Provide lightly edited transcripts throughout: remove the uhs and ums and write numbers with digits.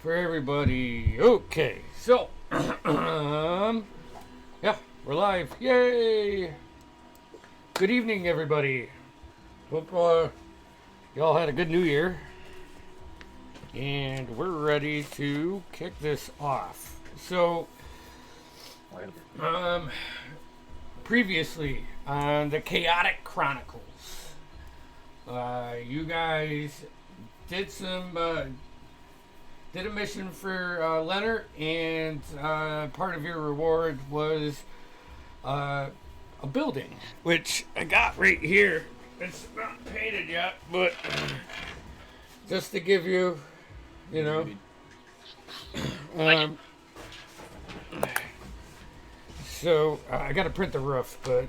for everybody. Okay, so yeah, we're live. Yay! Good evening, everybody. Hope y'all had a good New Year, and we're ready to kick this off. So, previously on the Chaotic Chronicles, you guys did did a mission for Leonard, and part of your reward was a building, which I got right here. It's not painted yet, but just to give you, so I got to print the roof, but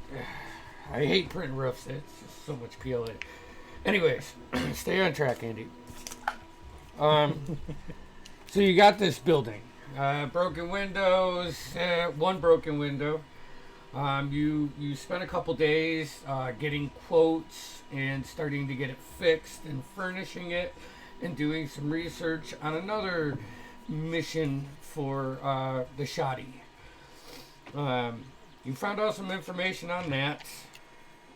I hate printing roofs. It's just so much PLA. Anyways, stay on track, Andy. So you got this building, broken windows, one broken window. You spent a couple days getting quotes and starting to get it fixed and furnishing it, and doing some research on another mission for the shoddy. You found out some information on that,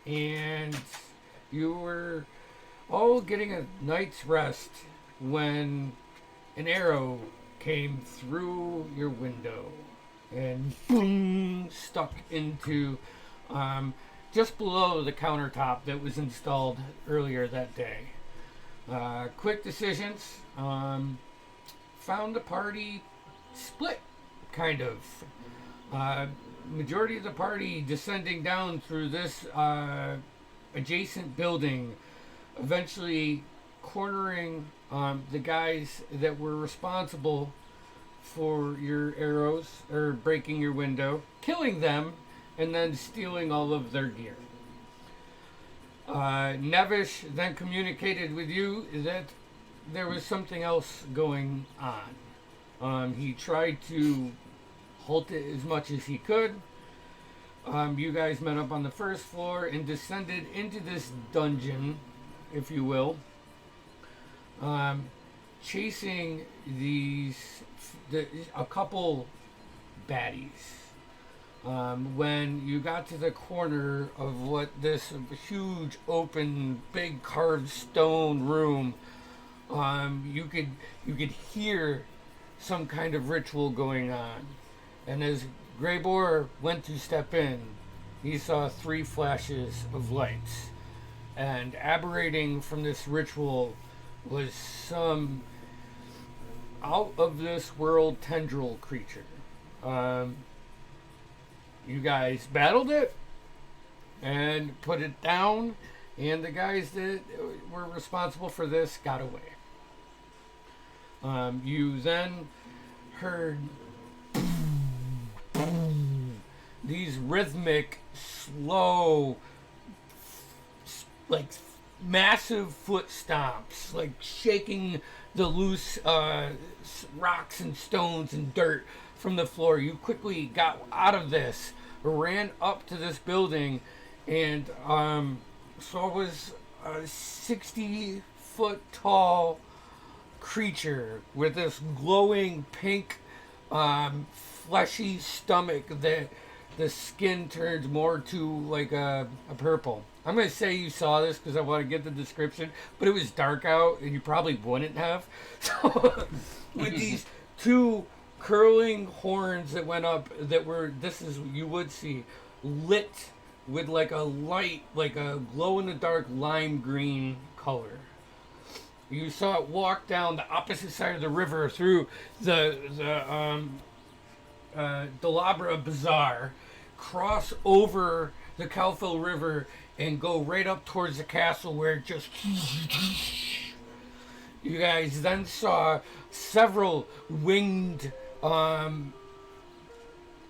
and you were all getting a night's rest when an arrow came through your window and boom, stuck into just below the countertop that was installed earlier that day. Quick decisions. Found the party split, kind of. Majority of the party descending down through this adjacent building, eventually cornering the guys that were responsible for your arrows or breaking your window, killing them, and then stealing all of their gear. Nevish then communicated with you that there was something else going on. He tried to halt it as much as he could. You guys met up on the first floor and descended into this dungeon, if you will, chasing a couple baddies. When you got to the corner of what this huge open big carved stone room, you could hear some kind of ritual going on. And as Greybor went to step in, he saw 3 flashes of lights, and aberrating from this ritual was some out of this world tendril creature. You guys battled it and put it down, and the guys that were responsible for this got away. You then heard these rhythmic, slow, like massive foot stomps, like shaking the loose rocks and stones and dirt from the floor. You quickly got out of this, ran up to this building, and saw it was a 60-foot tall creature with this glowing pink fleshy stomach that the skin turns more to like a purple. I'm going to say you saw this because I want to get the description, but it was dark out and you probably wouldn't have. So with these 2 curling horns that went up that were, you would see, lit with like a light, like a glow-in-the-dark lime green color. You saw it walk down the opposite side of the river through the Delabra Bazaar, cross over the Calfell River, and go right up towards the castle where it just... You guys then saw several winged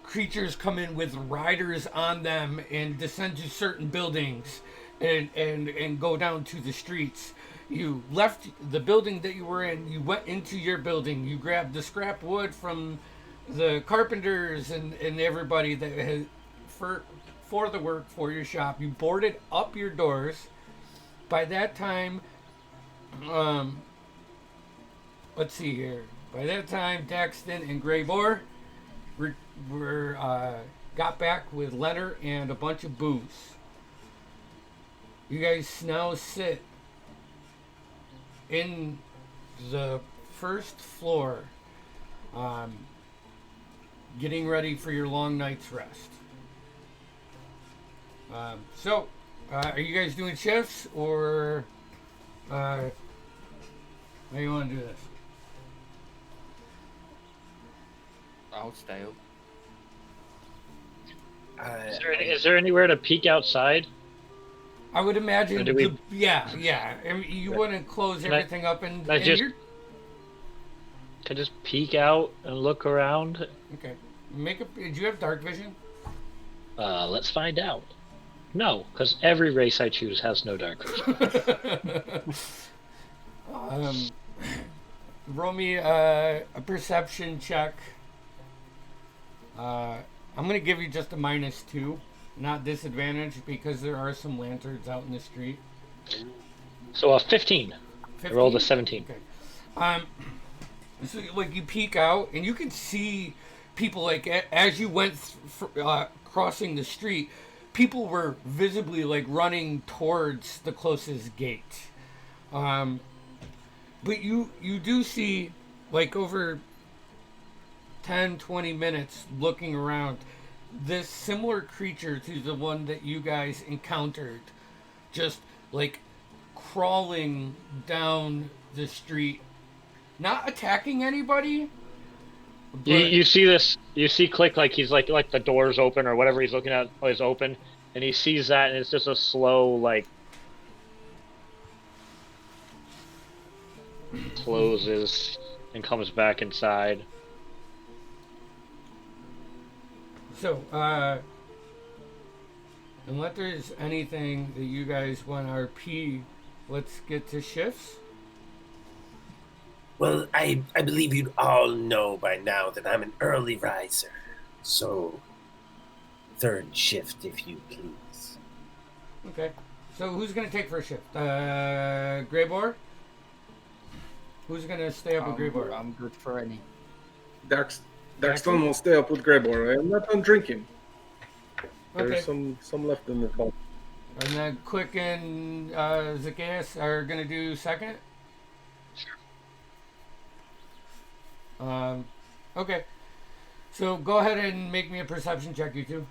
creatures come in with riders on them and descend to certain buildings and go down to the streets. You left the building that you were in, you went into your building, you grabbed the scrap wood from the carpenters and everybody that had for the work for your shop. You boarded up your doors. By that time, let's see here. By that time, Daxton and Greyboar got back with Leonard and a bunch of booze. You guys now sit in the first floor, getting ready for your long night's rest. Are you guys doing shifts, or how do you want to do this? I'll stay up. Is there anywhere to peek outside? I would imagine. Yeah. I mean, you wouldn't close Can everything up, and I just you're can I just peek out and look around? okay. Do you have dark vision? Let's find out. No, because every race I choose has no dark vision. Roll me a perception check. I'm gonna give you just a -2, not disadvantage, because there are some lanterns out in the street. So 15. 15? I rolled a 17. Okay. So like you peek out and you can see people, like as you went crossing the street, people were visibly like running towards the closest gate. But you do see, like, over 10-20 minutes looking around, this similar creature to the one that you guys encountered, just like crawling down the street, not attacking anybody. You see this? You see Click, like he's like the door's open or whatever he's looking at is open, and he sees that, and it's just a slow like closes and comes back inside. So, unless there's anything that you guys want to RP, let's get to shifts. Well, I believe you'd all know by now that I'm an early riser. So, third shift, if you please. Okay. So, who's going to take first shift? Greyboar? Who's going to stay up with Greyboar? I'm good for any. Daxton will stay up with Greyboar. I'm not done drinking. Okay. There's some left in the bottle. And then Quick and Zacchaeus are going to do second? Sure. Okay. So go ahead and make me a perception check, you two.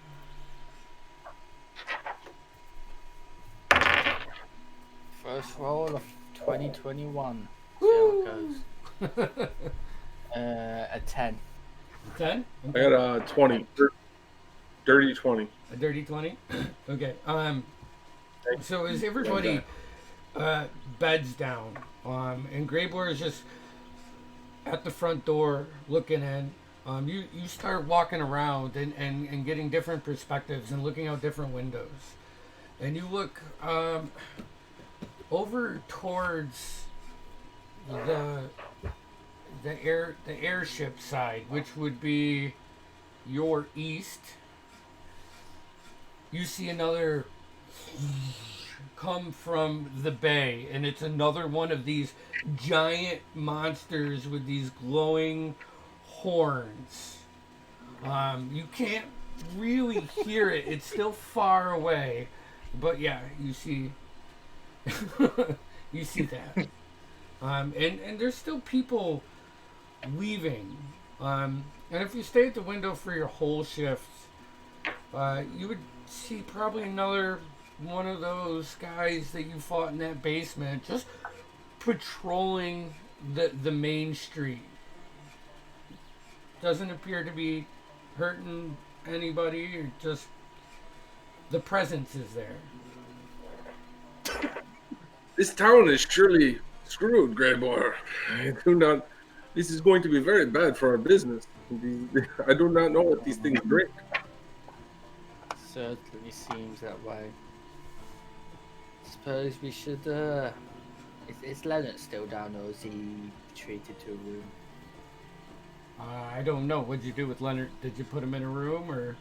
First roll of 2021. Woo! See how it goes. A 10. 10? I got a 20. Dirty 20. A dirty 20? Okay. So as everybody beds down, and Greyboar is just at the front door looking in, you start walking around and getting different perspectives and looking out different windows. And you look over towards the airship side, which would be your east. You see another come from the bay, and it's another one of these giant monsters with these glowing horns. You can't really hear it. It's still far away, but yeah, you see you see that. And there's still people leaving. And if you stay at the window for your whole shift, you would see probably another one of those guys that you fought in that basement just patrolling the main street. Doesn't appear to be hurting anybody, or just the presence is there. This town is surely screwed, Greyboar. This is going to be very bad for our business. I do not know what these things drink. Certainly seems that way. Suppose we should, is Leonard still down, or is he retreated to a room? I don't know. What'd you do with Leonard? Did you put him in a room, or?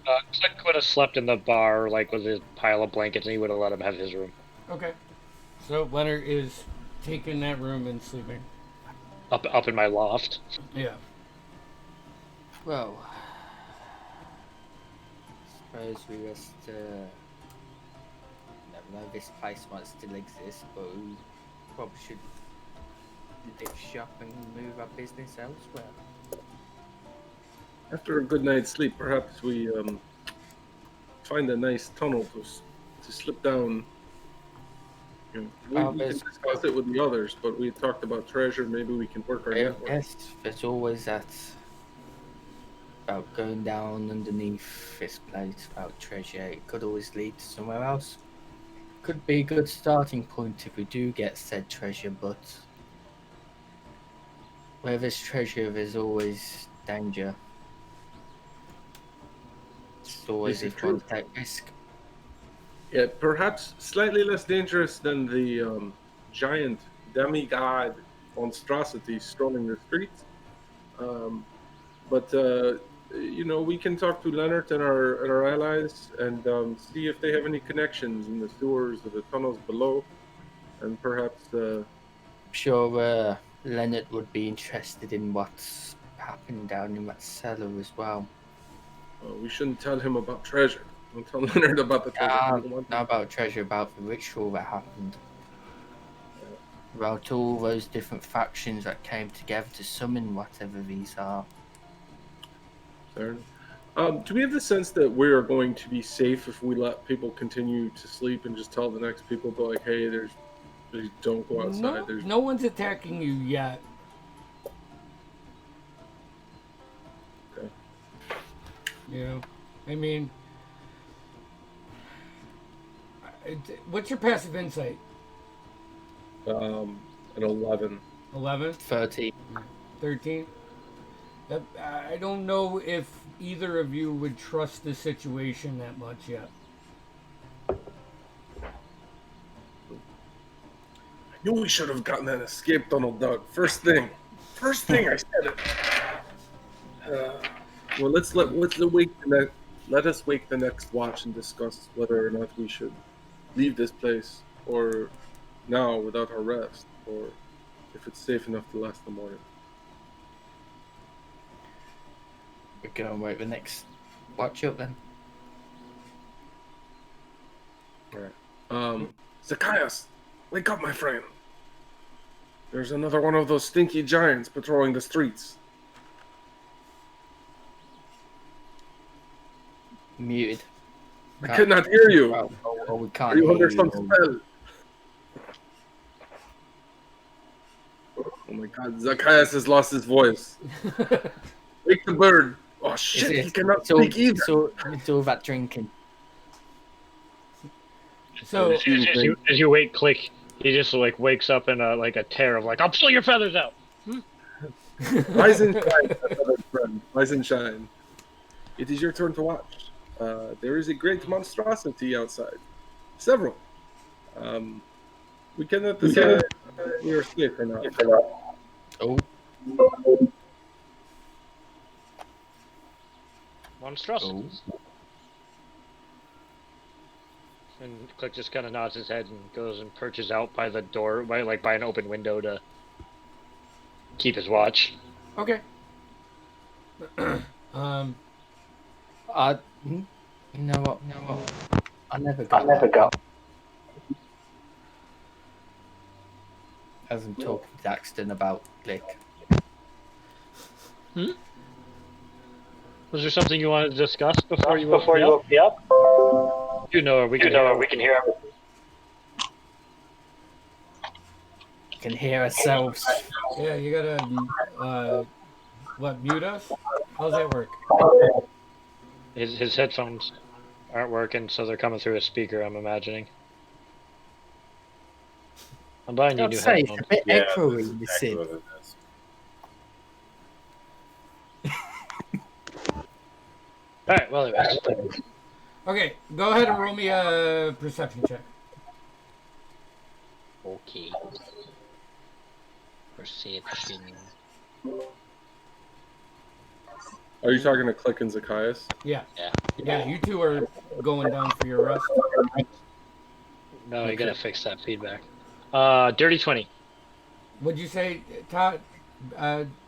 Click would have slept in the bar, like with his pile of blankets, and he would have let him have his room. Okay. So Leonard is taking that room and sleeping. up in my loft. Yeah. Well, suppose we just never know if this place might still exist, but we probably should lift shop and move our business elsewhere. After a good night's sleep, perhaps we find a nice tunnel to slip down. You know, we can discuss it with the others, but we talked about treasure. Maybe we can work our network. Yes, there's always that about going down underneath this place without treasure. It could always lead to somewhere else. Could be a good starting point if we do get said treasure, but where there's treasure, there's always danger. It's always if you want to take risk. Yeah, perhaps slightly less dangerous than the giant demigod monstrosity strolling the streets. But you know, we can talk to Leonard and our allies and see if they have any connections in the sewers or the tunnels below, and perhaps. I'm sure Leonard would be interested in what's happened down in that cellar as well. We shouldn't tell him about treasure. Don't tell Leonard about the treasure. Not about treasure, about the ritual that happened. About all those different factions that came together to summon whatever these are. Fair enough. Do we have the sense that we are going to be safe if we let people continue to sleep and just tell the next people, but like, hey, don't go outside. No one's attacking you yet. Okay. You know, I mean, what's your passive insight? An 11. 11? 13. 13? I don't know if either of you would trust the situation that much yet. I knew we should have gotten that escape tunnel dug. First thing I said it. Well, let us wake the next watch and discuss whether or not we should leave this place, or now without our rest, or if it's safe enough to last the morning. We're going to wait the next watch up then. Alright. Zacchaeus, wake up, my friend. There's another one of those stinky giants patrolling the streets. Muted. I cannot hear you. Oh, we can't Are you hear under you. some spell? Oh my god, Zacchaeus has lost his voice. Wake the bird. Oh shit, he cannot speak either. It's all about drinking. So, As you wake Click, he just like wakes up in a tear of like, I'll pull your feathers out. Rise and shine, my friend. Rise and shine. It is your turn to watch. There is a great monstrosity outside. Several. We cannot decide if we are safe or not. Oh. Monstrosities. And Click just kind of nods his head and goes and perches out by the door, by an open window to keep his watch. okay. You know what? I never got. As I'm talking to Daxton about Click. Was there something you wanted to discuss before you woke me up? You know, we can hear everything. Can hear ourselves. Yeah, you gotta, mute us? How's that work? His headphones aren't working, so they're coming through a speaker, I'm imagining. I'm buying you new headphones. It's a bit echoey, this is. Alright, well, anyways. Okay, go ahead and roll me a perception check. Okay. Perception. Are you talking to Click and Zacchaeus? Yeah. Yeah. Yeah, you two are going down for your rest. No, you gotta fix that feedback. Dirty 20. What'd you say, Todd?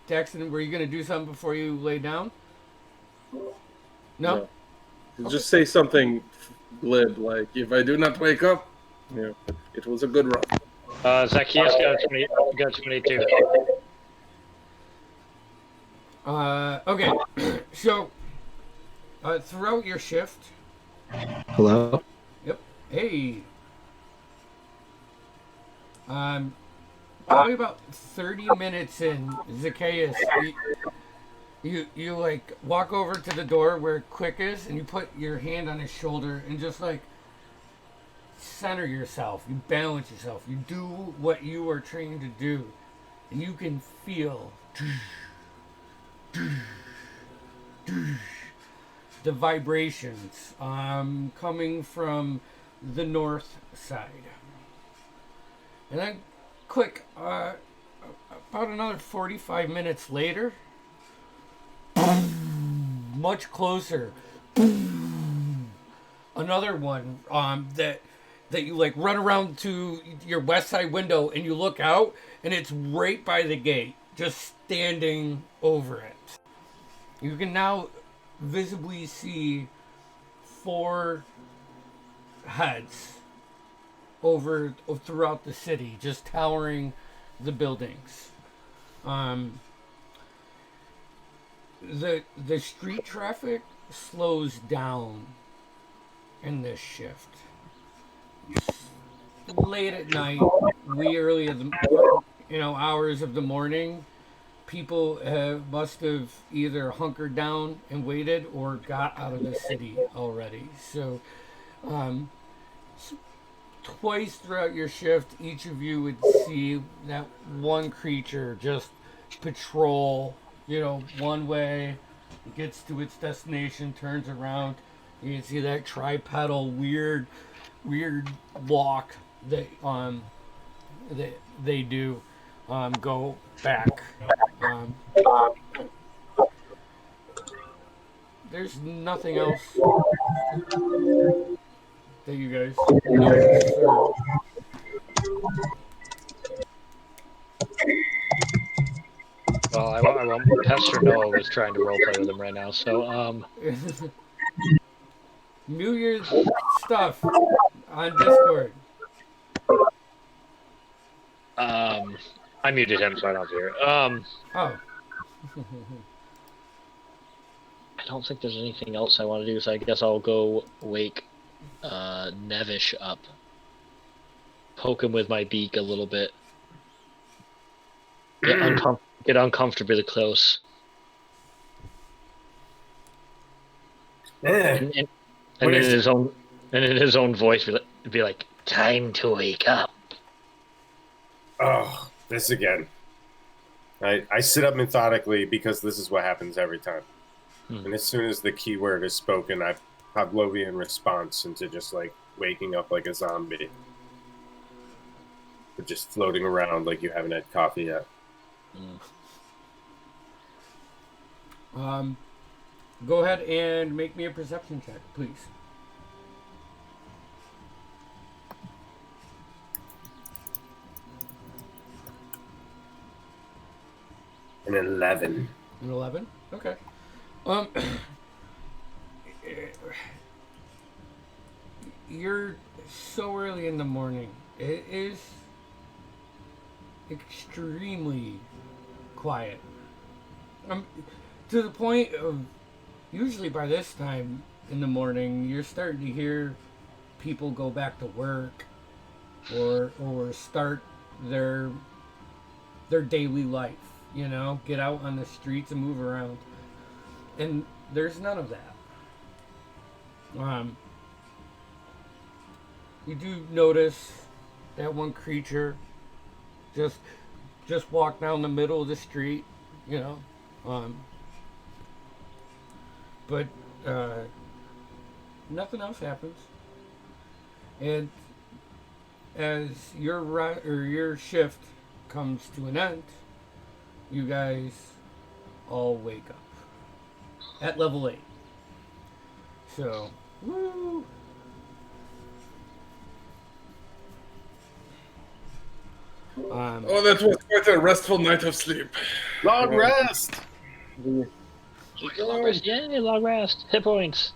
Daxton, were you gonna do something before you lay down? No. Just say something glib like, "If I do not wake up, it was a good run." Zacchaeus got a 20, got a 22. Okay. So, throughout your shift. Hello? Yep. Hey. Probably about 30 minutes in, Zacchaeus, you like walk over to the door where Quick is, and you put your hand on his shoulder and just like center yourself. You balance yourself. You do what you are trained to do, and you can feel the vibrations coming from the north side. And then, Quick, about another 45 minutes later, much closer, another one that you like run around to your west side window, and you look out, and it's right by the gate, just standing over it. You can now visibly see 4 heads over throughout the city, just towering the buildings. The street traffic slows down in this shift. Late at night, wee early of the hours of the morning, people must have either hunkered down and waited or got out of the city already. So, twice throughout your shift, each of you would see that one creature just patrol, one way, gets to its destination, turns around. You can see that tripedal weird walk that they do, go back. There's nothing else that you guys notice or... Well, I won't. Pastor Noah was trying to roleplay with him right now, so New Year's stuff on Discord. I muted him, so I don't hear. Oh. I don't think there's anything else I want to do, so I guess I'll go wake Nevish up, poke him with my beak a little bit, get uncomfortably close, and in his own voice be like, "Time to wake up." Oh, this again. I sit up methodically because this is what happens every time. And as soon as the keyword is spoken, I Pavlovian response into just like waking up like a zombie. But just floating around like you haven't had coffee yet. Go ahead and make me a perception check, please. An 11. An 11? Okay. You're so early in the morning. It is extremely quiet. To the point of, usually by this time in the morning, you're starting to hear people go back to work or start their daily life, get out on the streets and move around. And there's none of that. You do notice that one creature just walk down the middle of the street, but nothing else happens. And as your shift comes to an end, you guys all wake up at level 8. So, woo! Oh, that was quite a restful night of sleep. Long rest. Long rest. Yay, long rest. Hit points.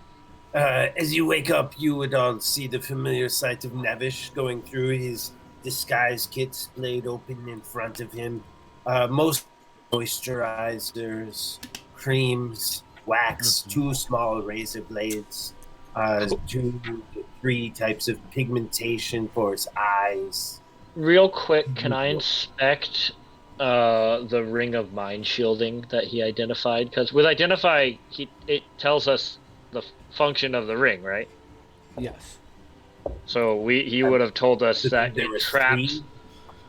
As you wake up, you would all see the familiar sight of Nevish going through his disguise kit splayed open in front of him. Most moisturizers, creams, wax, 2 small razor blades, 2 to 3 types of pigmentation for his eyes. Real quick, can I inspect the ring of mind shielding that he identified? Because with identify, it tells us the function of the ring, right? Yes. So he would have told us that There it were traps. 3.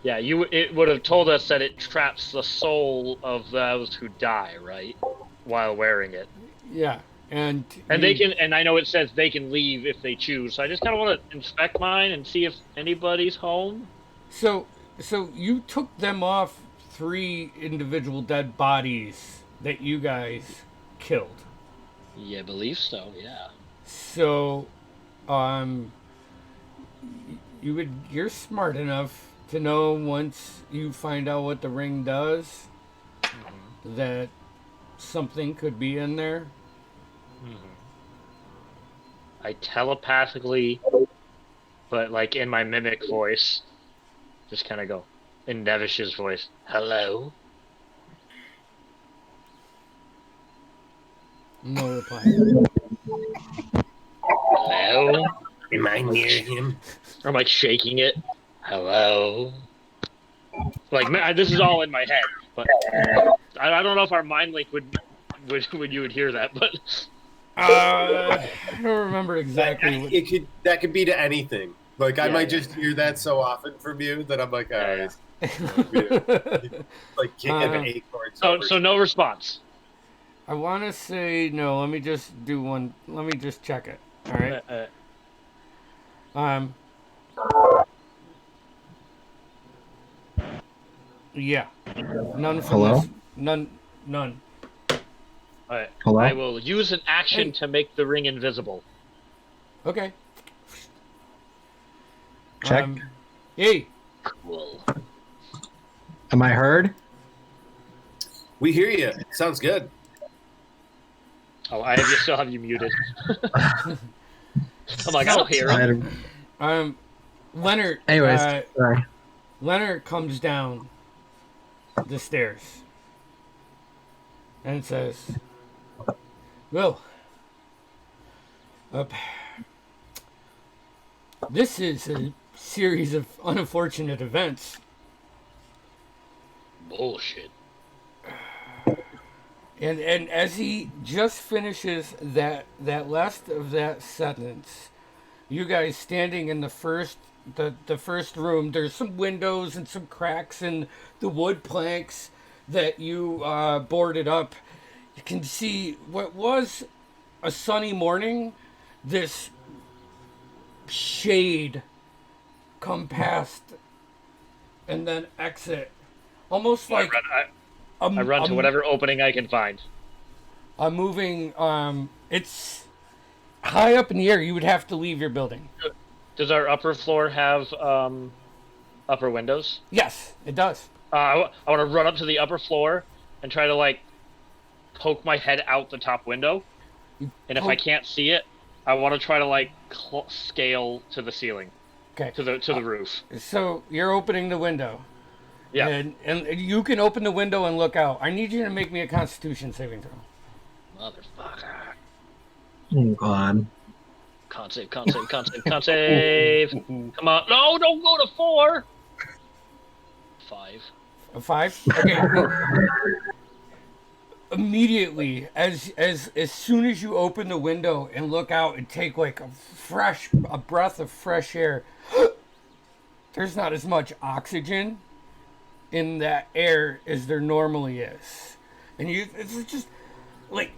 Yeah, it would have told us that it traps the soul of those who die, right? While wearing it. Yeah. And they can, and I know it says they can leave if they choose. So I just kind of want to inspect mine and see if anybody's home. So you took them off 3 individual dead bodies that you guys killed. Yeah, I believe so. Yeah. So, you're smart enough to know once you find out what the ring does that something could be in there. I telepathically, but like in my mimic voice, just kind of go in Nevish's voice. Hello. No reply. Hello. Am I near him? I'm like shaking it. Hello. Like this is all in my head, but I don't know if our mind link would you would hear that, but I don't remember exactly. That could be to anything. Like I might Yeah. just hear that so often from you that I'm like, Yeah. like kicking acorns. So no response. I want to say no. Let me just do one. Let me just check it. All right. Yeah. None from Hello? this. None. All right. Hello? I will use an action Hey. to make the ring invisible. Okay. Check. Hey. Cool. Am I heard? We hear you. Sounds good. Oh, still have you muted. I'm like, I don't hear him. Leonard. Anyways, sorry. Leonard comes down the stairs and says, "Well, this is a series of unfortunate events." Bullshit. And as he just finishes that last of that sentence, you guys standing in the first room, there's some windows and some cracks in the wood planks that you boarded up. You can see what was a sunny morning, this shade come past and then exit, almost like I run to whatever opening I can find. a moving. It's high up in the air. You would have to leave your building. Does our upper floor have upper windows? Yes, it does. I want to run up to the upper floor and try to like poke my head out the top window. And if I can't see it, I want to try to like scale to the ceiling, Okay. to the roof. So you're opening the window. Yeah. And you can open the window and look out. I need you to make me a Constitution saving throw. Motherfucker. Oh, God. Can't save. Come on. No, don't go to 4. 5. A 5. Okay. Immediately, as soon as you open the window and look out and take like a breath of fresh air, there's not as much oxygen in that air as there normally is, and it's just like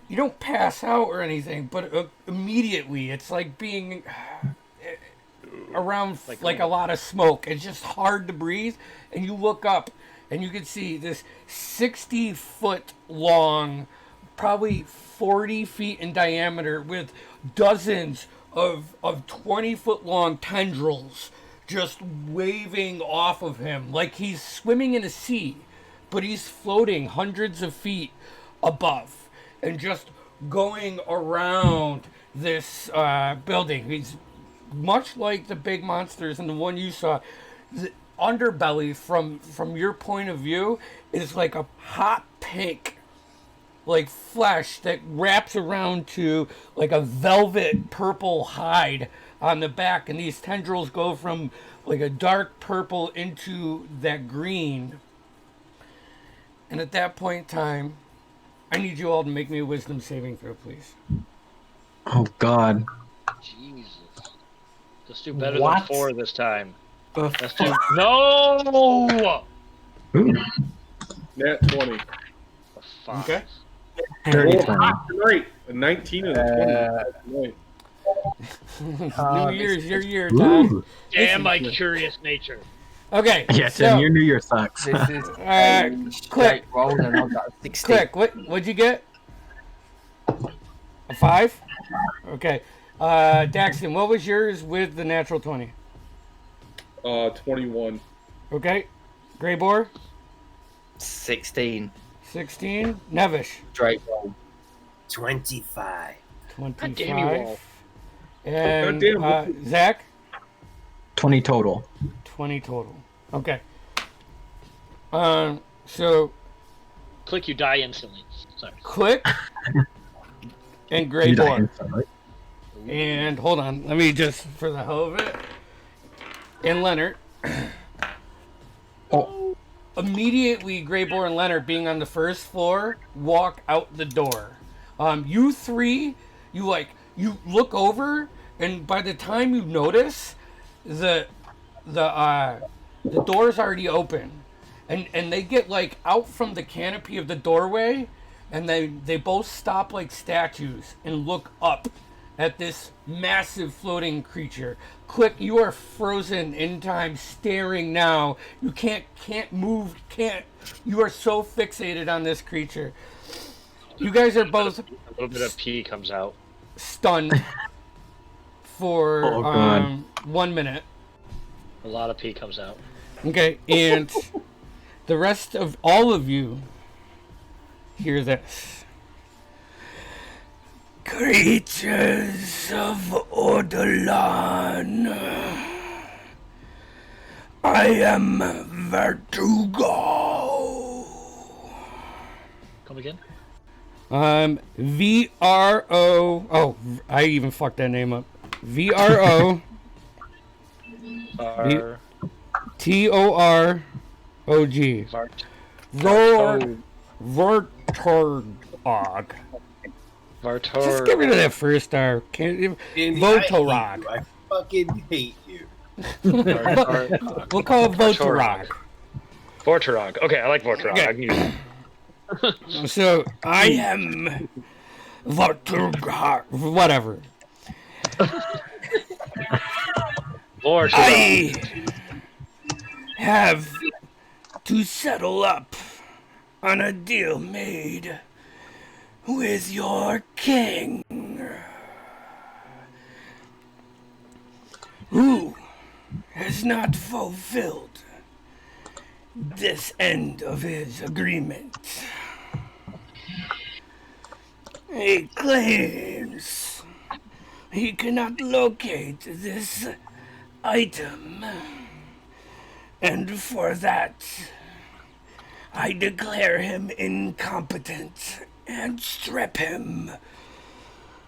you don't pass out or anything, but immediately it's like being around like a lot of smoke. It's just hard to breathe, and you look up and you can see this 60-foot long, probably 40 feet in diameter, with dozens of 20-foot long tendrils just waving off of him like he's swimming in a sea, but he's floating hundreds of feet above and just going around this building. He's much like the big monsters and the one you saw. The underbelly, from your point of view, is like a hot pink, like flesh that wraps around to like a velvet purple hide on the back, and these tendrils go from like a dark purple into that green. And at that point in time, I need you all to make me a wisdom saving throw, please. Oh God. Jesus. Let's do better What? than 4 this time. The Let's do no. Ooh, Nat 20. The 5. Okay. dirty Oh, 20. not tonight. A 19 and a 20. New Year's your year, Todd. Ooh. Damn my curious nature. Okay. Yeah, so, Tim, your New Year sucks. This is Alright, a straight roll, and I got a 16. Click. What'd you get? A 5? Okay. Daxton, what was yours with the natural 20? 21. Okay. Grey Boar, 16. 16. Nevish, Straight roll. 25. 25. damn you all. And Goddamn. Zach, 20 total. 20 total. Okay. So Click, you die instantly. Sorry. Click and Grey You die Boar. instantly. And hold on, let me just, for the hell of it, and Leonard. Oh, Immediately, Grey Boar and Leonard, being on the first floor, walk out the door. You three, you look over, and by the time you notice, the door's already open, and they get like out from the canopy of the doorway, and they both stop like statues and look up at this massive floating creature. Quick, you are frozen in time, staring now. You can't move, you are so fixated on this creature. You guys are both A little bit of pee comes out. stunned for Oh, God. 1 minute. A lot of pee comes out. Okay, and the rest of all of you hear this. Creatures of Ordalan, I am Vertugo. Come again? VRO. Oh, I even fucked that name up. VRO Var- TOROG. Vart- Vortorog. Vartor. Just get rid of that first star. Can't Votorog. I fucking hate you. We'll call it Votorog. Vortorog. Okay, I like Vortorog. Okay. I can use it. So I am Votorog. Whatever. Vortorog. I have to settle up on a deal made with your king, who has not fulfilled this end of his agreement. He claims he cannot locate this item, and for that, I declare him incompetent and strip him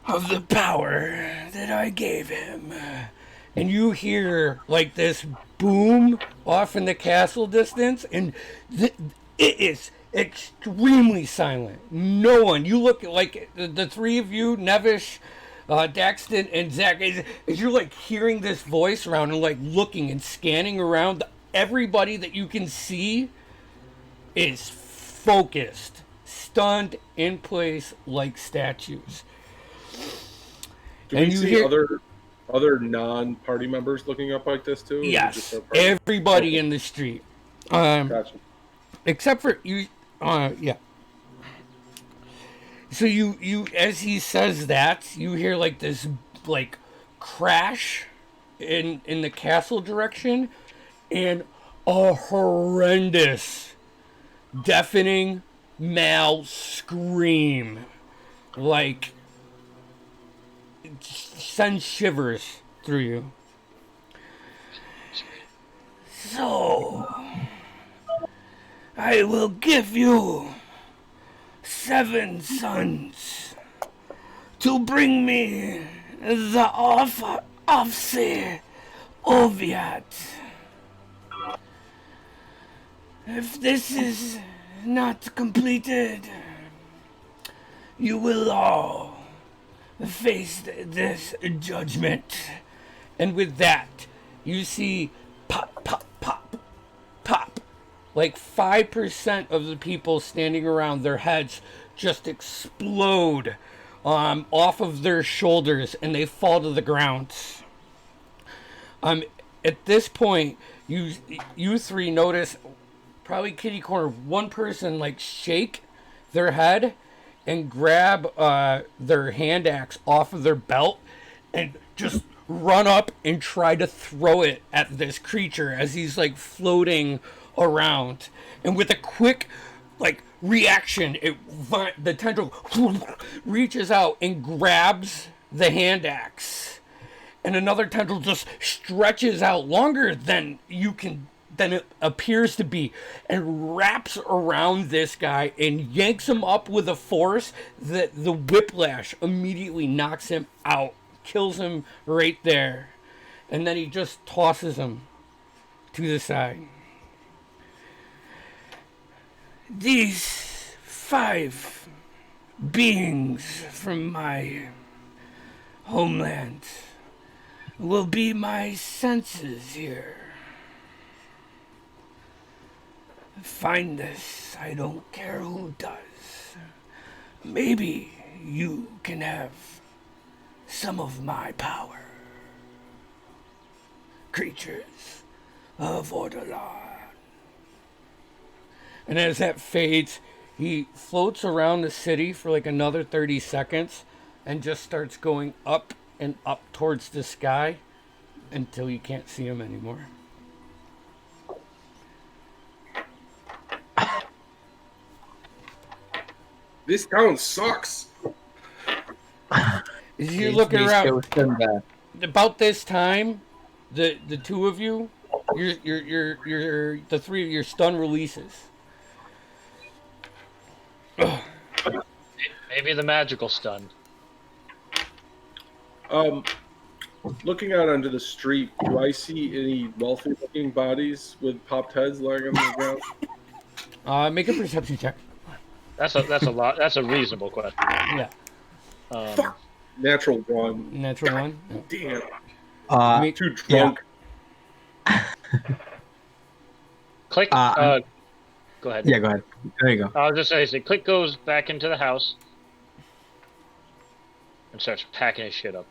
of the power that I gave him. And you hear like this boom off in the castle distance, and it is extremely silent. No one. You look like the three of you, Nevish, Daxton, and Zach, as you're like hearing this voice around and like looking and scanning around, everybody that you can see is focused, stunned in place like statues. Do And we you see hear- other non-party members looking up like this too? Or Yes, just our party? everybody in the street, Gotcha. except for you. Yeah. So you, as he says that, you hear like this, like crash, in the castle direction, and a horrendous, deafening male scream, like it sends shivers through you. So, I will give you 7 sons to bring me the Ofse Oviat. If this is not completed, you will all face this judgment. And with that, you see pop, pop, pop, pop. Like 5% of the people standing around, their heads just explode off of their shoulders, and they fall to the ground. At this point, you three notice, probably kitty corner, one person like shake their head and grab their hand axe off of their belt and just run up and try to throw it at this creature as he's like floating around. And with a quick like reaction, the tendril reaches out and grabs the hand axe, and another tendril just stretches out longer than it appears to be, and wraps around this guy and yanks him up with a force that the whiplash immediately knocks him out, kills him right there, and then he just tosses him to the side. These 5 beings from my homeland will be my senses here. Find this, I don't care who does. Maybe you can have some of my power. Creatures of Ordalan. And as that fades, he floats around the city for like another 30 seconds and just starts going up and up towards the sky until you can't see him anymore. This town sucks. As you're looking around, about this time, the two of you, the three of your stun releases. Maybe the magical stun. Looking out onto the street, do I see any wealthy-looking bodies with popped heads lying on the ground? Make a perception check. That's a lot. That's a reasonable question. Yeah. Fuck. Natural 1. Natural 1. Damn. Too drunk. Yeah. Click. Go ahead. Yeah, go ahead. There you go. I was just saying, Click goes back into the house and starts packing his shit up.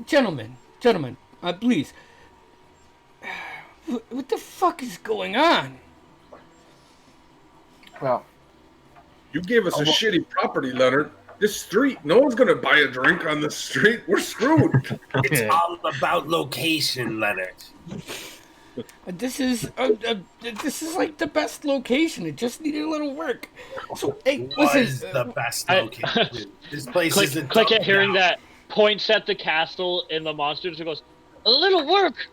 Gentlemen, please. What the fuck is going on? Well, You gave us a shitty property, Leonard. This street, no one's gonna buy a drink on this street. We're screwed. It's all about location, Leonard. This is like the best location. It just needed a little work. So hey, Was the best location. This place is a Click at dump hearing now. that, points at the castle and the monsters and goes, a little work.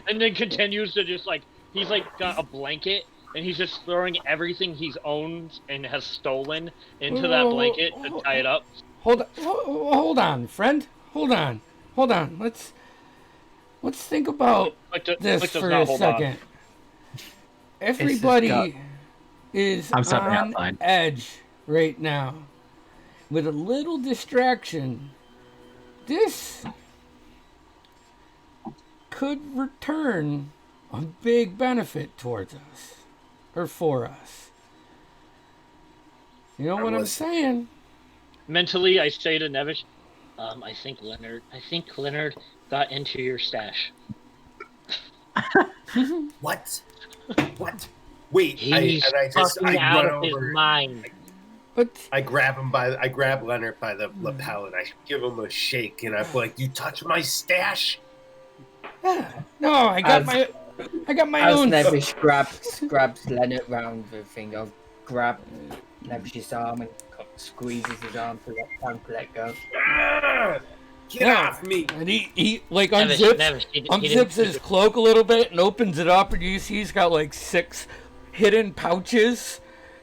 And then continues to just like, he's like got a blanket and he's just throwing everything he's owned and has stolen into that blanket to tie it up. Hold on, friend. Hold on. Let's think about this for a second. Everybody is on edge right now. With a little distraction, this could return a big benefit towards us. Or for us. You know what I'm saying? Mentally, I say to Nevish, I think Leonard got into your stash. What? What? Wait, He's I fucking out run of his over. mind. But I grab Leonard by the lapel and I give him a shake and I'm like, "You touch my stash?" no, I got As- my As own. Nevish grabs Leonard round the thing, I'll grab Nevish's arm and squeezes his arm to let go. Ah! Get No. off me! And he like Nevish, unzips his cloak a little bit and opens it up, and you see he's got like 6 hidden pouches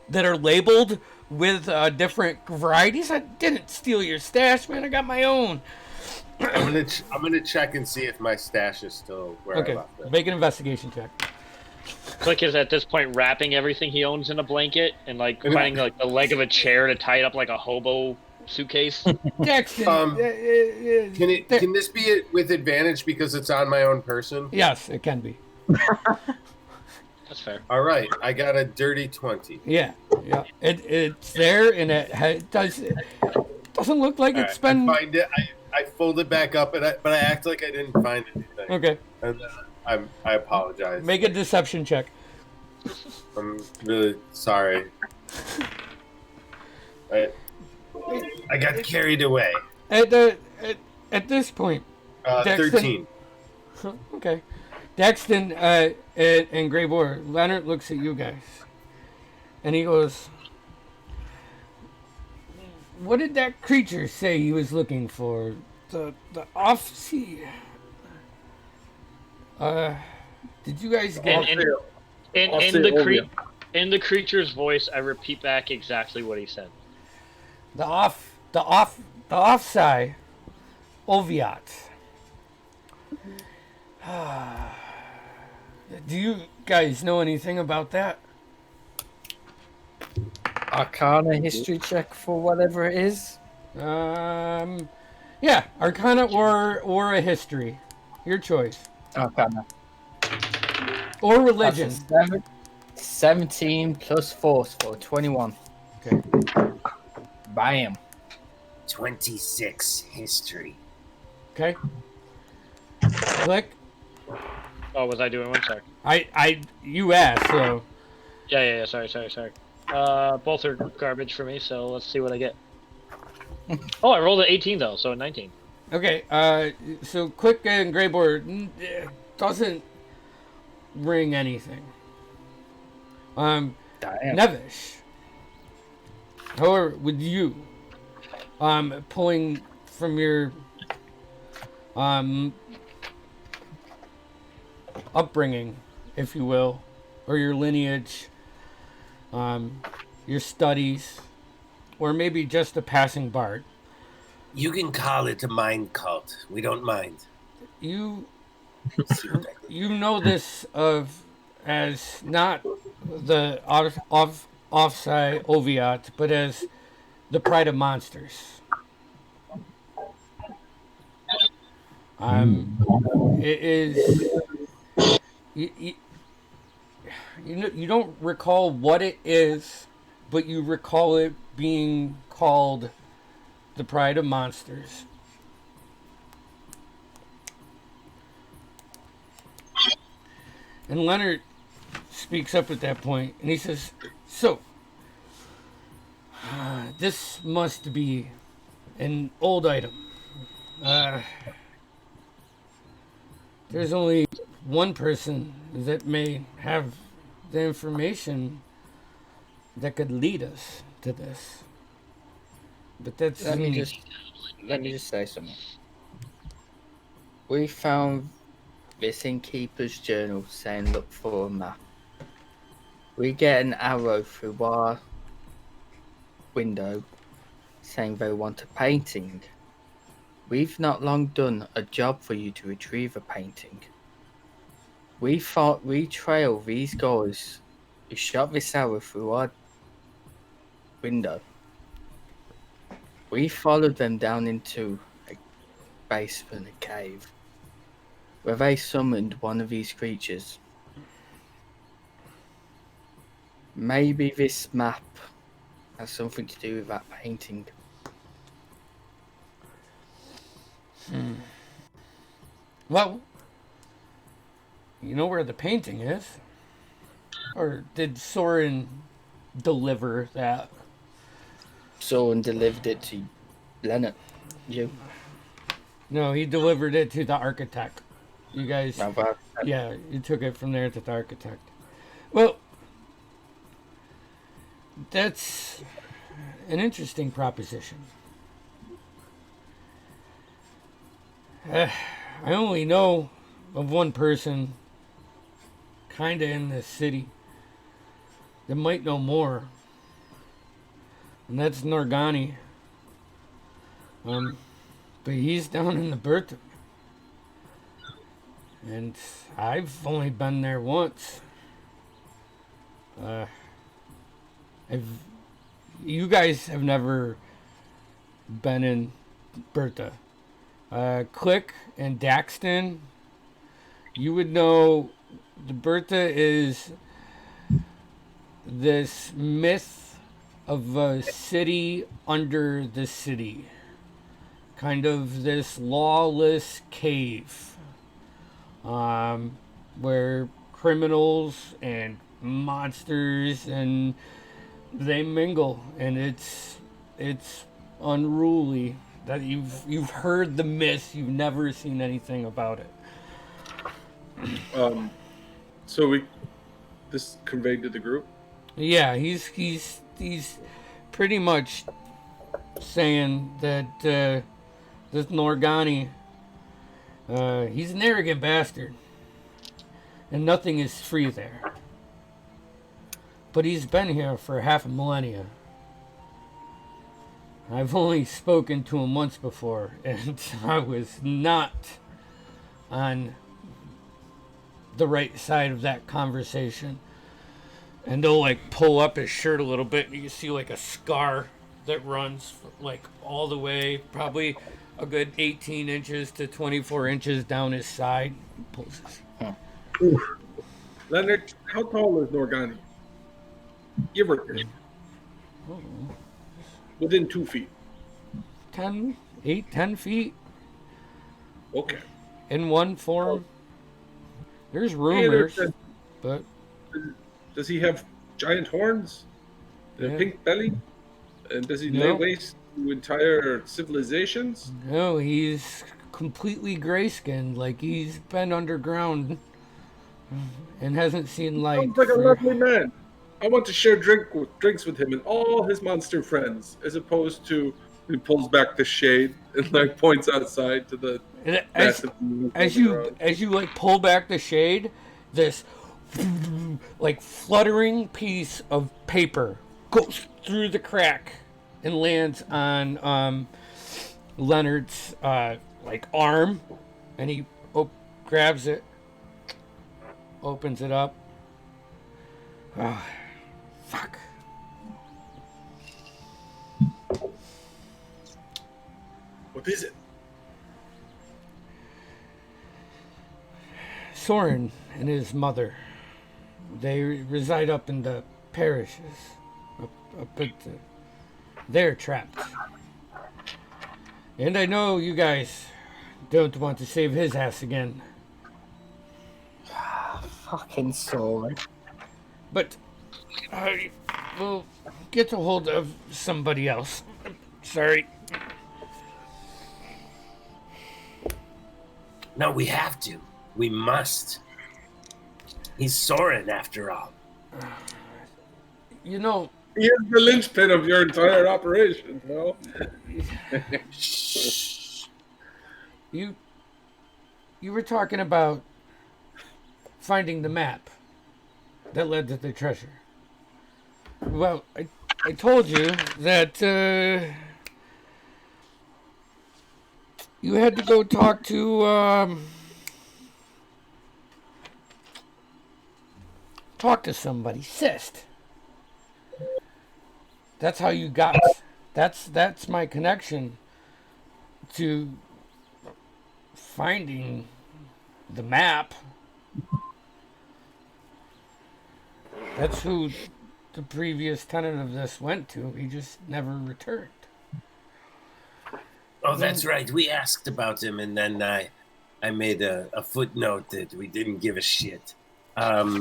that are labeled with different varieties. I didn't steal your stash, man. I got my own. I'm gonna check and see if my stash is still where I Okay, left it. make an investigation check. Click is at this point wrapping everything he owns in a blanket and like finding like the leg of a chair to tie it up like a hobo suitcase. Jackson. Can this be it with advantage because it's on my own person? Yes, it can be. That's fair. All right, I got a dirty 20. Yeah. It's there, and it doesn't look like All it's right, been. I find it. I fold it back up, but I act like I didn't find anything. Okay, And I apologize. make a deception check. I'm really sorry. I got carried away. At this point, Dexton- 13. okay, Dexton and Grey Boar, Leonard looks at you guys, and he goes, "What did that creature say he was looking for? The off-sea. Did you guys get?" In the creature's voice, I repeat back exactly what he said. The offside Oviat. Do you guys know anything about that? Arcana history check for whatever it is. Yeah, Arcana or a history, your choice, Arcana. or religion. That's a 17 plus force for 21. Okay. Bam. 26 history. Okay. Click. Oh, was I doing one? Sorry. You asked, so Yeah. Sorry. Both are garbage for me, so let's see what I get. Oh, I rolled an 18 though, so a 19. okay. So Quick and Greyboard doesn't ring anything. Damn. Nevish. However, with you, pulling from your upbringing, if you will, or your lineage, your studies, or maybe just a passing bard, You can call it a mind cult. We don't mind. you know this as not the offside Oviat, but as the Pride of Monsters. It is you don't recall what it is, but you recall it being called the Pride of Monsters. And Leonard speaks up at that point, and he says, "So, this must be an old item. There's only one person that may have the information that could lead us to this. But that's Let me just say something. We found this innkeeper's journal saying look for a map. We get an arrow through our window saying they want a painting. We've not long done a job for you to retrieve a painting. We thought we trail these guys who shot this arrow through our window. We followed them down into a basement, a cave, where they summoned one of these creatures. Maybe this map has something to do with that painting. Well, you know where the painting is? Or did Soren deliver that? So, and delivered it to Leonard. You. No, he delivered it to the architect. You guys, Now that, yeah, you took it from there to the architect. Well, that's an interesting proposition. I only know of one person kind of in this city that might know more, and that's Norgani. But he's down in the Bertha, and I've only been there once. You guys have never been in Bertha. Click and Daxton, you would know the Bertha is this myth of a city under the city. Kind of this lawless cave where criminals and monsters and they mingle, and it's unruly. That you've heard the myth, you've never seen anything about it. So this conveyed to the group. Yeah, he's pretty much saying that this Norgani, he's an arrogant bastard, and nothing is free there. But he's been here for half a millennia. I've only spoken to him once before, and I was not on the right side of that conversation. And they'll like pull up his shirt a little bit, and you can see like a scar that runs like all the way, probably a good 18 inches to 24 inches down his side. He pulls his... Leonard, how tall is Norgani? Give or take. Within 2 feet. 10 feet Okay. in one form. There's rumors, Yeah, but does he have giant horns? A Yeah. pink belly? And does he lay No. waste to entire civilizations? no, he's completely gray-skinned, like he's been underground and hasn't seen light. Sounds like a for- lovely man. I want to share drinks with him and all his monster friends, as opposed to he pulls back the shade and like points outside to the And massive as you like pull back the shade, this like fluttering piece of paper goes through the crack and lands on Leonard's like arm, and he grabs it, opens it up. Oh, fuck. What is it? Soren and his mother, they reside up in the parishes. Up at the, they're trapped. And I know you guys don't want to save his ass again. fucking Soren. But I will get a hold of somebody else. Sorry. No, we have to. We must. He's Soren, after all. You know, He is the linchpin of your entire operation, no? you were talking about finding the map that led to the treasure. Well, I told you that you had to go talk to somebody. Cyst. That's how you got. That's my connection to finding the map. That's who the previous tenant of this went to. He just never returned. Oh, that's right. We asked about him, and then I made a footnote that we didn't give a shit.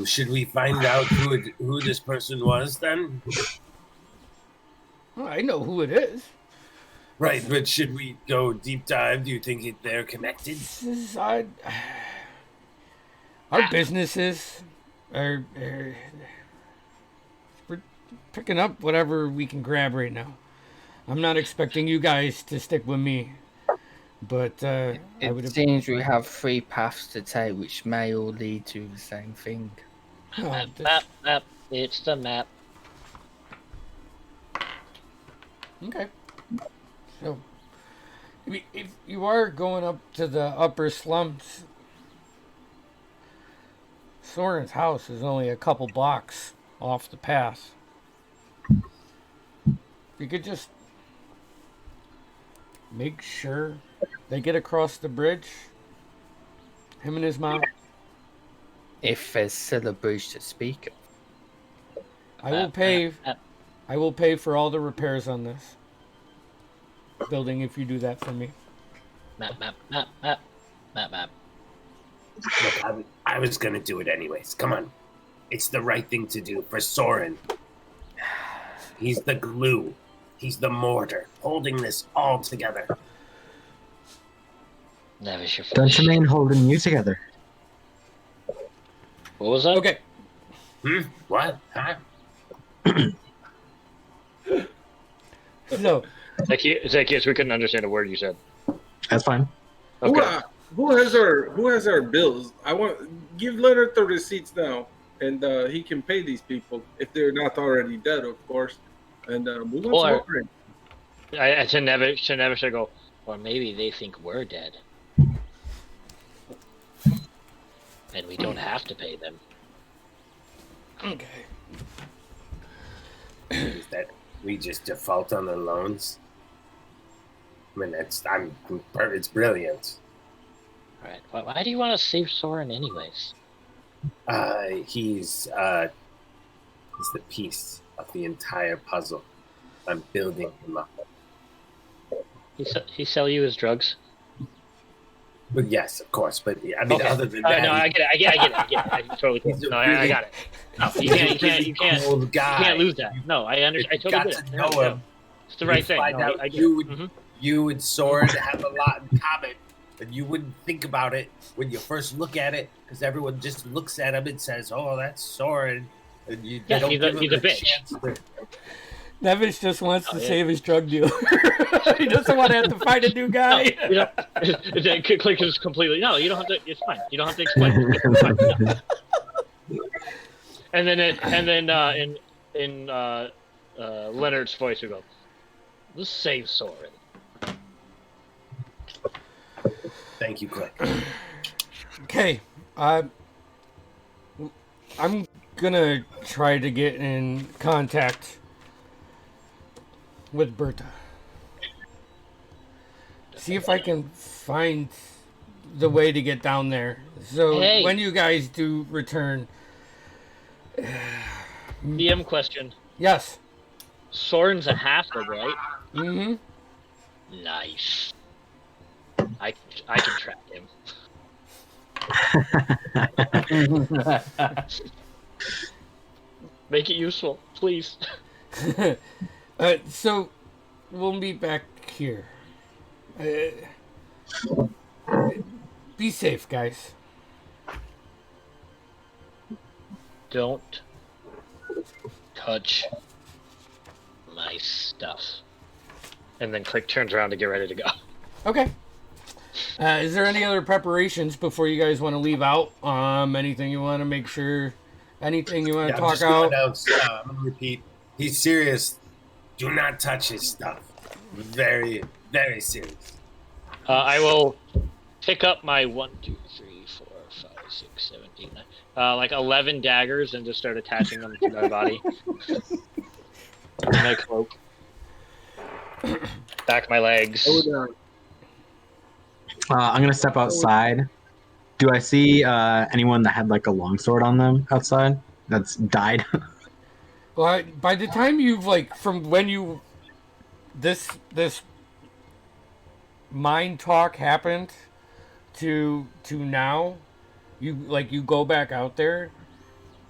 Should we find out who this person was then? Well, I know who it is. Right, but should we go deep dive? Do you think they're connected? This is our businesses are we're picking up whatever we can grab right now. I'm not expecting you guys to stick with me, but I would. It seems we have 3 paths to take, which may all lead to the same thing. Oh, Map. It's the map. okay. So, if you are going up to the upper slums, Soren's house is only a couple blocks off the path. You could just make sure they get across the bridge. Him and his mom. If there's still a bridge to speak of. I will pay. I will pay for all the repairs on this building if you do that for me. Map. Look, I was gonna do it anyways. Come on. It's the right thing to do for Soren. He's the glue. He's the mortar, holding this all together. Never your Don't you mean holding you together? What was that? Okay. What? Huh? So, Zacchaeus, we couldn't understand a word you said. That's fine. Okay. Who has our bills? I want give Leonard the receipts now, and he can pay these people if they're not already dead, of course. And we want some upgrade. I should never go. Or maybe they think we're dead, and we don't have to pay them. okay. Is that we just default on the loans? I mean, it's brilliant. All right. Why do you want to save Soren anyways? He's the piece of the entire puzzle. I'm building him up. He sell you his drugs? But yes, of course. But I mean, Okay. other than that, No, I get it. I totally get it. No, I got it. No, you can't lose that. No, I understand. I totally get it. To know him. It's the right thing. Find No, out I get you, it. you and Soren have a lot in common, but you wouldn't think about it when you first look at it, because everyone just looks at him and says, "Oh, that's Soren," and they don't he's give a him a bitch. chance to. Nevis just wants to yeah. save his drug dealer. He doesn't want to have to find a new guy. Click is completely. No, you don't have to. It's fine. You don't have to explain. It's fine. No. And then in Leonard's voice, we go, "Let's save Soren." Thank you, Click. Okay. I'm gonna try to get in contact with Berta. See if I can find the way to get down there. So Hey. when you guys do return, DM question: yes. Soren's a halfling, right? Mm-hmm. Nice. I can track him. Make it useful, please. So we'll meet back here. Be safe, guys. Don't touch my stuff. And then Click turns around to get ready to go. Okay. Is there any other preparations before you guys want to leave out? Anything you want to make sure? Anything you want to talk out? I'm gonna repeat. He's serious. Do not touch his stuff. Very, very serious. I will pick up my 1, 2, 3, 4, 5, 6, 7, 8, 9, like 11 daggers and just start attaching them to my body. My cloak. Back my legs. I'm gonna step outside. Do I see anyone that had like a longsword on them outside that's died? Well, by the time you've from when you this mind talk happened to now, you go back out there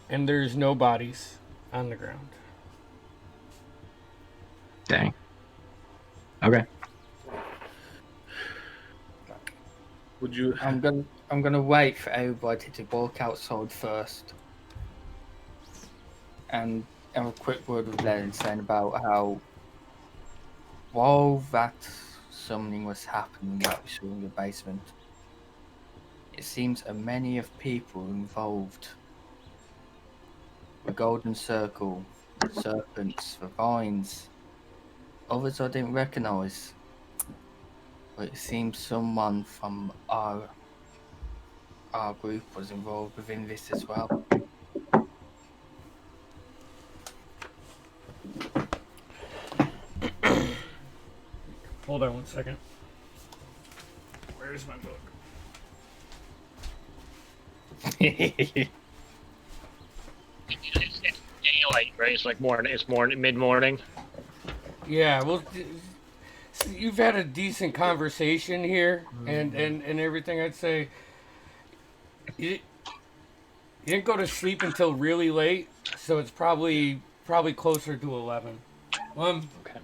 and there's no bodies on the ground. Dang. Okay. Would you? I'm gonna wait for everybody to walk outside first, and have a quick word with Lennon saying about how while that summoning was happening that we saw in the basement, it seems a many of people involved. The golden circle, serpents, the vines, others I didn't recognise, but it seems someone from our group was involved within this as well. Hold on 1 second. Where's my book? It's daylight, right? It's like morning. It's morning, mid morning. Yeah, well, you've had a decent conversation here and everything. I'd say you didn't go to sleep until really late, so it's probably closer to 11. Okay.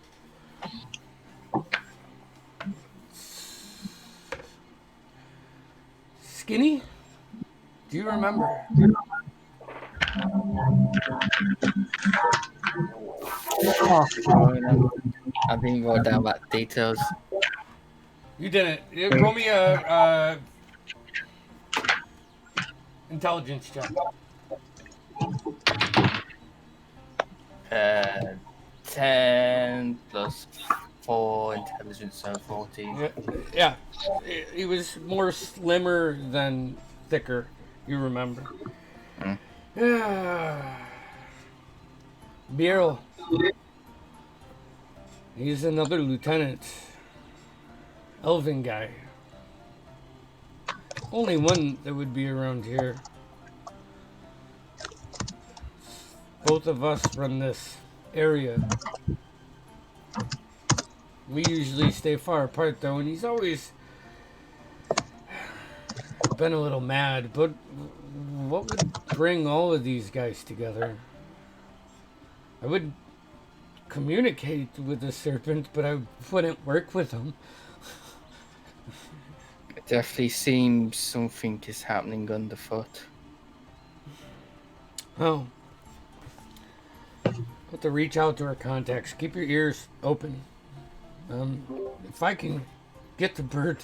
Skinny, do you remember? Oh, I didn't write down that details. You didn't. Roll me a intelligence check. 10 plus 4 intelligence, so 14. Yeah. He was more slimmer than thicker. You remember? Beryl. He's another lieutenant. Elven guy. Only one that would be around here. Both of us run this area. We usually stay far apart though, and he's always been a little mad, but what would bring all of these guys together? I would communicate with the serpent, but I wouldn't work with him. It definitely seems something is happening underfoot. Oh. Have to reach out to our contacts. Keep your ears open. If I can get the bird,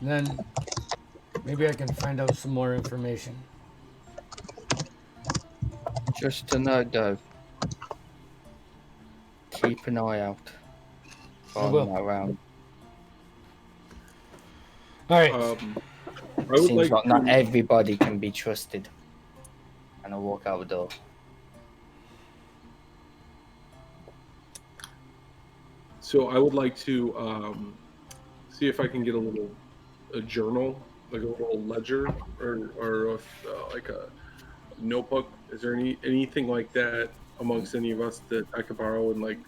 then maybe I can find out some more information. Just to note though, keep an eye out. I will. Around. All right. I would Seems like like not to- everybody can be trusted. And I walk out the door. So I would like to see if I can get a journal, like a little ledger, or like a notebook. Is there anything like that amongst any of us that I could borrow and like?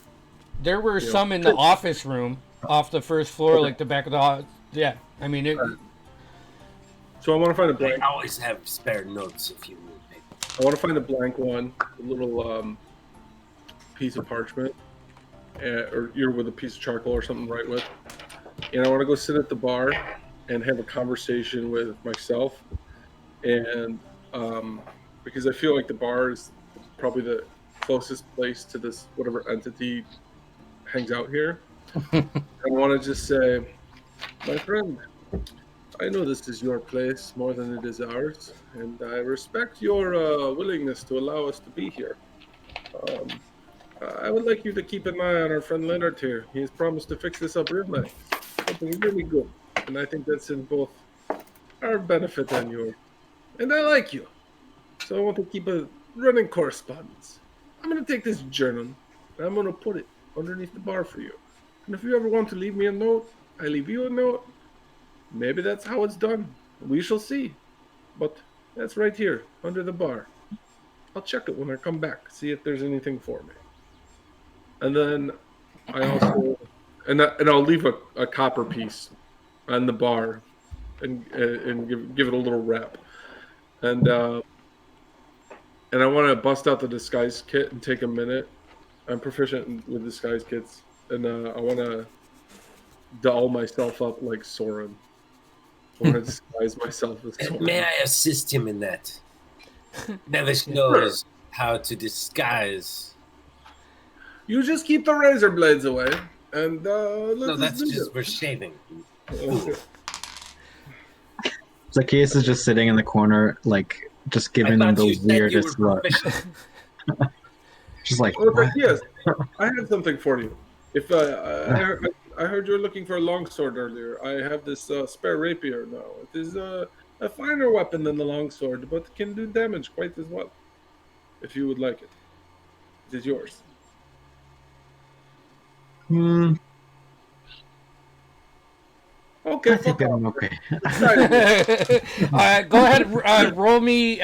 There were Yeah. some in the office room off the first floor, Okay. like the back of the. Yeah, I mean it. So I want to find a I blank. always have spare notes if you need paper. I want to find a blank one, a little piece of parchment, or with a piece of charcoal or something to write with. And I want to go sit at the bar and have a conversation with myself, and because I feel like the bar is probably the closest place to this whatever entity hangs out here. I want to just say, my friend, I know this is your place more than it is ours, and I respect your willingness to allow us to be here. I would like you to keep an eye on our friend Leonard here. He has promised to fix this up real nice. Something really good. And I think that's in both our benefit and yours. And I like you. So I want to keep a running correspondence. I'm going to take this journal and I'm going to put it underneath the bar for you. And if you ever want to leave me a note, I leave you a note. Maybe that's how it's done. We shall see. But that's right here, under the bar. I'll check it when I come back, see if there's anything for me. And then I also, and I'll leave a copper piece on the bar, and give it a little wrap, and I want to bust out the disguise kit and take a minute, I'm proficient with disguise kits, and I want to doll myself up like Soren. I want to disguise myself as Soren. May I assist him in that? Nevis knows how to disguise. You just keep the razor blades away, and No, let's that's do just for shaving. Zacchaeus is just sitting in the corner, like just giving them the weirdest look. Just like, Well, what? yes, I have something for you. If I heard you were looking for a longsword earlier, I have this spare rapier now. It is a finer weapon than the longsword, but can do damage quite as well. If you would like it, it is yours. Hmm, Okay, I think I'm okay. Go ahead, roll me.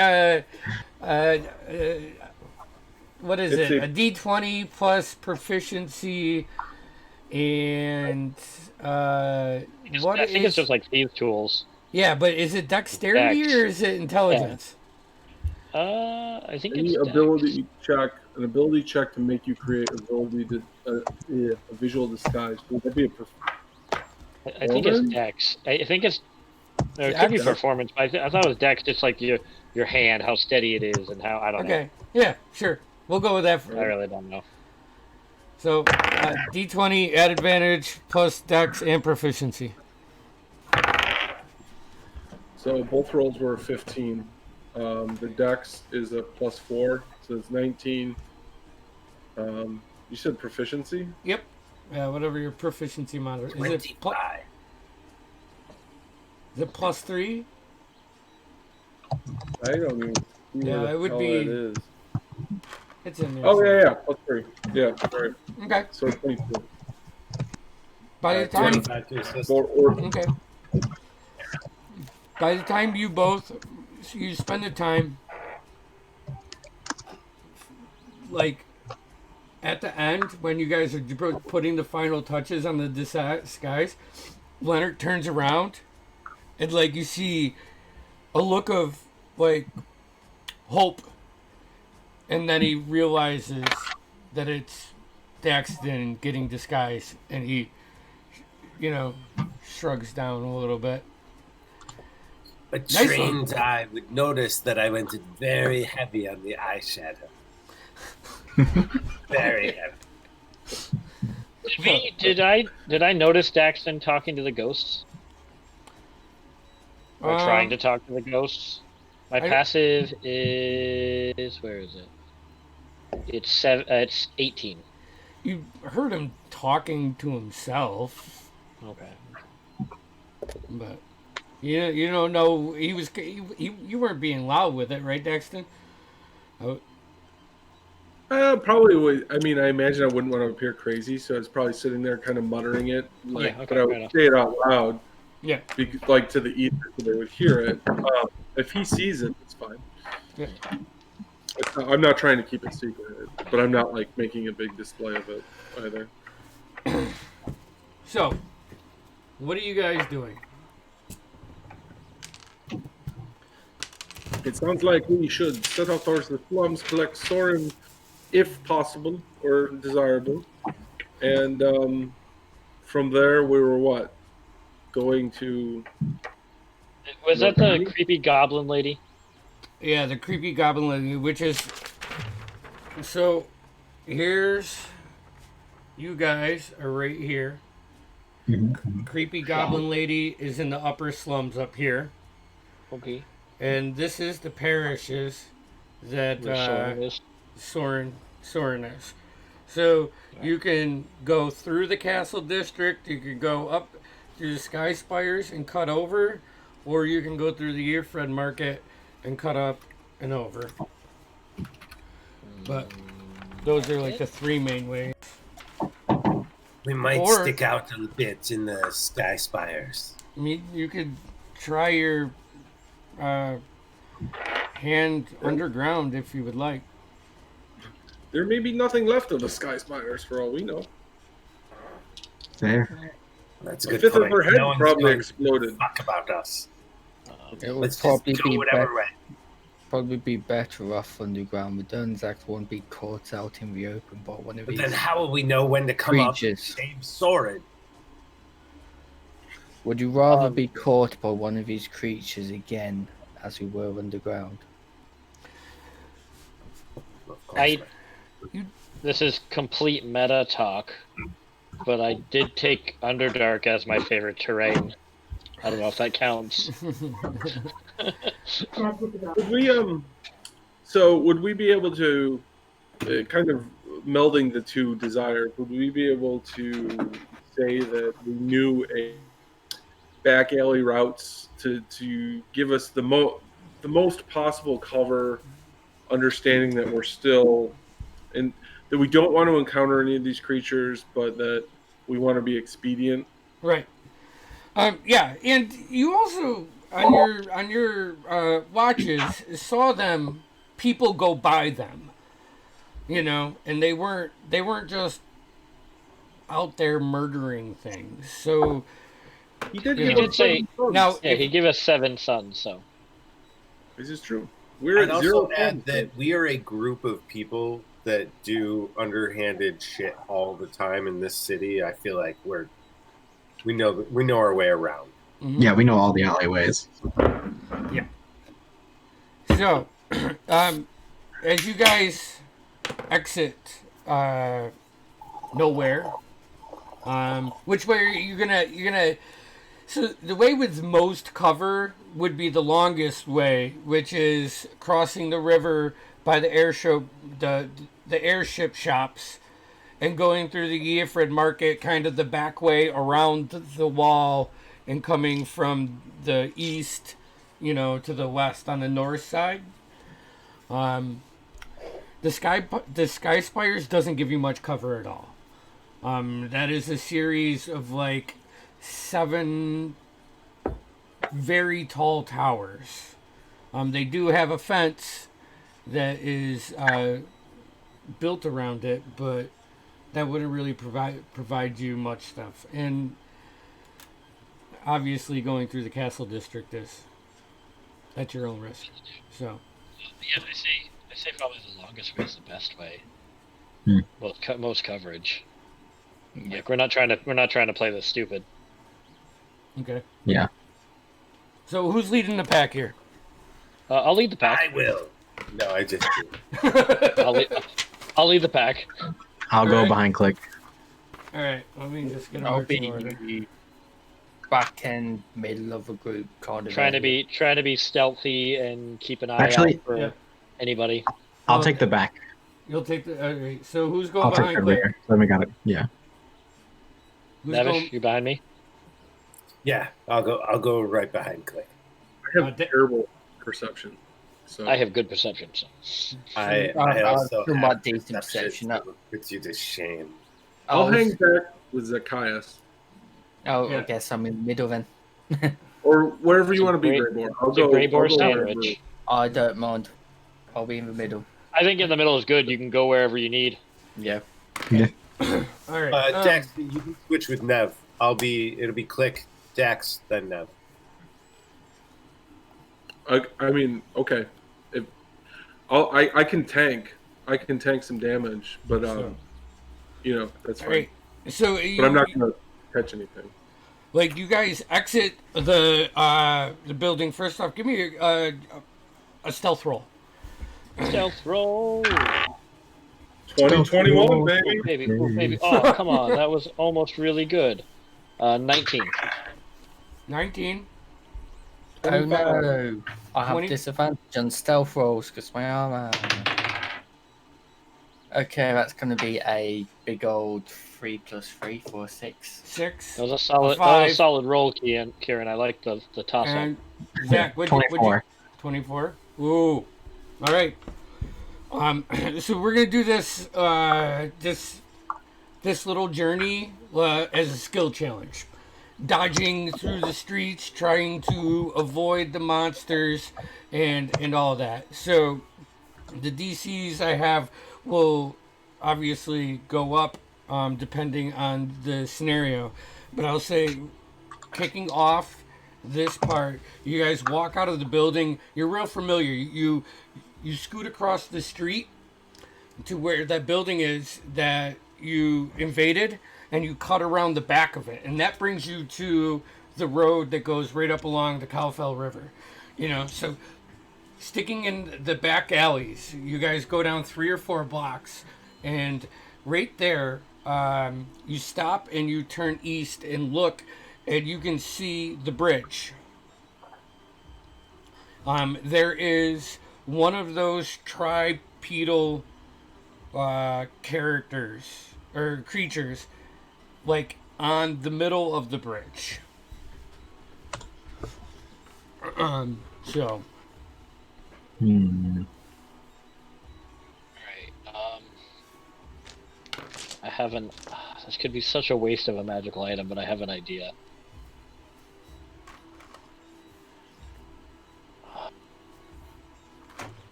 What is It's it? A D20 plus proficiency, and what I think it's is? just like thieves' tools. Yeah, but is it dexterity Dex. or is it intelligence? I think Any it's ability check, an ability check to make you create a visual disguise. Would that be a I think it's Performance? Dex. I think it's. Or it could be Dex? performance, but I thought it was Dex, just like your hand, how steady it is, and how I don't Okay, yeah, sure. We'll go with that. know. I really don't know. So, D20 at advantage plus dex and proficiency. So both rolls were 15. The dex is a +4, so it's 19. You said proficiency? Yep. Yeah, whatever your proficiency monitor. Is it +3? I don't even see Yeah, where the it would hell be- it is. It's in there. Oh, yeah, +3. Yeah, right. Okay. So 22. By the time 25 to assist. Okay. By the time you spend the time, like, at the end, when you guys are putting the final touches on the disguise, Leonard turns around, and, like, you see a look of, like, hope, and then he realizes that it's Daxton getting disguised, and he, shrugs down a little bit. A Nice trained eye would notice that I went very heavy on the eyeshadow. Very heavy. Did I notice Daxton talking to the ghosts? Or trying to talk to the ghosts? My passive is where is it? It's 18. You heard him talking to himself, Okay. but you don't know you weren't being loud with it, right, Daxton? Oh, Probably would. I mean, I imagine I wouldn't want to appear crazy, so I was probably sitting there kind of muttering it, like, Yeah, okay, but I fair would enough. say it out loud, yeah. like to the ether, so they would hear it. If he sees it, it's fine. Yeah. I'm not trying to keep it secret, but I'm not like making a big display of it either. So, what are you guys doing? It sounds like we should set out towards the slums, collect Soren, if possible or desirable, and from there we were what? Going to Was that the creepy goblin lady? Yeah, the creepy goblin lady, which is so. Here's you guys are right here. Creepy goblin lady is in the upper slums up here, Okay. and this is the parishes that Soren is. So you can go through the castle district, you can go up through the Sky Spires and cut over, or you can go through the Earfred Market and cut up and over. But those are like the three main ways. We might Or- stick out a bit in the Sky Spires. I mean, you could try your hand underground if you would like. There may be nothing left of the Sky Spires for all we know. There. That's a A good fifth point. of her head No one's probably going to exploded. fuck about us. It would Let's probably just go be whatever better. way. probably be better off underground. We don't exactly want to be caught out in the open by one of But these then how will we know when to come up and creatures. save Soren? Would you rather be caught by one of these creatures again, as we were underground? Of course. This is complete meta talk, but I did take Underdark as my favorite terrain. I don't know if that counts. Would we would we be able to kind of melding the two desires? Would we be able to say that we knew a back alley routes to give us the most possible cover, understanding that we're still and that we don't want to encounter any of these creatures, but that we want to be expedient. Right. Yeah, and you also on your watches saw them people go by them, you know, and they weren't just out there murdering things. So He did. You Give know. us seven sons. Now, Yeah, he gave us 7 sons, so. This is true. We're I'd at also 0 add that we are a group of people that do underhanded shit all the time in this city. I feel like we know our way around. mhm. Yeah, we know all the alleyways. So, as you guys exit nowhere, which way are you gonna? So the way with most cover would be the longest way, which is crossing the river by the airship shops, and going through the Giefred Market, kind of the back way around the wall, and coming from the east, to the west on the north side. The Sky Spires doesn't give you much cover at all. That is a series of like 7 very tall towers. They do have a fence that is built around it, but that wouldn't really provide you much stuff. And obviously, going through the castle district is at your own risk. So Yeah, I say probably the longest way is the best way. Hmm. Most coverage. Like we're not trying to play this stupid. okay. Yeah. So who's leading the pack here? I'll lead the pack. I will. No, I just do. I'll lead the pack. I'll go Alright. behind Click. All right. Let me just get I'll our be order. the back end middle of a group kind of Trying to area. be stealthy and keep an eye Actually- out for Yeah. anybody. I'll take the back. You'll take the. Okay. So who's going I'll take behind the Click? rear. Let me got it. Yeah. Who's Navish, going? you behind me? Yeah, I'll go right behind Click. I have terrible perception. So I have good perception. So. I I'll also do my have decent perception up. puts you to shame. I'll hang back with Zacchaeus Oh, Yeah. I guess I'm in the middle then. or wherever you It's a want to be, great- Greyboar. I'll It's a go. Grey Boar I'll go wherever. sandwich. I don't mind. I'll be in the middle. I think in the middle is good. You can go wherever you need. Yeah. All right. Dex, you can switch with Nev. It'll be Click, Dex, then Nev. I mean, okay. If I can tank. I can tank some damage, but So- that's All fine. right. So But I'm not gonna catch anything. like you guys exit the building. First off, give me a stealth roll. Stealth roll. 2021, baby. Maybe. Oh, come on. That was almost really good. 19. 19. Oh 25. no. I have 20. disadvantage on stealth rolls because my armor. Okay, that's going to be a big old 3 + 3 for 6. 6. That was a solid. Five. That was a solid roll, Kieran. I like the toss up. And Zach, what'd you? 24. 24. Ooh. All right. So we're gonna do this this little journey as a skill challenge, dodging through the streets, trying to avoid the monsters, and all that. So the DCs I have will obviously go up depending on the scenario, but I'll say kicking off this part. You guys walk out of the building. You're real familiar. You scoot across the street to where that building is that you invaded, and you cut around the back of it, and that brings you to the road that goes right up along the Cowfell River. So sticking in the back alleys, you guys go down 3 or 4 blocks, and right there, you stop and you turn east and look, and you can see the bridge. There is one of those tripedal characters or creatures, like on the middle of the bridge. So. Hmm. Alright, I have an... this could be such a waste of a magical item, but I have an idea.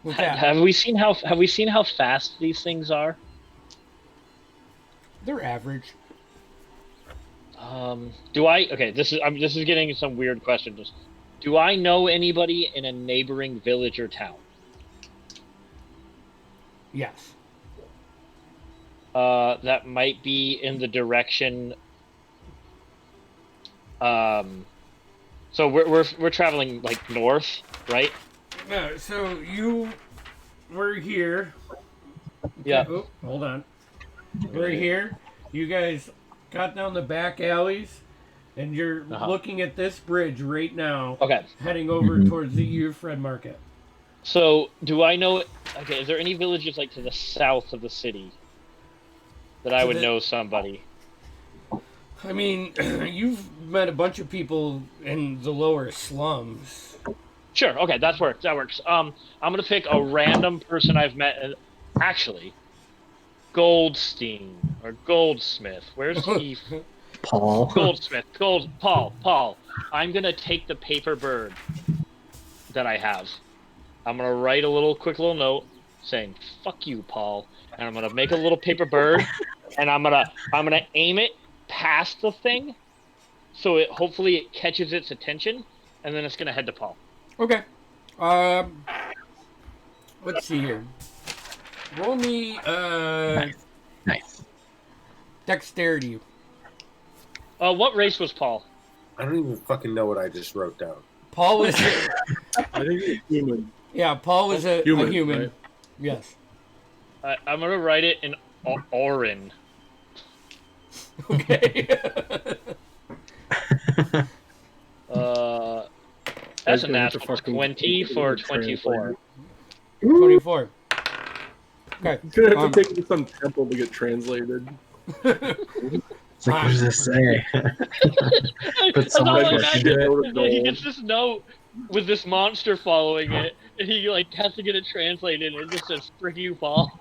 What's that? Have we seen how fast these things are? They're average. Okay, this is getting some weird questions. Do I know anybody in a neighboring village or town? Yes. That might be in the direction. So we're traveling like north, right? No, so you were here. Yeah. Oh, hold on. We're here. You guys got down the back alleys, and you're looking at this bridge right now. Okay. Heading over towards the Euphred Market. So do I know? Okay, is there any villages like to the south of the city that I would know somebody? I mean, you've met a bunch of people in the lower slums. Sure. Okay, that works. I'm gonna pick a random person I've met. Actually, Goldstein or Goldsmith. Where's he? Paul. Goldsmith. Paul. I'm gonna take the paper bird that I have. I'm gonna write a quick little note saying "fuck you, Paul," and I'm gonna make a little paper bird, and I'm gonna aim it past the thing, so hopefully it catches its attention, and then it's gonna head to Paul. Okay. Let's see here. Roll me Nice. dexterity. What race was Paul? I don't even fucking know what I just wrote down. Paul was. I think it's human. Yeah, Paul was a human. Right? Yes. I'm gonna write it in Orin. Okay. That's a natural 20 for 24. 24. Okay. You're gonna have to take it to some temple to get translated. It's like, what does this say? Put That's some all I work imagine. into it. He gets this note with this monster following it, and he has to get it translated, and it just says "frick you, Paul."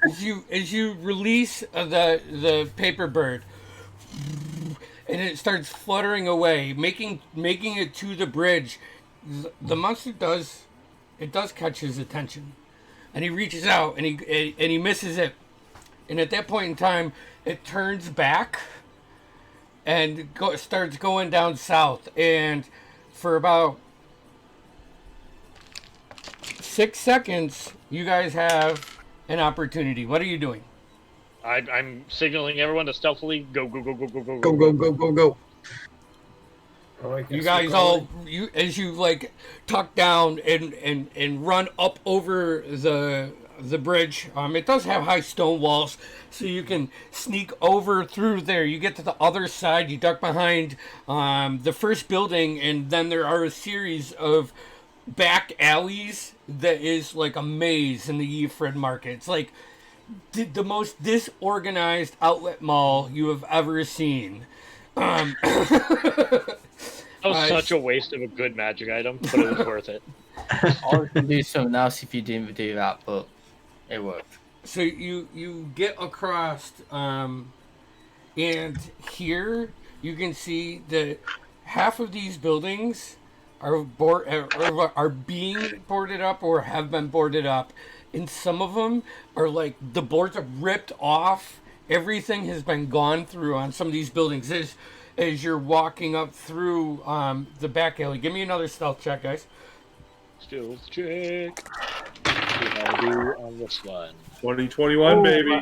As you release the paper bird, and it starts fluttering away, making it to the bridge, the monster does catch his attention, and he reaches out and he misses it, and at that point in time, it turns back and starts going down south, and for about 6 seconds, you guys have an opportunity. What are you doing? I'm signaling everyone to stealthily go. Go. Oh, I guess You guys as you tuck down and run up over the bridge. It does have high stone walls, so you can sneak over through there. You get to the other side, you duck behind the first building, and then there are a series of back alleys that is like a maze in the Euphred Market. It's like the most disorganized outlet mall you have ever seen. That was such a waste of a good magic item, but it was worth it. I could do something else if you didn't do that, but it worked. So you get across, and here you can see that half of these buildings are being boarded up or have been boarded up, and some of them are like the boards are ripped off everything has been gone through on some of these buildings. As you're walking up through the back alley. Give me another stealth check, guys. Stealth check. See how I do on this one. 2021, baby.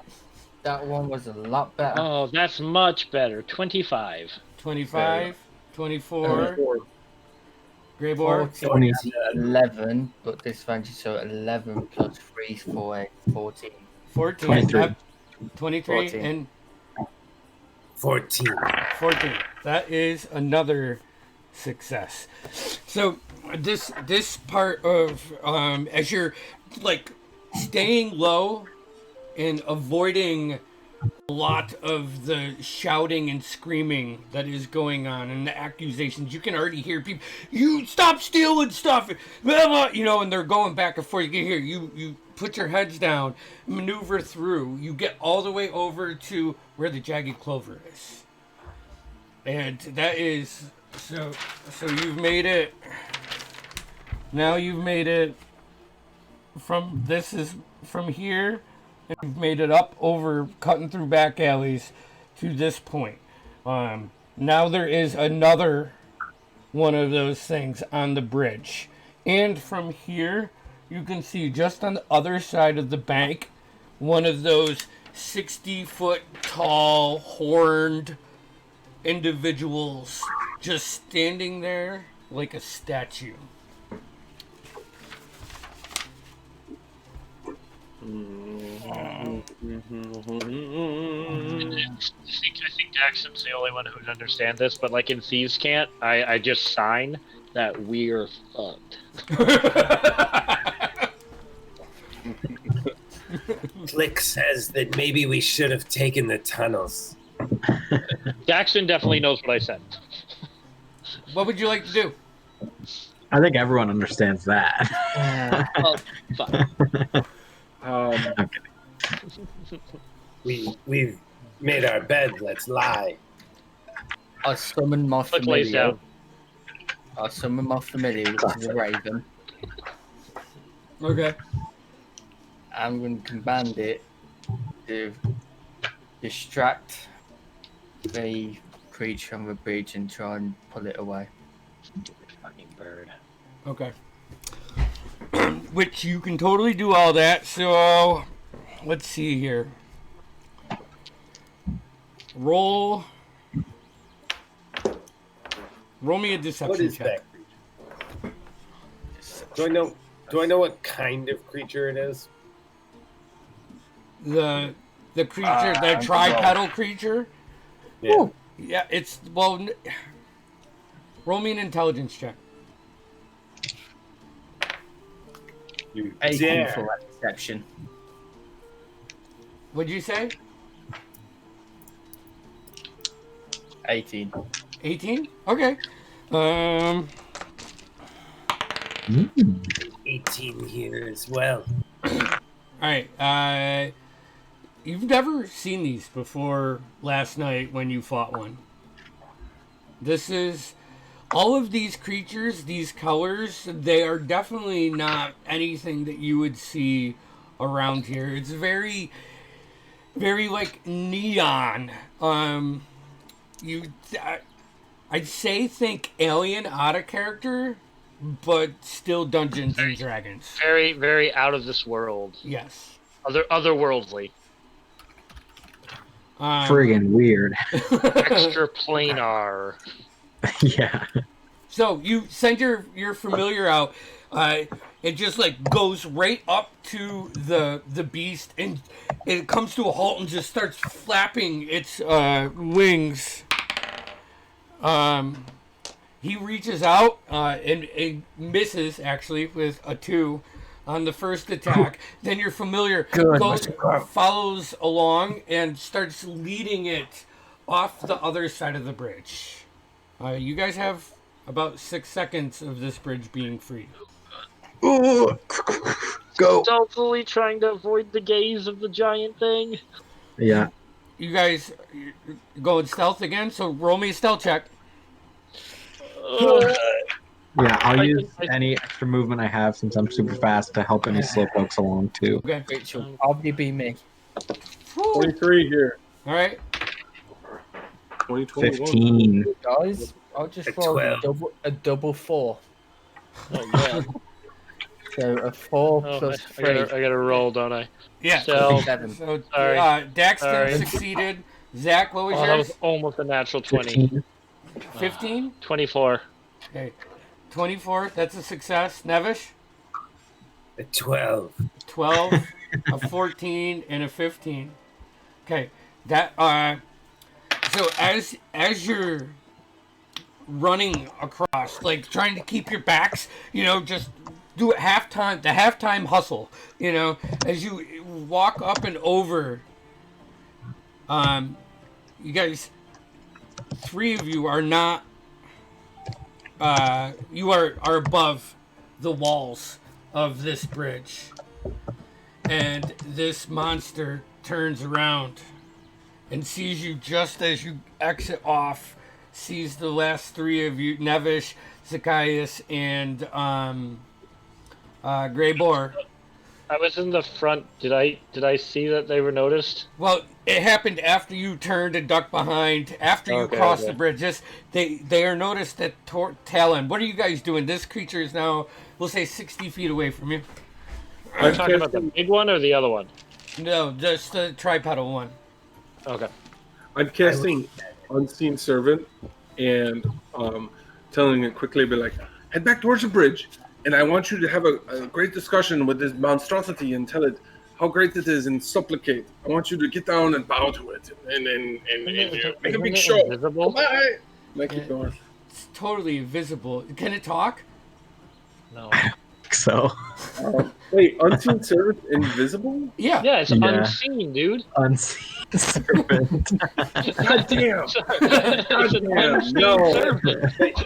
That one was a lot better. Oh, that's much better. 25. 25, 24, 24. Greybor. 14, 11, but disadvantage, so 11 plus 3, 4, 8, 14. 14, 23. 23 14. and 14. 14. That is another success. So this part of as you're like staying low and avoiding a lot of the shouting and screaming that is going on and the accusations, you can already hear people, you stop stealing stuff, blah, blah, you know, and they're going back and forth. You can hear you put your heads down, maneuver through, you get all the way over to where the jagged clover is, and that is so you've made it. Now you've made it from here, and you've made it up over, cutting through back alleys to this point. Now there is another one of those things on the bridge. And from here, you can see just on the other side of the bank, one of those 60-foot tall, horned individuals just standing there like a statue. I think Daxon's the only one who'd understand this, but like in Thieves' Cant, I just sign that we're fucked. Click says that maybe we should have taken the tunnels. Daxon definitely knows what I said. What would you like to do? I think everyone understands that. Well, fine. I'm kidding. We've made our bed. Let's lie. I summon my Click lays familiar. down. I summon my familiar, which is a raven. Okay. I'm going to command it to distract the creature on the bridge and try and pull it away. Stupid fucking bird. Okay. Which you can totally do all that. So let's see here. Roll me a What deception is check. that creature? Do I know what kind of creature it is? The creature, the tripedal creature. Yeah. Yeah, it's roll me an intelligence check. You 18 dare. for that deception. What'd you say? 18. 18? Okay. 18 here as well. Alright, you've never seen these before last night when you fought one. This is... All of these creatures, these colors, they are definitely not anything that you would see around here. It's very, very like neon. I'd say think alien out of character, but still Dungeons and Dragons. Very, very out of this world. Yes. Otherworldly. Friggin' weird. Extra planar. Yeah. So you send your familiar out. It just like goes right up to the beast, and it comes to a halt and just starts flapping its wings. He reaches out and misses actually with a 2 on the first attack. Then your familiar follows along and starts leading it off the other side of the bridge. You guys have about 6 seconds of this bridge being free. Ooh, go. Stealthily trying to avoid the gaze of the giant thing. Yeah. You guys going stealth again, so roll me a stealth check. Yeah, I'll I use think any extra movement I have since I'm super fast to help any slowpokes along too. Okay. Which will probably be me. 23 here. All right. 2021. 15. Guys, I'll just A roll 12. a double 4. Oh man. So a 4 Oh, plus I 3. gotta roll, don't I? Yeah. So, 7. So Sorry. Daxton Sorry. succeeded. Zach, what was that yours? was almost a natural 20. 15. 15. 24. Okay. 24. That's a success. Nevish. A 12. 12, a 14, and a 15. Okay. That so as you're running across, like trying to keep your backs, just do it halftime, the halftime hustle, as you walk up and over. You guys, 3 of you are not. You are above the walls of this bridge, and this monster turns around and sees you just as you exit off. Sees the last 3 of you, Nevish, Zacchaeus, and Grey Boar. I was in the front. Did I see that they were noticed? Well, it happened after you turned and ducked behind. After you Okay, crossed okay. the bridge, they are noticed at Talon. What are you guys doing? This creature is now, we'll say, 60 feet away from you. Are you talking about the big one or the other one? No, just the tripedal one. Okay. I'm casting Unseen Servant and telling it quickly, be like, head back towards the bridge, and I want you to have a great discussion with this monstrosity and tell it how great it is and supplicate. I want you to get down and bow to it and make a big show. Invisible? Bye. Make it going. It's totally invisible. Can it talk? No. So, Wait, Unseen Servant invisible? Yeah. Yeah, it's Yeah. unseen, dude. unseen servant. God damn. It's an damn, unseen no. servant.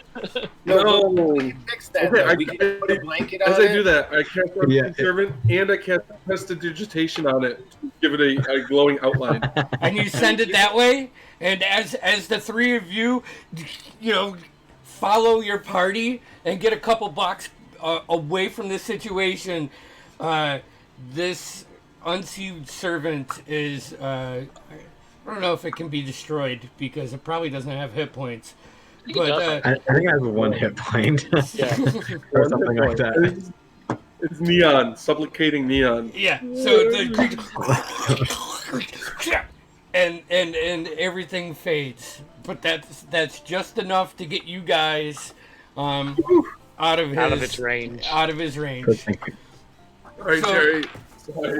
No. Fix that. Okay, though. We can put a blanket on As I it. do that, I cast Unseen Yeah. Servant and I cast Prestidigitation on it to give it a glowing outline. And you send it that way, and as the 3 of you, follow your party and get a couple blocks away from this situation, this unseen servant is I don't know if it can be destroyed because it probably doesn't have hit points, but I think I have 1 hit point. Yeah. Or something like that. It's neon, supplicating neon. yeah. So the creature and everything fades, but that's just enough to get you guys out of its range. Out of his range. Good thinking. All right, So- Jerry.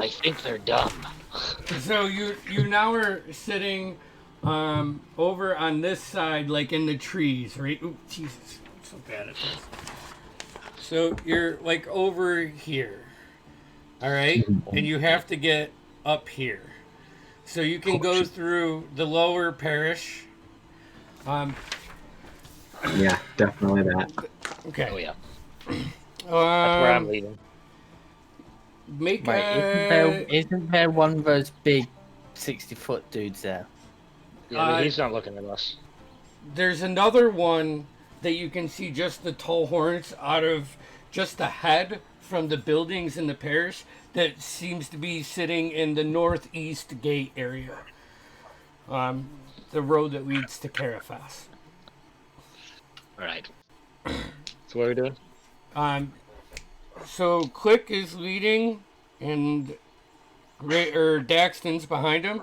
I think they're dumb. So you now are sitting over on this side, like in the trees, right? Ooh, Jesus, I'm so bad at this. So you're like over here, all right? And you have to get up here. So you can go through the lower parish. Yeah, definitely that. Okay. Oh yeah. That's where I'm leading. Make Wait, isn't there one of those big 60-foot dudes there? Yeah, but he's not looking at us. There's another one that you can see just the tall horns out of just the head from the buildings in the parish that seems to be sitting in the northeast gate area. The road that leads to Carafas. All right. So what are we doing? So Click is leading, and Daxton's behind him.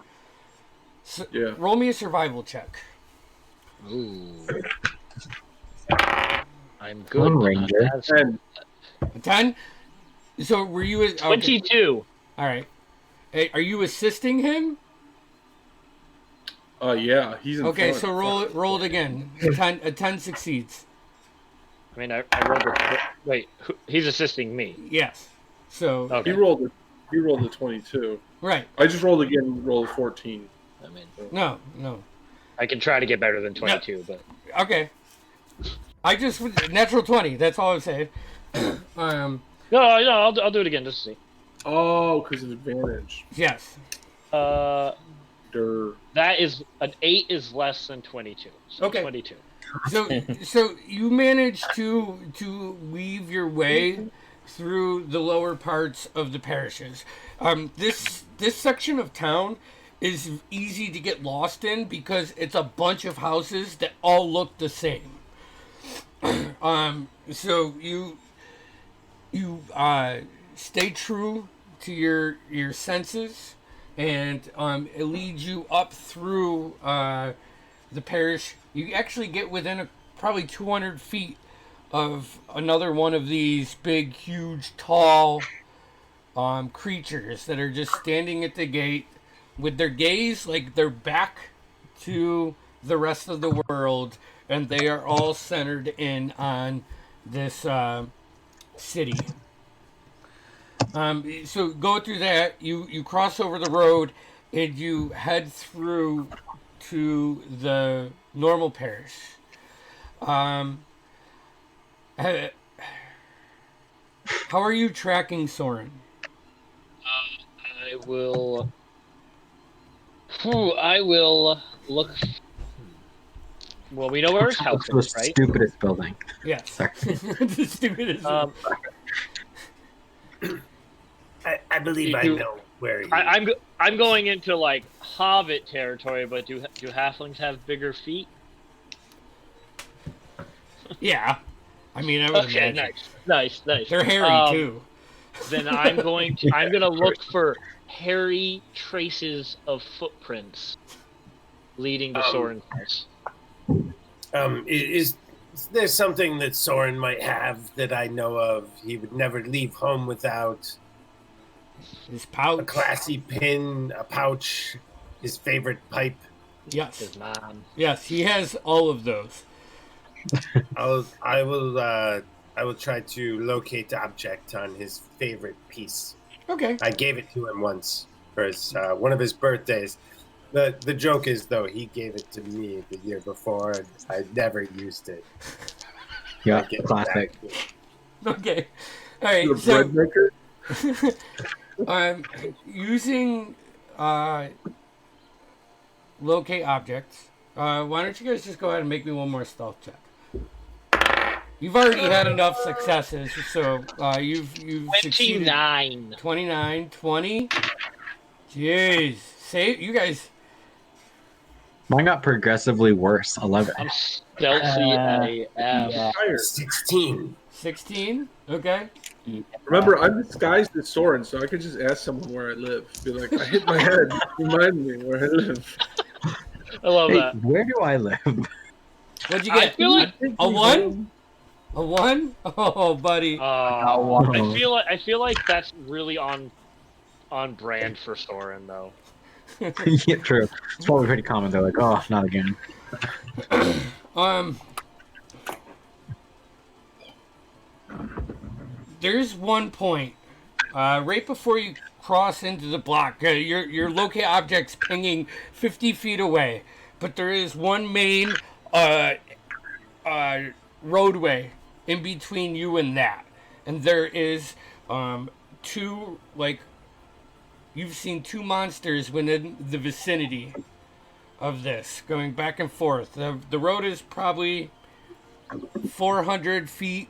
So, Yeah. roll me a survival check. Ooh. I'm good. One but not ranger. as- And 10. So were you? Okay. 22. All right. Hey, are you assisting him? yeah, he's in Okay, front. so roll it again. A 10 succeeds. I mean, I rolled a... Wait, he's assisting me. Yes. So Okay. He rolled a 22. right. I just rolled again, rolled a 14. I mean, No. I can try to get better than 22, but... Okay. I just natural 20. That's all I'm saying. No, I'll do it again just to see. Oh, because of advantage. Yes. That is... An 8 is less than 22. So Okay. 22. So you managed to weave your way through the lower parts of the parishes. This section of town is easy to get lost in because it's a bunch of houses that all look the same. So you stay true to your senses, and it leads you up through the parish. You actually get within probably 200 feet of another one of these big, huge, tall creatures that are just standing at the gate with their gaze like they're back to the rest of the world, and they are all centered in on this city. So go through that. You cross over the road, and you head through to the normal parish. How are you tracking Soren? I will. I will look. Well, we know where his house The is, right? stupidest building. Yes. Sorry. The stupidest. I believe I You- know where he I'm going into like Hobbit territory, but do halflings have bigger feet? Yeah. I mean, I would Okay, imagine. nice. They're hairy too. Then I'm gonna look for hairy traces of footprints leading to Soren's house. Is there something that Soren might have that I know of? He would never leave home without His pouch. a classy pin, a pouch, his favorite pipe. Yes. His mom. Yes, he has all of those. I will try to locate the object on his favorite piece. Okay. I gave it to him once for his one of his birthdays. The joke is though he gave it to me the year before and I never used it. Yeah, I get it classic. back. Okay. All right. The So bread maker. using locate objects. Why don't you guys just go ahead and make me one more stealth check? You've already had enough successes, so you've succeeded. 29. 29, 20. Jeez, say you guys. Mine got progressively worse. 11. I'm stealthy AF. Higher. 16. 16. Okay. Remember, I'm disguised as Soren, so I could just ask someone where I live. Be like, I hit my head. Remind me where I live. I love Hey, that. where do I live? What'd you I get? feel like A 1? A 1? Oh, buddy. I feel like that's really on brand for Soren though. Yeah, true. It's probably pretty common. They're like, oh, not again. There's one point right before you cross into the block. Your locate object's pinging 50 feet away, but there is one main roadway in between you and that, and there is two, like, you've seen two monsters within the vicinity of this going back and forth. The road is probably 400 feet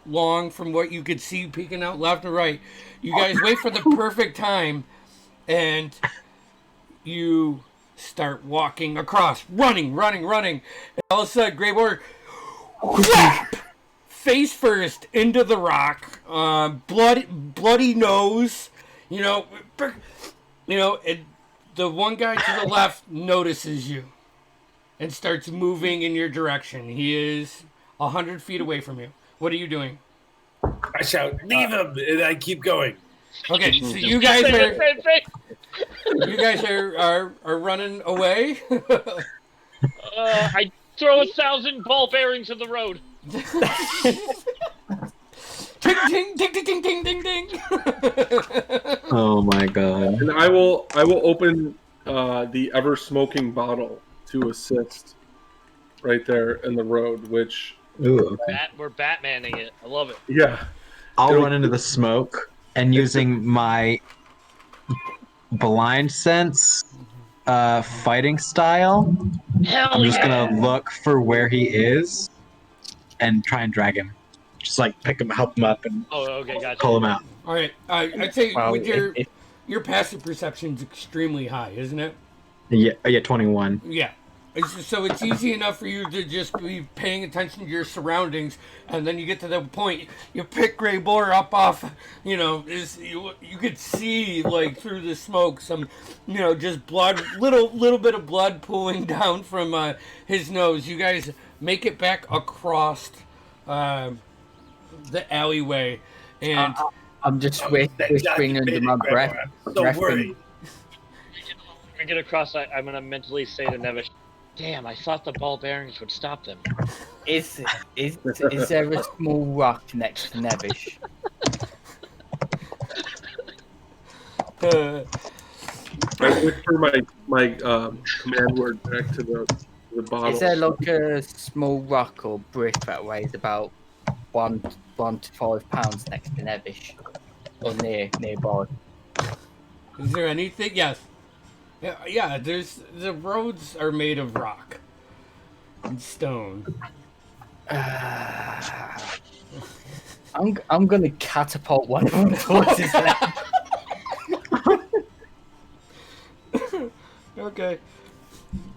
long from what you could see peeking out left and right. You guys wait for the perfect time, and you start walking across, running. And all of a sudden, Grey Warrior, whap! Face first into the rock, bloody nose. And the one guy to the left notices you and starts moving in your direction. He is 100 feet away from you. What are you doing? I shout, leave him, and I keep going. Okay, so you guys are running away. I throw 1,000 ball bearings in the road. Ting ting ting ting ting ting ting ting. Oh my god. And I will open the ever smoking bottle to assist right there in the road, which Ooh, okay. We're Batmaning it. I love it. yeah. I'll run into the smoke and using my blind sense fighting style, Hell I'm just yeah. gonna look for where he is and try and drag him. Just like pick him, help him up, and Oh, okay, gotcha. pull him out. All right, I'd say Well, with if- your passive perception's extremely high, isn't it? Yeah, 21. Yeah. So it's easy enough for you to just be paying attention to your surroundings, and then you get to the point, you pick Gray Boar up off, you could see, like, through the smoke, some, just blood, little bit of blood pooling down from his nose. You guys make it back across the alleyway, and... I'm just whispering under my breath. I'm so worried. When we get across, I'm going to mentally say to Nevish, damn, I thought the ball bearings would stop them. Is there a small rock next to Nevish? I whisper my command word back to the bottle. Is there like a small rock or brick that weighs about 1 to 5 pounds next to Nevish? Or nearby? Is there anything? Yes. Yeah, the roads are made of rock and stone. I'm gonna catapult one of them towards his leg. Okay.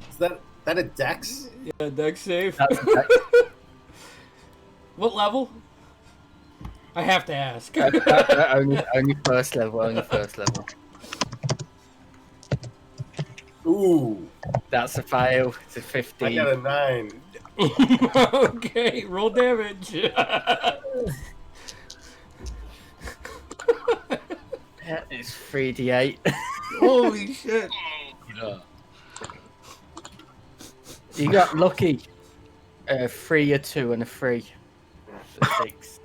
Is that a dex? Yeah, dex save. That's What level? I have to ask. only first level. Ooh, That's a fail. It's a 15. I got a 9. Okay, roll damage. It's 3d8. Holy shit. You got lucky. 3, a 2, and a 3. So 6.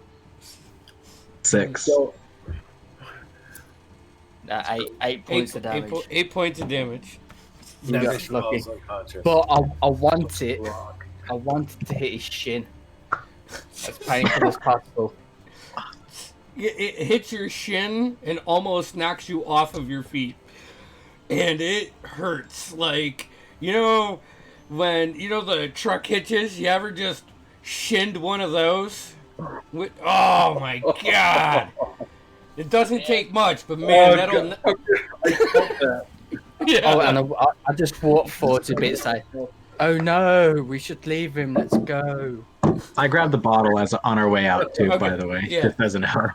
6. So, 8 points of damage. 8 points of damage. You got Nevish lucky. falls unconscious. But I want it. I wanted to hit his shin. As painful as possible. It hits your shin and almost knocks you off of your feet. And it hurts. Like, when, the truck hitches, you ever just shinned one of those? Oh my god! It doesn't take much, but man, that'll... I felt that. Yeah. Oh, and I just walked forward a bit, say, "Oh no, we should leave him. Let's go." I grabbed the bottle as on our way out too. Okay, By the way, yeah. just as an hour.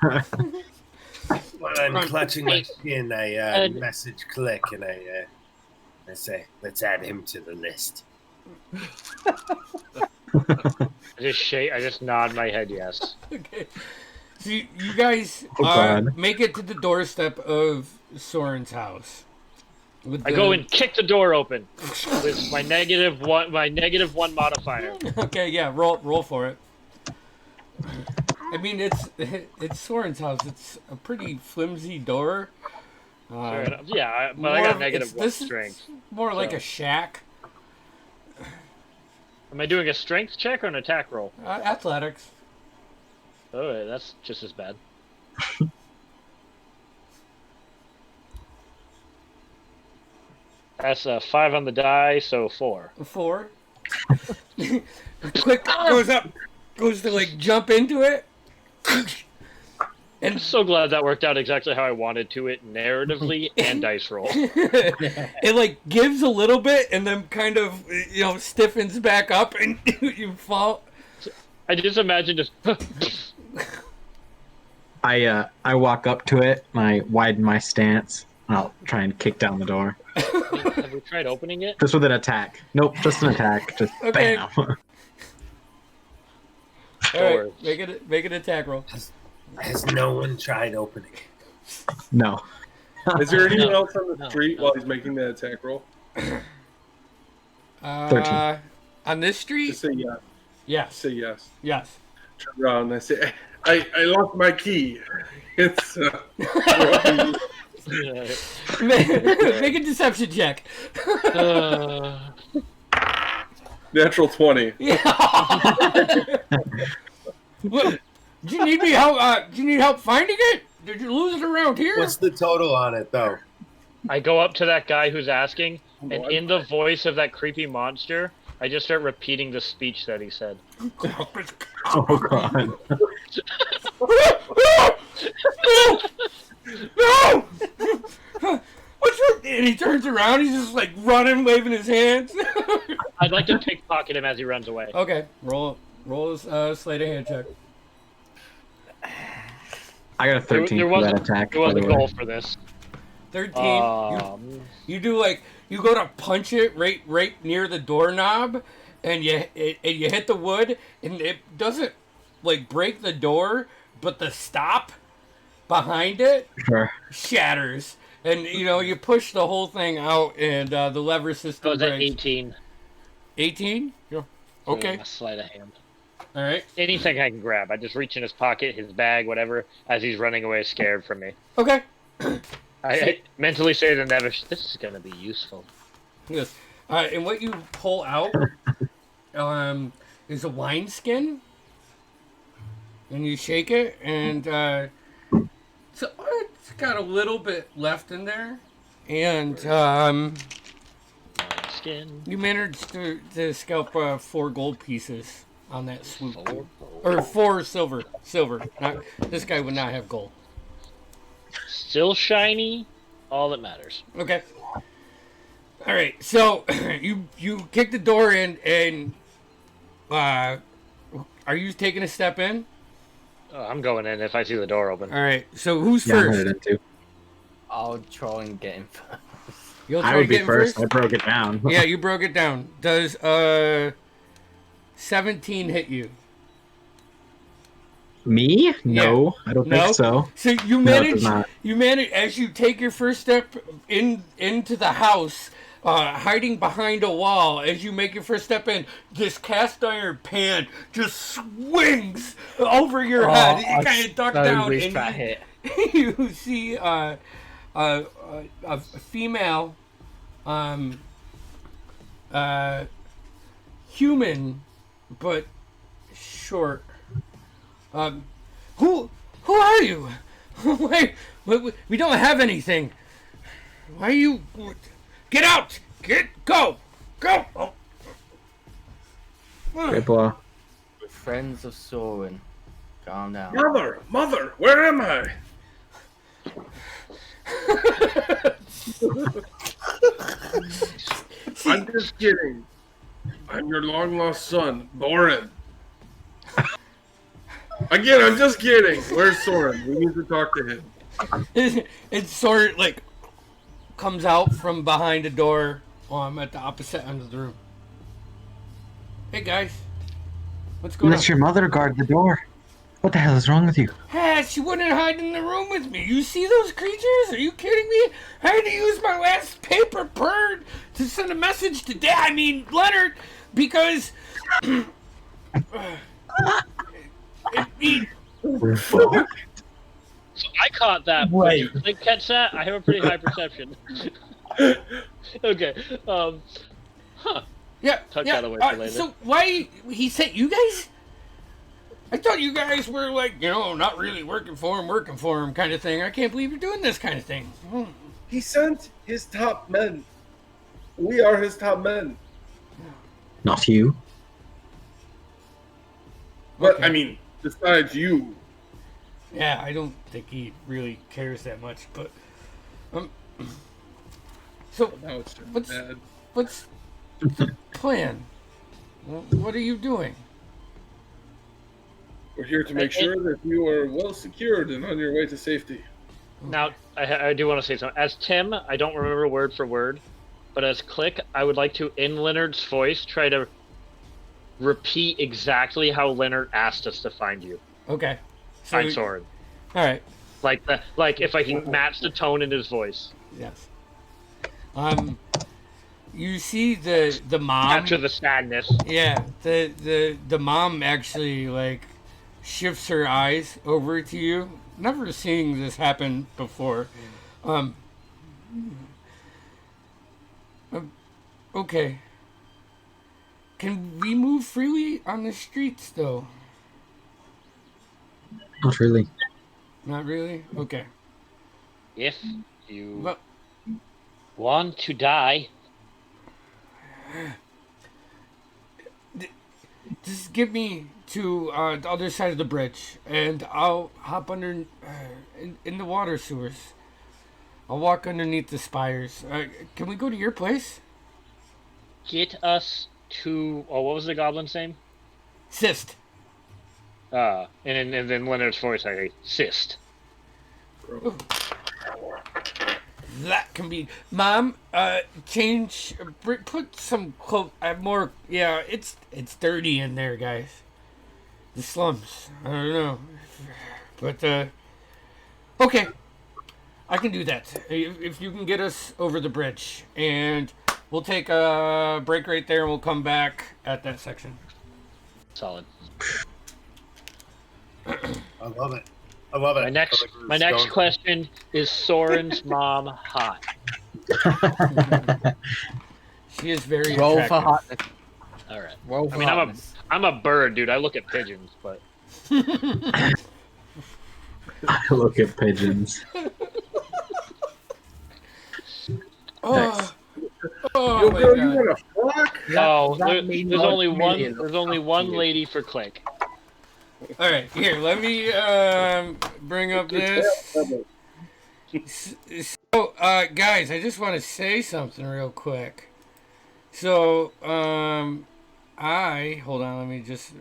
When I'm clutching my skin, I message Click and I say, "Let's add him to the list." I just nod my head yes. Okay. So you guys God. make it to the doorstep of Soren's house. I go and kick the door open with my -1 modifier. Okay, yeah, roll for it. I mean, it's Soren's house. It's a pretty flimsy door. Fair enough. Yeah, but I got -1 strength. More like a shack. Am I doing a strength check or an attack roll? Athletics. Oh, that's just as bad. That's a 5 on the die, so 4. 4. Quick goes to like jump into it. I'm so glad that worked out exactly how I wanted to it narratively and dice roll. It like gives a little bit and then kind of stiffens back up and you fall. I just imagine just. I walk up to it and I widen my stance and I'll try and kick down the door. Have we tried opening it? Just with an attack. Nope, just an attack. Just Okay. bam. All right, make an attack roll. Has no one tried opening it? No. Is there anyone else on the No, street no. while he's making that attack roll? 13. On this street? Just say yes. Yes. Say yes. Yes. Turn around and I say, I lost my key. It's Make a deception check. natural 20. Yeah. What? Do you need me help? Do you need help finding it? Did you lose it around here? What's the total on it, though? I go up to that guy who's asking, and in the voice of that creepy monster, I just start repeating the speech that he said. Oh god. No! What's wrong? And he turns around around. He's just like running, waving his hands. I'd like to pickpocket him as he runs away. Okay, roll a sleight of hand check. I got a 13 for that attack. There was by a the way. goal for this. 13. You do like you go to punch it right near the doorknob, and you hit the wood, and it doesn't like break the door, but the stop behind it Sure. shatters, and you push the whole thing out, and the lever So system was at breaks. 18. 18? Yeah. Okay. A sleight of hand. All right. Anything I can grab. I just reach in his pocket, his bag, whatever, as he's running away scared from me. Okay. I mentally say to Nevish, this is going to be useful. Yes. And what you pull out is a wineskin, and you shake it, and so it's got a little bit left in there, and Skin. you managed to scalp 4 gold pieces on that swoop, 4 gold. or 4 silver. Not this guy would not have gold. Still shiny. All that matters. Okay. All right. So you kick the door in, and are you taking a step in? Oh, I'm going in if I see the door open. All right. So who's Yeah, I'm first? headed in too. I'll try and get him first. You'll I try would to be get in first. I broke it down. Yeah, you broke it down. Does 17 hit you? Me? No, I don't No? think so. So you No, it manage. does not. You manage as you take your first step into the house, hiding behind a wall. As you make your first step in, this cast iron pan just swings over your head. You kind of duck down, wish and that hit. you see a female, human, but short. Who are you? Wait, we don't have anything. Why are you? Get out! Go! Oh. Great blow. Friends of Soren. Calm down. Mother, where am I? I'm just kidding. I'm your long lost son, Boren. Again, I'm just kidding. Where's Soren? We need to talk to him. It sort of like comes out from behind a door at the opposite end of the room. Hey guys, what's going on? Let your mother guard the door. What the hell is wrong with you? Hey, she wouldn't hide in the room with me. You see those creatures? Are you kidding me? I had to use my last paper bird to send a message to Leonard, because We're fucked. So I caught that. Wait. Did you think catch that? I have a pretty high perception. Okay. Yeah, Tuck yeah. that away for later. So why he sent you guys? I thought you guys were like, not really working for him kind of thing. I can't believe you're doing this kind of thing. He sent his top men. We are his top men. Not you. But, Okay. I mean, besides you. Yeah, I don't think he really cares that much, but so Now it's just What's- bad. what's the plan? What are you doing? We're here to make sure that you are well secured and on your way to safety. Now, I do want to say something. As Tim, I don't remember word for word, but as Click, I would like to, in Leonard's voice, try to repeat exactly how Leonard asked us to find you. Okay. Find Soren. All right. Like if I can match the tone in his voice. Yes. You see the mom. Capture the sadness. Yeah. The mom actually like shifts her eyes over to you. Never seeing this happen before. Okay. Can we move freely on the streets though? Not really. Not really. Okay. If you But want to die, just get me to the other side of the bridge, and I'll hop under in the water sewers. I'll walk underneath the spires. Can we go to your place? Get us to. Oh, what was the goblin's name? Cyst. And then Leonard's voice, I cyst. That can be. Mom, change. Put some clothes. I have more. Yeah, it's dirty in there, guys. The slums. I don't know. But, okay. I can do that. If you can get us over the bridge. And we'll take a break right there and we'll come back at that section. Solid. I love it. I love it. My next question is Soren's mom hot? She is very Roll for attractive. hotness. All right. Roll for I mean, hotness. I'm a bird, dude. I look at pigeons, but I look at pigeons. Oh, oh Yo, my girl, you God. want to fuck? no, that means there's not only one. million. There's only one lady for Click. All right, here. Let me bring up this. So, guys, I just want to say something real quick. So, hold on. Let me just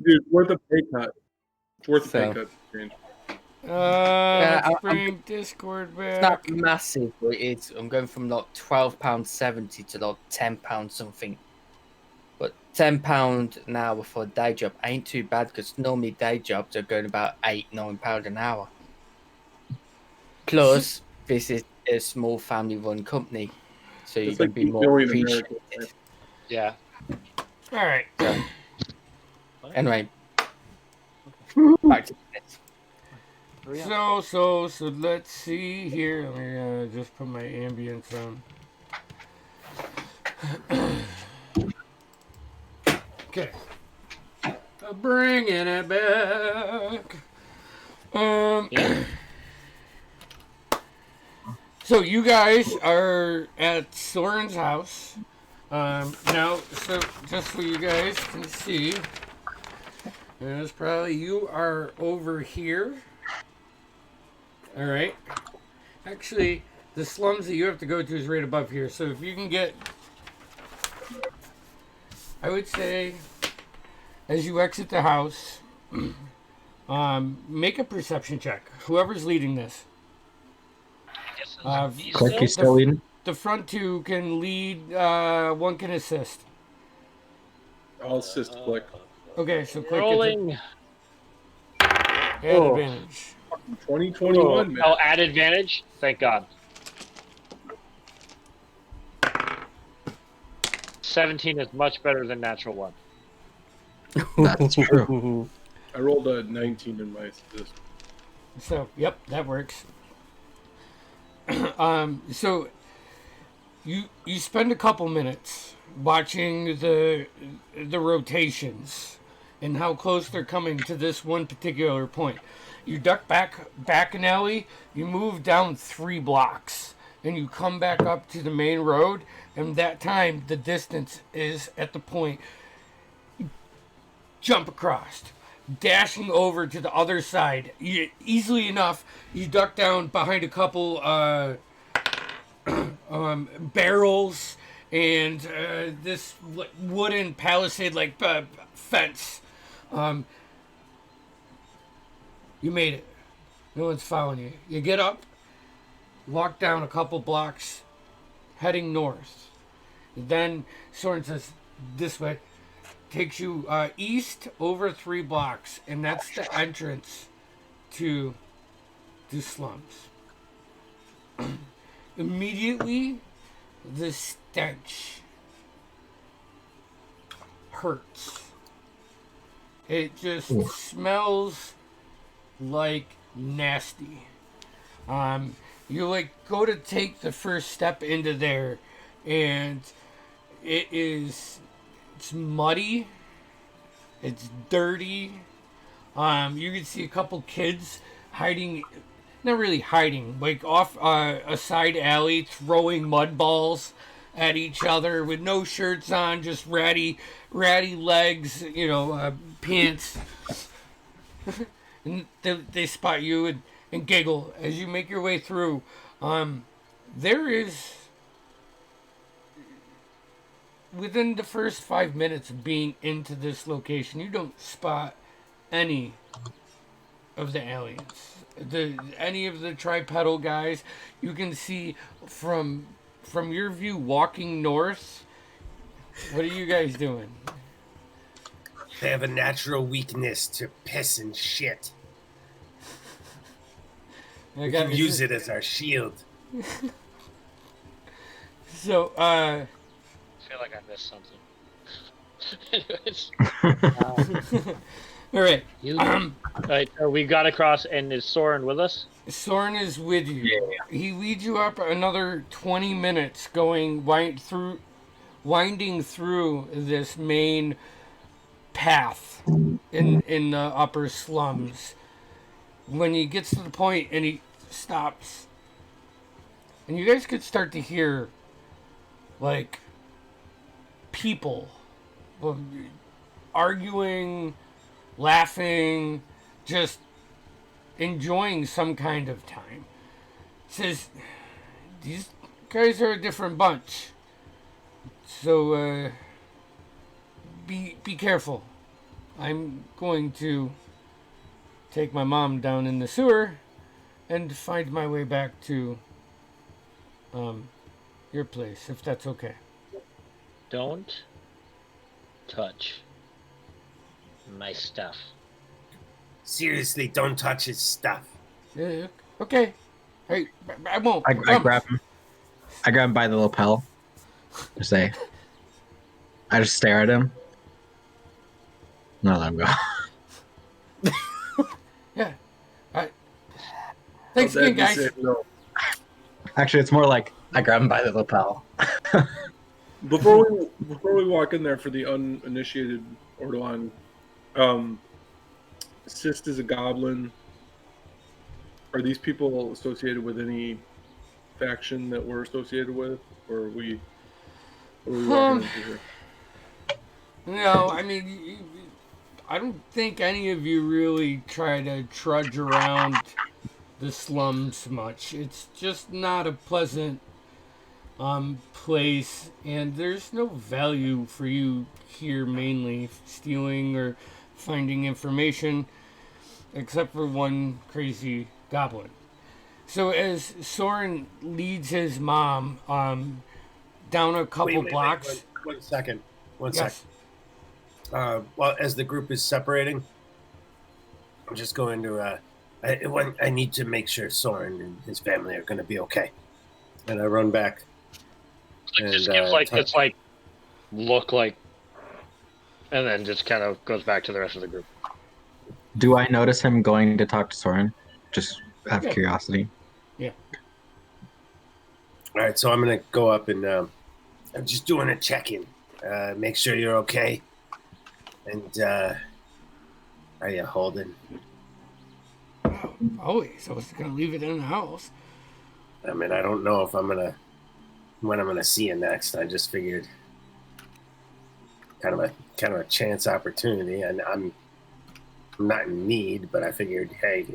Dude, worth a pay cut. It's worth a So- pay cut. Strange. Let's I'm- bring Discord It's not back. massive, but it's. I'm going from like £12.70 to like £10 something. But £10 an hour for a day job ain't too bad because normally day jobs are going about £8-9 an hour. Plus, this is a small family-run company, so you It's can like be more Million appreciated. Americans. Yeah. All right. Anyway, back to this. So let's see here. Let me just put my ambience on. Okay. Bringing it back. Yeah. So you guys are at Soren's house. Now, so just so you guys can see, it's probably you are over here. All right. Actually, the slums that you have to go to is right above here. So if you can get, I would say, as you exit the house, make a perception check. Whoever's leading this. Click, you still leading? The front two can lead. One can assist. I'll assist Click. Okay, so click Rolling. add Oh. advantage. 2021, man. Oh, add advantage. Thank God. 17 is much better than natural one. That's true. I rolled a 19 in my assist. So, yep, that works. So you spend a couple minutes watching the rotations and how close they're coming to this one particular point. You duck back an alley, you move down 3 blocks, and you come back up to the main road, and that time the distance is at the point. You jump across, dashing over to the other side. Easily enough, you duck down behind a couple barrels and this wooden palisade-like fence. You made it. No one's following you. You get up, walk down a couple blocks, heading north. Then Soren says, this way. Takes you east over 3 blocks, and that's the entrance to the slums. Immediately, the stench hurts. It just smells like nasty. You like go to take the first step into there, and it's muddy. It's dirty. You can see a couple kids hiding, not really hiding, like off a side alley, throwing mud balls at each other with no shirts on, just ratty legs, pants. And they spot you and giggle as you make your way through. There is, within the first 5 minutes of being into this location, you don't spot any of the aliens. Any of the tripedal guys. You can see from your view walking north. What are you guys doing? They have a natural weakness to piss and shit. We can use it as our shield. So, I feel like I missed something. Anyways. all right. All right, we got across, and is Soren with us? Soren is with you. Yeah. He leads you up another 20 minutes, winding through this main path in the upper slums. When he gets to the point and he stops, and you guys could start to hear like people arguing, laughing, just enjoying some kind of time. Says these guys are a different bunch, so be careful. I'm going to take my mom down in the sewer and find my way back to your place, if that's okay. Don't touch my stuff. Seriously, don't touch his stuff. Okay. Hey, I won't. I grab him. I grab him by the lapel. I just stare at him. No, let him go. Yeah. Thanks How again, dare you guys. say no. Actually, it's more like I grab him by the lapel. Before we walk in there for the uninitiated Ordalan, Sist is a goblin. Are these people associated with any faction that we're associated with, or are we walking into here? No, I mean, I don't think any of you really try to trudge around the slums much. It's just not a pleasant place, and there's no value for you here, mainly stealing or finding information, except for one crazy goblin. So as Soren leads his mom down a couple blocks. One second. Yes. Well, as the group is separating, I'm just going to. I need to make sure Soren and his family are going to be okay. And I run back. It just gives look like, and then just kind of goes back to the rest of the group. Do I notice him going to talk to Soren? Just out of curiosity. Yeah. All right, so I'm going to go up and I'm just doing a check-in. Make sure you're okay. And are you holding? Always. I was going to leave it in the house. I mean, I don't know if when I'm gonna see you next. I just figured kind of a chance opportunity, and I'm not in need, but I figured, hey,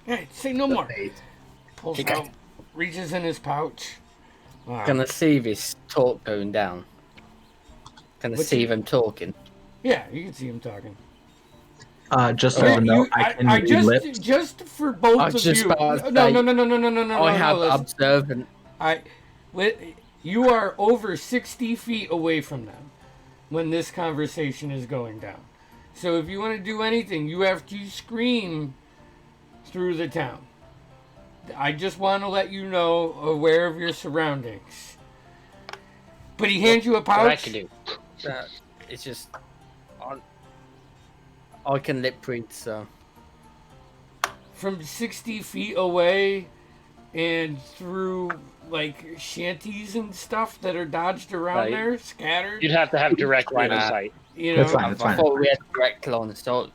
Hey, say no more. faith. Pulls Okay. out, reaches in his pouch. Can I see this talk going down? Can I What's see he- them talking? Yeah, you can see him talking. Just so you know, I can read lips. just for both I of just you. about to No, say, no. I have listen. observant. You are over 60 feet away from them when this conversation is going down. So if you want to do anything, you have to scream through the town. I just want to let you know, aware of your surroundings. But he hands you a What I pouch. can do. It's just I can lip read, so From 60 feet away and through like shanties and stuff that are dodged around Right. there, scattered. You'd have to have direct line of sight. You know, That's fine. I thought we had direct line. So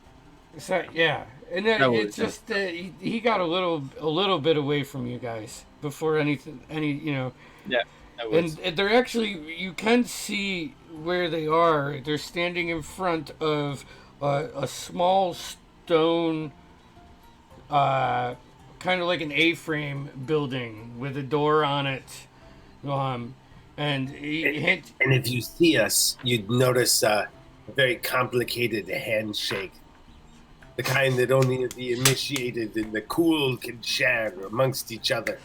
So, yeah, and then No it's worries. just that he got a little bit away from you guys before any. that And they're actually, you can see where they are. They're standing in front of a small stone, kind of like an A-frame building with a door on it. And he hint. And if you see us, you'd notice a very complicated handshake. The kind that only the initiated and the cool can share amongst each other.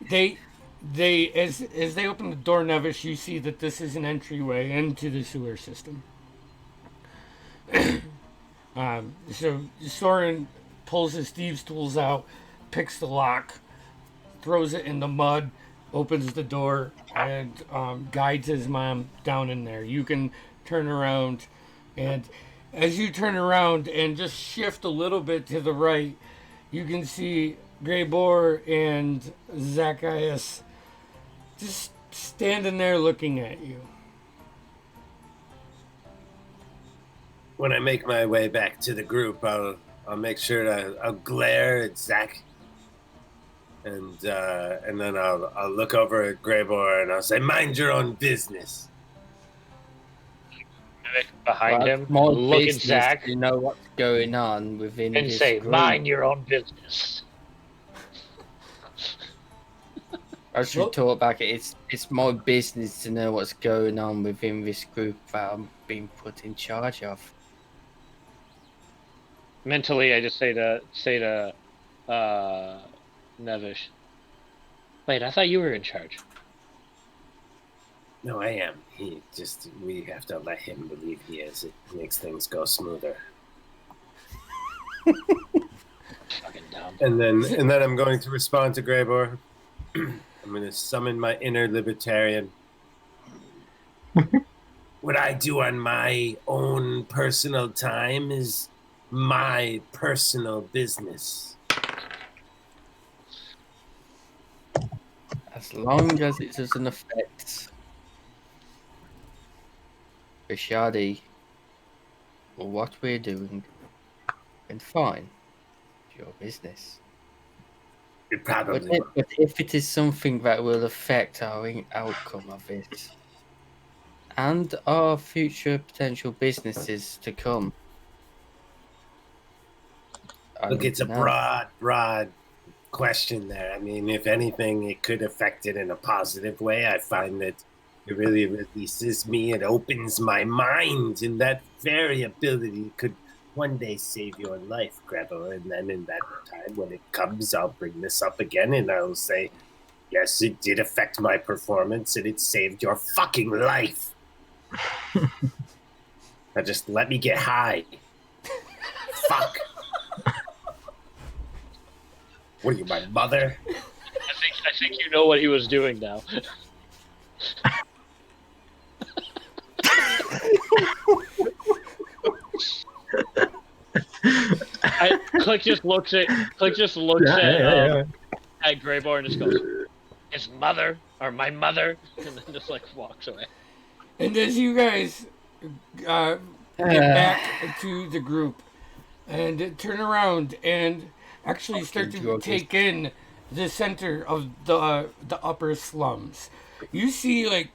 They as they open the door, Nevis, you see that this is an entryway into the sewer system. So Soren pulls his thieves' tools out, picks the lock, throws it in the mud, opens the door, and guides his mom down in there. You can turn around, and as you turn around and just shift a little bit to the right, you can see Greybor and Zacchaeus just standing there looking at you. When I make my way back to the group, I'll make sure I'll glare at Zach, and then I'll look over at Greybor and I'll say, "Mind your own business." Behind him, more look at business, Zach, you know what's going on within and this say, group. "Mind your own business." I should Well- talk back. It's my business to know what's going on within this group that I'm being put in charge of. Mentally, I just say to Nevish. Wait, I thought you were in charge. No, I am. We have to let him believe he is. It makes things go smoother. Fucking dumb. And then I'm going to respond to Greybor. I'm going to summon my inner libertarian. What I do on my own personal time is my personal business. As long as it doesn't affect Rashadi or what we're doing, then fine. It's your business. It probably But will. if it is something that will affect our outcome of it and our future potential businesses to come, I Look, need it's to a know. broad question there. I mean, if anything, it could affect it in a positive way. I find that it really releases me. It opens my mind, and that very ability could one day save your life, Grebo. And then in that time, when it comes, I'll bring this up again, and I'll say, yes, it did affect my performance, and it saved your fucking life. Now just let me get high. Fuck. What are you, my mother? I think you know what he was doing now. Click just looks at at Greybor and just goes, his mother or my mother, and then just like walks away. And as you guys get back to the group and turn around and actually start to take in the center of the upper slums, you see like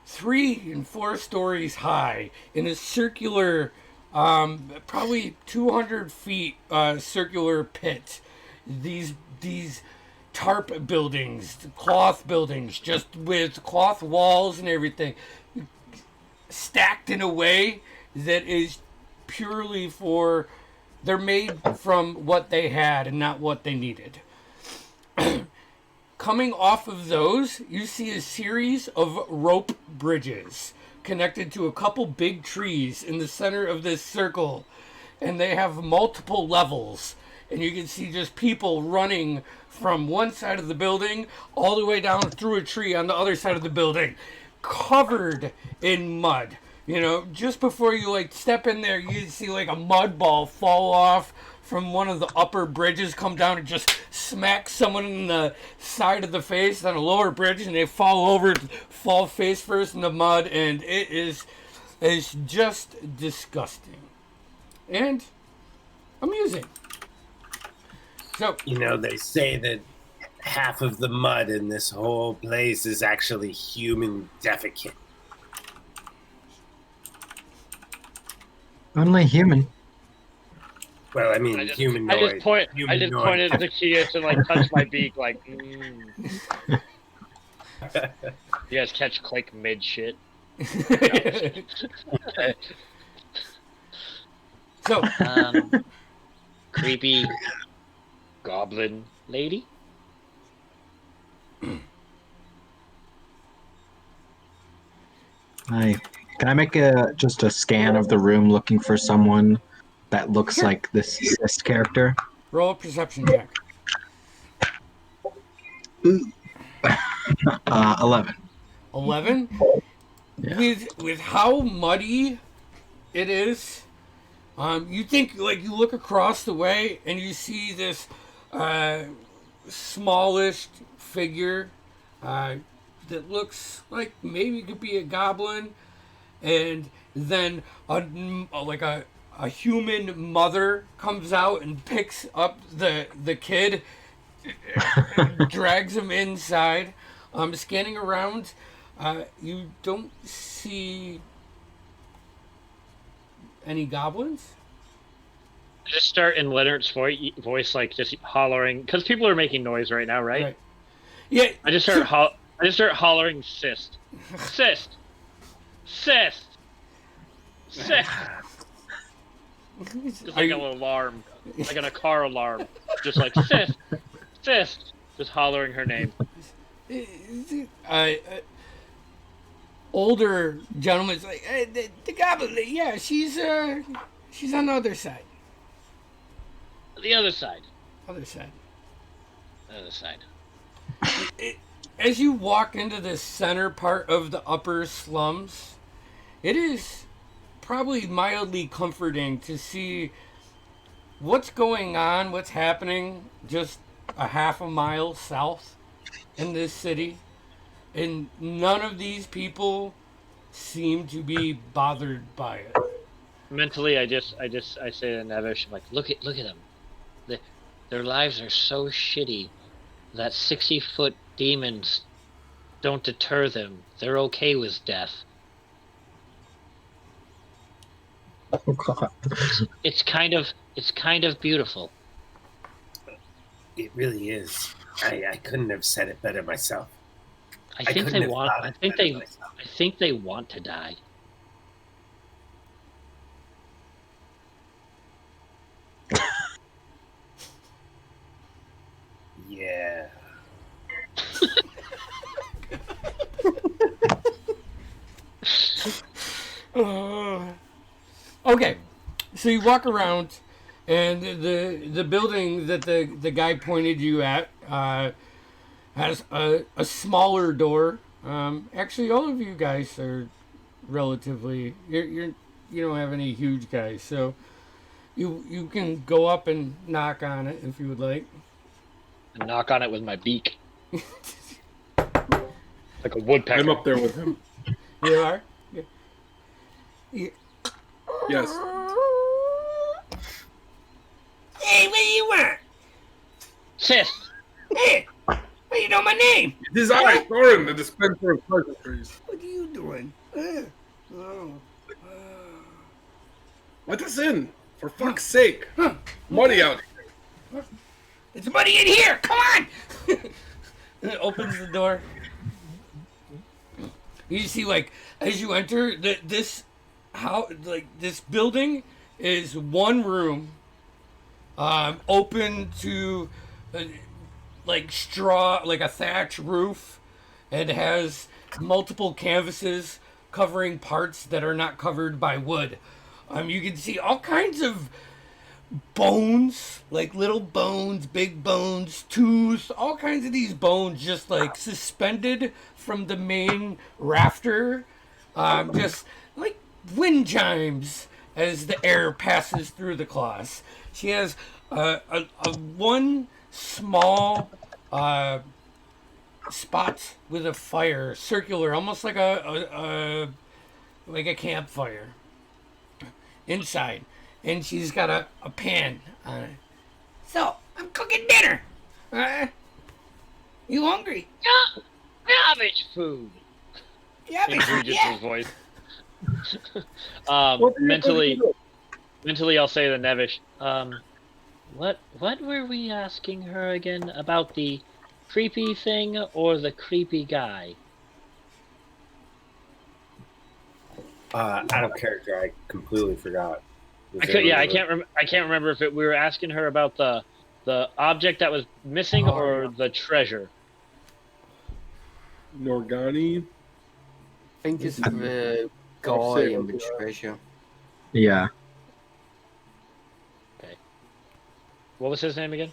3 and 4 stories high in a circular, probably 200 feet circular pit. These tarp buildings, cloth buildings, just with cloth walls and everything, stacked in a way that is purely for, they're made from what they had and not what they needed. Coming off of those, you see a series of rope bridges connected to a couple big trees in the center of this circle, and they have multiple levels, and you can see just people running from one side of the building all the way down through a tree on the other side of the building, covered in mud. You know, just before you like step in there, you see like a mud ball fall off from one of the upper bridges, come down and just smack someone in the side of the face on a lower bridge, and they fall face first in the mud, and it's just disgusting and amusing. So, you know, they say that half of the mud in this whole place is actually human defecate. Only human. Well, I mean, humanoid. I just pointed the Kia to like touch my beak, like. You guys catch Click mid shit. so Creepy goblin lady. Can I make just a scan of the room looking for someone that looks like this cyst character? roll a perception check. 11. 11. Yeah. With how muddy it is, you think like you look across the way and you see this smallish figure that looks like maybe it could be a goblin, and then a human mother comes out and picks up the kid, and drags him inside. Scanning around, you don't see any goblins. Just start in Leonard's voice, like just hollering, because people are making noise right now, right? Yeah. I just start hollering cyst. Cyst. Cyst. Cyst. Just Are like an you- alarm. Like in a car alarm. Just like cyst. Cyst. Just hollering her name. uh, older gentleman's like, the goblin, yeah, she's on the other side. The other side. Other side. The other side. As you walk into the center part of the upper slums, it is probably mildly comforting to see what's going on, what's happening just a half a mile south in this city. And none of these people seem to be bothered by it. Mentally, I say to Nevish, I'm like, look at them. Their lives are so shitty that 60-foot demons don't deter them. They're okay with death. Oh god. It's kind of beautiful. It really is. I couldn't have said it better myself. I think couldn't they have want. thought I it think better they. myself. I think they want to die. Yeah. Okay, so you walk around, and the building that the guy pointed you at has a smaller door. Actually, all of you guys are relatively you don't have any huge guys, so you can go up and knock on it if you would like. And knock on it with my beak, like a woodpecker. I'm up there with him. You are. Yeah. Yes. Hey, what do you want? Sis. Hey, what do you know my name? It is I, Thorin, the dispenser of pleasantries. What are you doing? Let us in, for fuck's sake. Muddy out here. It's muddy in here. Come on. And it opens the door. You see, like, as you enter this building is one room, open to like straw, like a thatch roof, and has multiple canvases covering parts that are not covered by wood. You can see all kinds of bones, like little bones, big bones, tooth, all kinds of these bones just like suspended from the main rafter, just like wind chimes as the air passes through the claws. She has a one small spot with a fire, circular, almost like a campfire inside. And she's got a pan on it. So, I'm cooking dinner. You hungry? Garbage food. Yeah, In Regis' yeah. voice. What are you mentally, gonna do? mentally, I'll say to Nevish, what were we asking her again about, the creepy thing or the creepy guy? Out of character, I completely forgot. I can't remember if we were asking her about the object that was missing or the treasure. I Norgani. think it's the I'll guy say and the it. treasure. Yeah. Okay. What was his name again?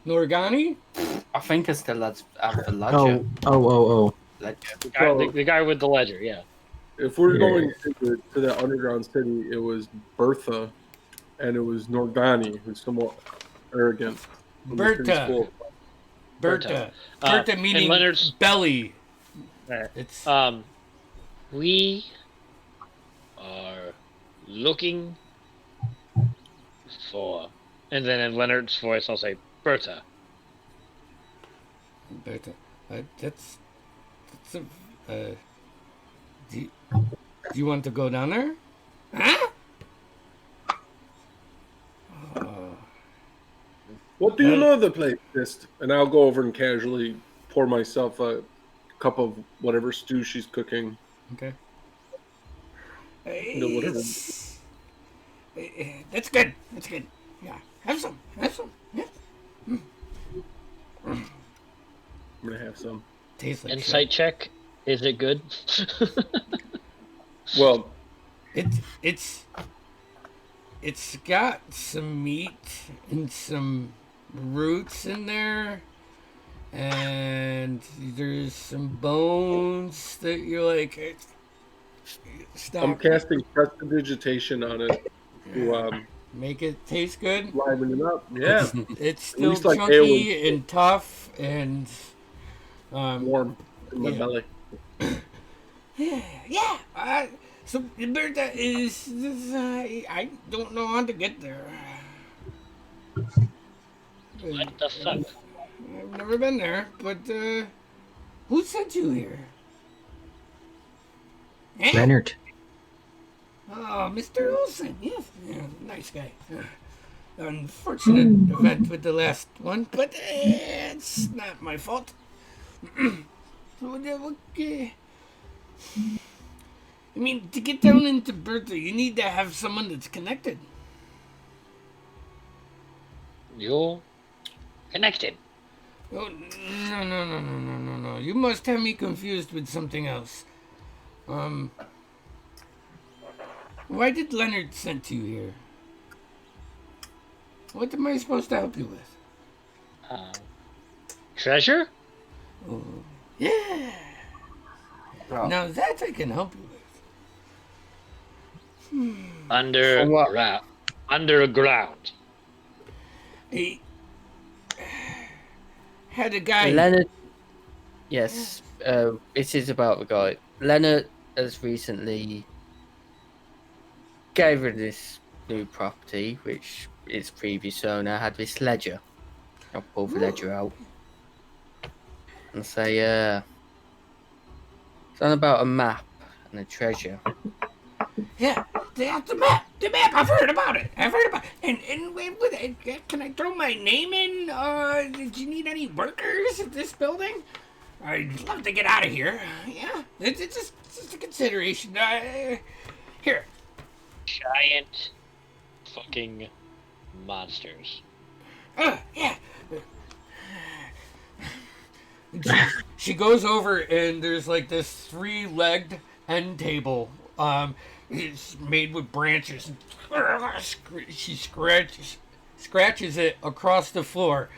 Norgani? I think it's the lads at the Oh, ledger. oh. Ledger. The guy with the ledger, yeah. If we're Yeah. going to the underground city, it was Bertha, and it was Norgani, who's somewhat arrogant. from the Bertha. city school. Bertha. Uh, Bertha and meaning Leonard's- belly. Alright. It's We are looking for, and then in Leonard's voice, I'll say, Berta. Bertha. That's a. Do you want to go down there? Huh? What do you know of the place, Fist? And I'll go over and casually pour myself a cup of whatever stew she's cooking. Okay. Whatever. That's good. That's good. Yeah. Have some. Have some. Yeah. I'm gonna have some. Tastes like Insight check. Is it good? Well, It's got some meat and some roots in there, and there's some bones that you're like, stop. I'm casting prestidigitation on it to Make it taste good. liven it up. Yeah, It's still least like chunky airways. and tough and warm in my Yeah. belly. yeah. So Berta is I don't know how to get there. What the fuck? I've never been there, but who sent you here? Eh? Leonard. Oh, Mr. Olson. Yes, yeah, nice guy. Unfortunate event with the last one, but it's not my fault. Okay. I mean, to get down into Bertha, you need to have someone that's connected. You're connected. Oh, no. You must have me confused with something else. Why did Leonard send you here? What am I supposed to help you with? Treasure? Oh, yeah. Well, Now that I can help you with. Underground. Underground. I had a guy. Leonard. Yes, it is about the guy. Leonard has recently gave her this new property, which its previous owner had this ledger. I'll pull the ledger out and say, it's on about a map and a treasure. Yeah, the map. The map. I've heard about it. And with it, can I throw my name in? Did you need any workers at this building? I'd love to get out of here. Yeah, it's just a consideration. Here. Giant fucking monsters. Yeah. She goes over and there's like this 3-legged end table. It's made with branches. She scratches it across the floor.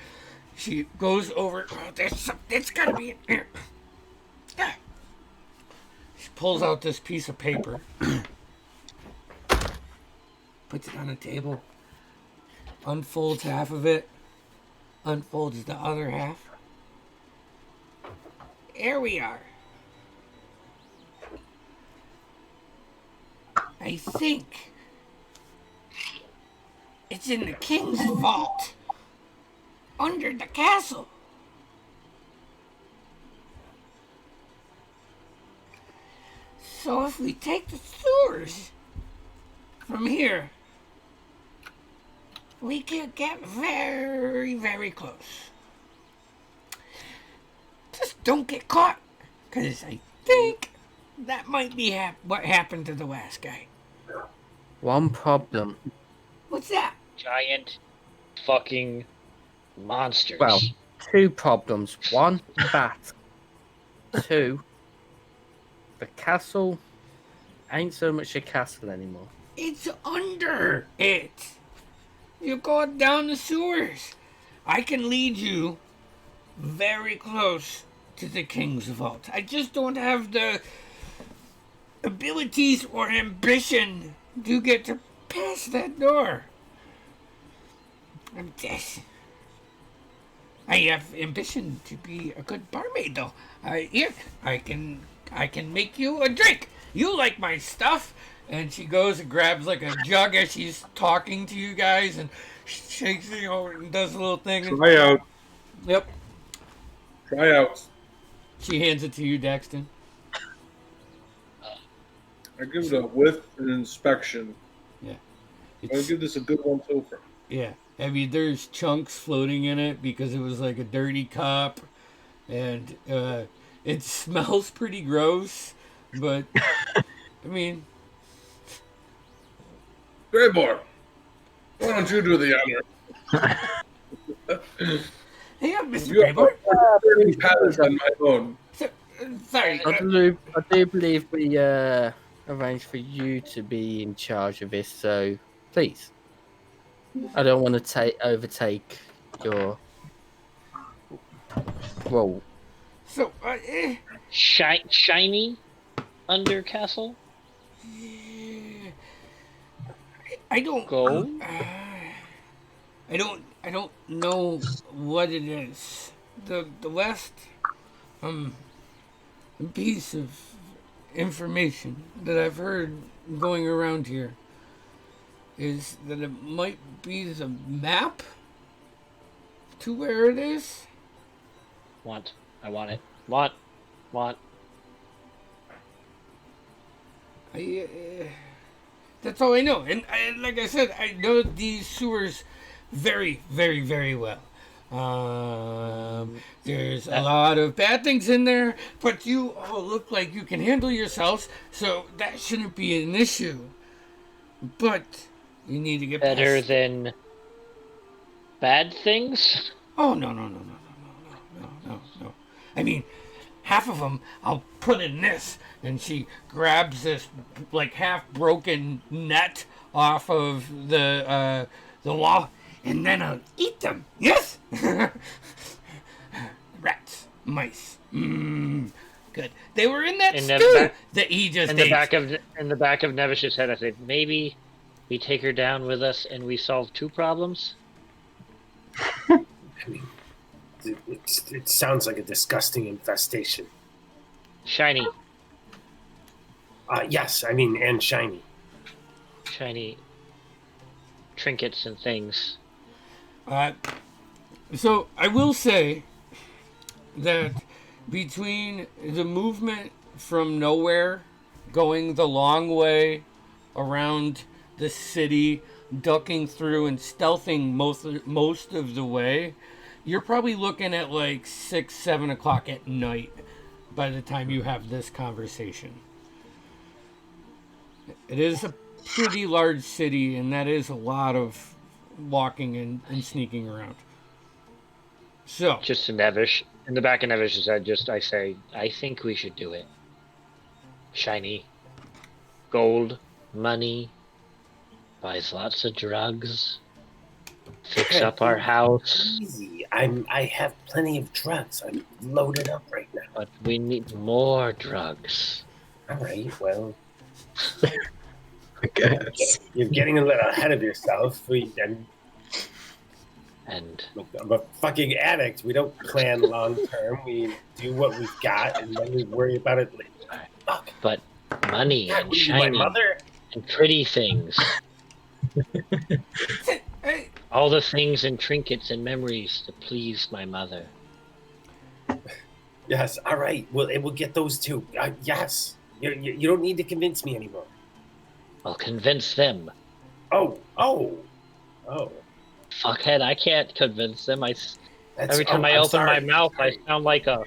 She goes over. Oh, that's gotta be in here. She pulls out this piece of paper. Puts it on a table. Unfolds half of it. Unfolds the other half. Here we are. I think it's in the king's vault under the castle. So if we take the sewers from here, we can get very, very close. Just don't get caught, because I think that might be what happened to the last guy. One problem. What's that? Giant fucking monsters. Well, 2 problems. 1, bat. 2, the castle ain't so much a castle anymore. It's under it. You're going down the sewers. I can lead you very close to the king's vault. I just don't have the abilities or ambition to get to past that door. I have ambition to be a good barmaid, though. Here, I can make you a drink. You like my stuff. And she goes and grabs like a jug as she's talking to you guys and shakes it over and does a little thing. Try out. Yep. Try out. She hands it to you, Daxton. I give it a whiff and inspection. Yeah. I'll give this a good once over. Yeah. there's chunks floating in it because it was like a dirty cup, and it smells pretty gross. But I mean, Greyboar, why don't you do the honor? hey, Mr. You have Greyboy. a burning palace on my own. Sorry. I do believe we arranged for you to be in charge of this, so please. I don't want to overtake your role. So, Shiny under castle. I don't Gold? I don't know what it is. The last piece of information that I've heard going around here is that it might be the map to where it is. I want it. Want. That's all I know. And like I said, I know these sewers very, very, very well. There's a lot of bad things in there, but you all look like you can handle yourselves, so that shouldn't be an issue. But you need to get Better past... than bad things? Oh, no. I mean, half of them I'll put in this, and she grabs this like half broken net off of the wall, and then I'll eat them. Yes. Rats, mice. Good. They were in that stew that he just ate. In the back of Nevish's head, I said, maybe we take her down with us and we solve 2 problems. I mean, it sounds like a disgusting infestation. Shiny. Yes, I mean, and shiny. Shiny trinkets and things. So I will say that between the movement from nowhere, going the long way around the city, ducking through and stealthing most of the way, you're probably looking at like 6-7 o'clock at night by the time you have this conversation. It is a pretty large city, and that is a lot of walking and sneaking around. So, Just to Nevish. In the back of Nevish's head, I say, I think we should do it. Shiny. Gold. Money. Buys lots of drugs. Fix up our house. Easy. I have plenty of drugs. I'm loaded up right now. But we need more drugs. All right, well, I guess. you're getting a little ahead of yourself. And I'm a fucking addict. We don't plan long term. We do what we've got, and then we worry about it later. Fuck. but money God, and what are you, my shiny mother? and pretty things. hey, All the things and trinkets and memories to please my mother. Yes. All right. Well, we'll get those too. Yes. You don't need to convince me anymore. I'll convince them. Oh. Fuckhead, I can't convince them. Every time I'm I open sorry. my mouth, I sound like a...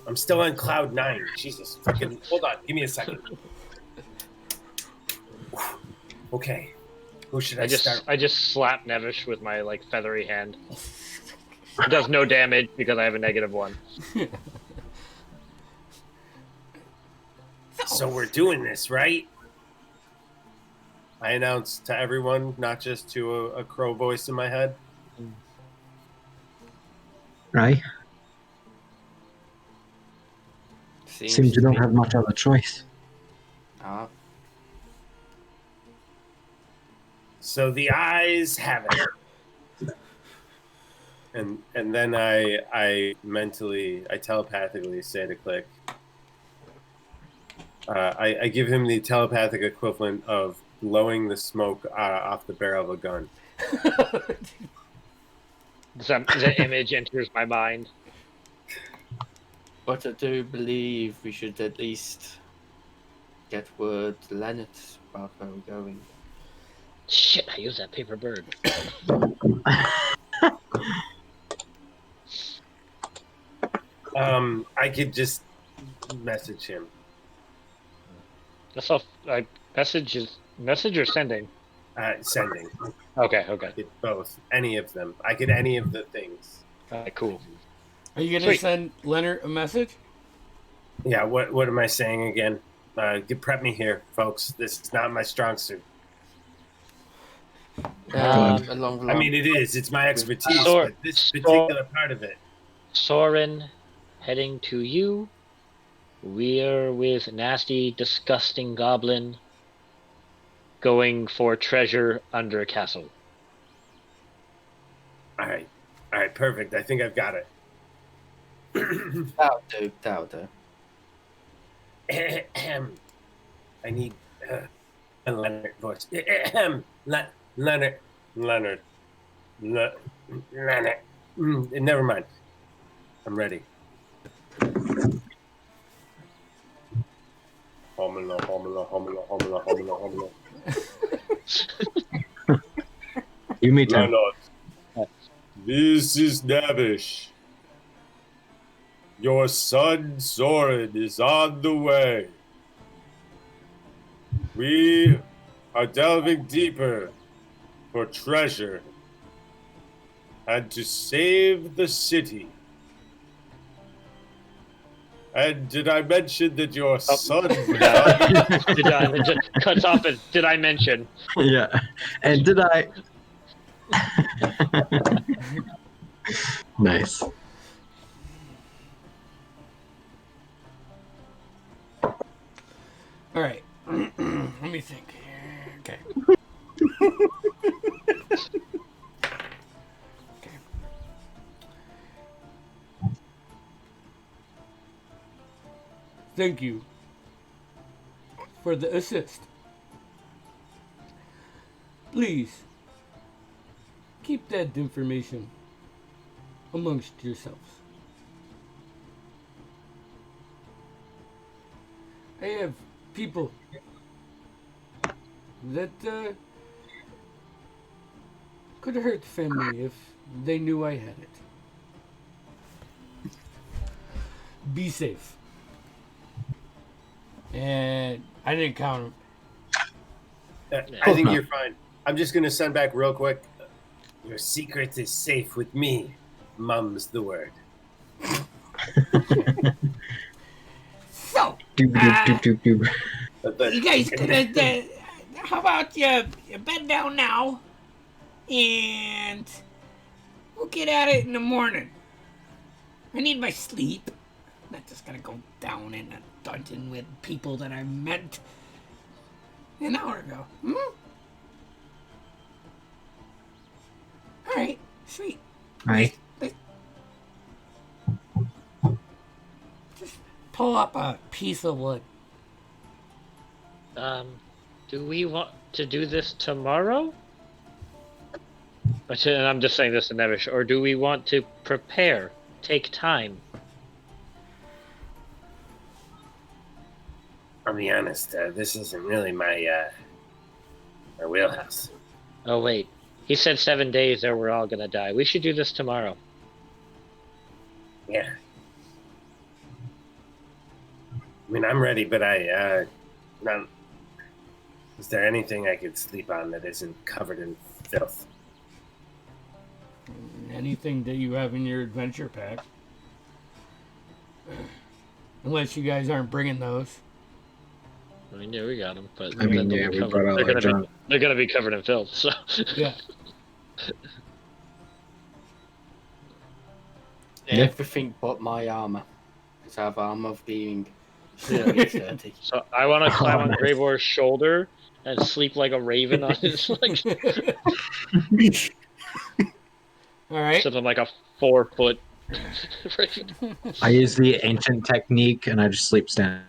I'm still on cloud 9. Jesus. Fucking. Hold on. Give me a second. Okay. Who should I start? I just slap Nevish with my like feathery hand. It does no damage because I have a -1. So we're doing this, right? I announced to everyone, not just to a crow voice in my head. Right? Seems you don't have much other choice. So the eyes have it. And then I telepathically say to Click, I give him the telepathic equivalent of blowing the smoke off the barrel of a gun. The image enters my mind. But I do believe we should at least get word to Leonard about where we're going. Shit, I used that paper bird. I could just message him. That's all. Message or sending? Sending. Okay. Get both. Any of them. I get any of the things. Alright, cool. Are you gonna Sweet. send Leonard a message? Yeah. What am I saying again? Prep me here, folks. This is not my strong suit. Along I mean, it is. It's my expertise, Sor- but this particular part of it. Soren, heading to you. We're with nasty, disgusting goblin. Going for treasure under a castle. All right, perfect. I think I've got it. That'll do. I need a Leonard voice. Leonard. Never mind. I'm ready. Homolo. You me too. Leonard, this is Navish. Your son Soren is on the way. We are delving deeper for treasure and to save the city. And did I mention that your son Cuts off as did I mention? Yeah. And did I? Nice. All right. Let me think. Okay. Okay. Thank you for the assist. Please keep that information amongst yourselves. I have people that could hurt the family if they knew I had it. Be safe. And I didn't count them. I think you're fine. I'm just going to send back real quick. Your secret is safe with me. Mum's the word. So, Doop, doop, doop, doop, doop. you guys could how about you bed down now, and we'll get at it in the morning. I need my sleep. I'm not just gonna go down in a dungeon with people that I met an hour ago. All right, sweet. Right. Just pull up a piece of wood. Do we want to do this tomorrow? And I'm just saying this to Nevish. Or do we want to prepare? Take time? I'll be honest, this isn't really my wheelhouse. Oh, wait. He said 7 days or we're all gonna die. We should do this tomorrow. Yeah. I mean, I'm ready, but not. Is there anything I could sleep on that isn't covered in filth? Anything that you have in your adventure pack. Unless you guys aren't bringing those. I mean, yeah, we got them, but I mean, then yeah, they'll we be brought out our junk. they're gonna be covered in filth. So Yeah. Yeah. Everything but my armor. Because I have armor of being Yeah. dirty. So I want to climb on nice. Gravor's shoulder and sleep like a raven on his like All right. something like a 4-foot raven. I use the ancient technique and I just sleep standing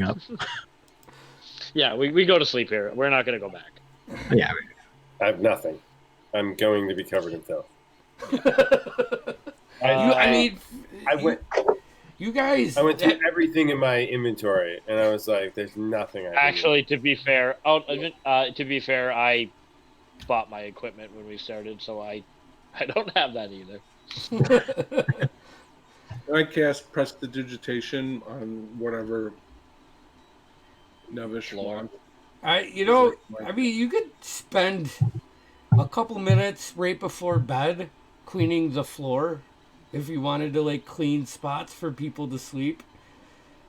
up. Yeah, we go to sleep here. We're not gonna go back. Yeah. I have nothing. I'm going to be covered in filth. I mean, I went. You guys. I went through everything in my inventory, and I was like, "There's nothing I can Actually, to be fair, I bought my equipment when we started, so I don't have that either. I cast prestidigitation on whatever Nevish Floor. wants. You could spend a couple minutes right before bed cleaning the floor if you wanted to like clean spots for people to sleep.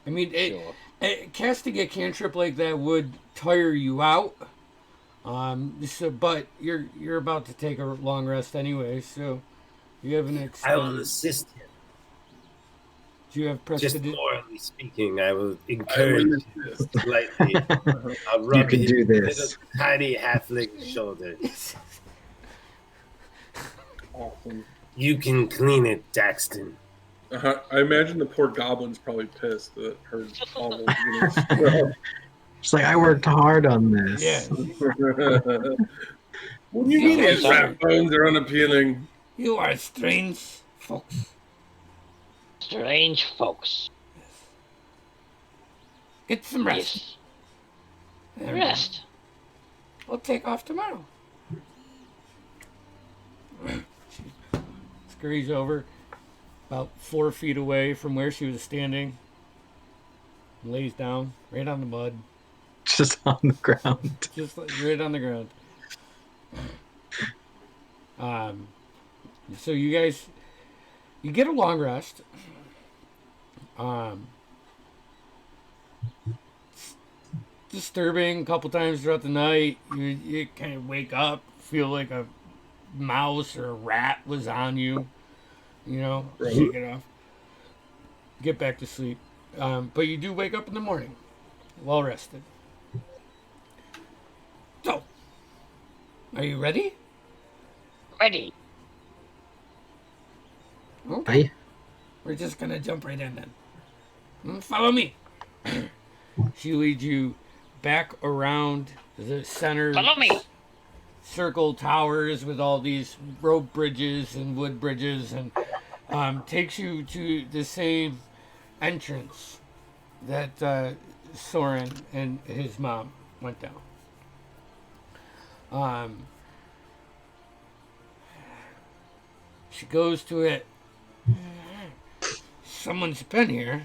I mean, Sure. casting a cantrip like that would tire you out. But you're about to take a long rest anyway, so you have an I will extended. assist him. Do you have Just prestidigitation? morally speaking, I will encourage him slightly. I'll You rub can his do little this. tiny halfling shoulder. Awesome. You can clean it, Daxton. I imagine the poor goblin's probably pissed that her all those little It's like I worked hard on this. Yeah. What do you mean his rat bones are unappealing? You are strange folks. Strange folks. Get some rest. Yes. Rest. We'll take off tomorrow. She scurries over about 4 feet away from where she was standing. Lays down right on the mud. Just on the ground. Just right on the ground. So you guys, you get a long rest. It's disturbing a couple times throughout the night. You kind of wake up, feel like a mouse or a rat was on you. Shake it off. Get back to sleep. But you do wake up in the morning, well rested. So, are you ready? Ready. Okay. Aye. We're just gonna jump right in then. Follow me. She leads you back around the center. Follow me. Circle towers with all these rope bridges and wood bridges, and takes you to the same entrance that Soren and his mom went down. She goes to it. Someone's been here.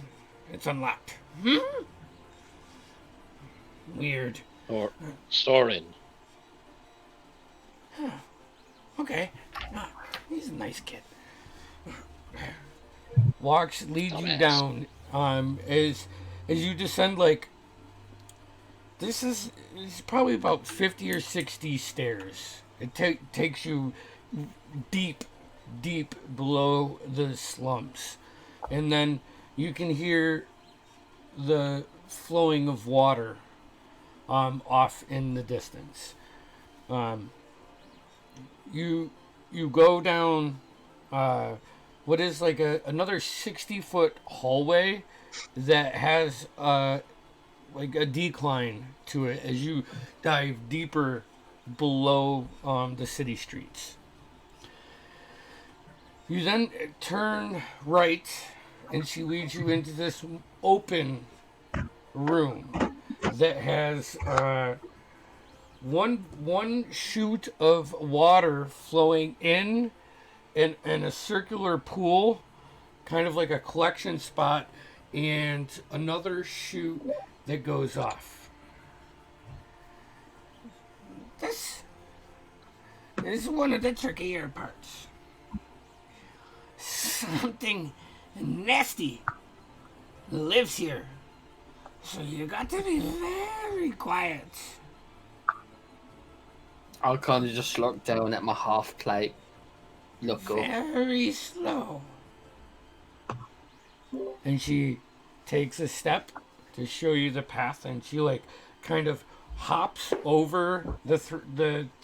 It's unlocked. Weird. Or Soren. Okay. He's a nice kid. Leads you down. As you descend, like, it's probably about 50 or 60 stairs. It takes you deep below the slumps, and then you can hear the flowing of water off in the distance. You go down what is like another 60-foot hallway that has like a decline to it as you dive deeper below the city streets. You then turn right, and she leads you into this open room that has one chute of water flowing in a circular pool, kind of like a collection spot, and another chute that goes off. This is one of the trickier parts. Something nasty lives here, so you got to be very quiet. I'll kind of just look down at my half plate, look up. Very slow. And she takes a step to show you the path, and she like kind of hops over the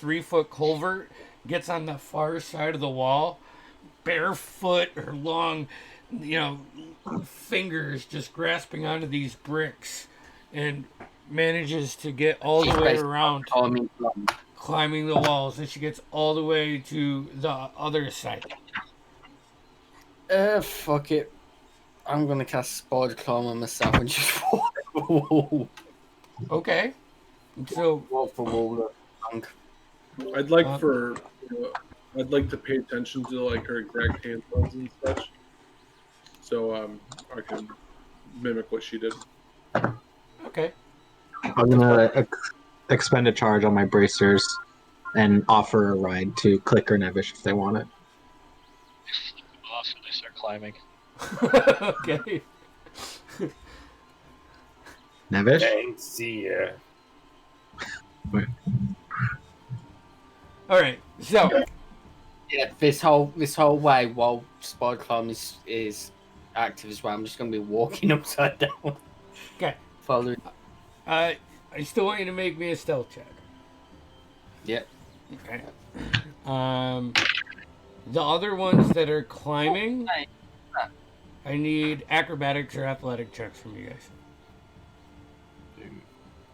3-foot culvert, gets on the far side of the wall, barefoot, her long, fingers just grasping onto these bricks, and manages to get all the way around, climbing the walls, and she gets all the way to the other side. Fuck it. I'm gonna cast Spider Climb on myself and just walk Okay. So, for wall. I'd like Um, for I'd like to pay attention to like her exact hand moves and such, so I can mimic what she did. okay. I'm gonna expend a charge on my bracers and offer a ride to Click or Nevish if they want it. Off when they start climbing. Okay. Nevish? Thanks, see ya. All right. So, Yeah, this whole way while Spider Climb is active as well, I'm just gonna be walking upside down. okay. Following. I still want you to make me a stealth check. Yep. Okay. The other ones that are climbing, I need acrobatics or athletic checks from you guys.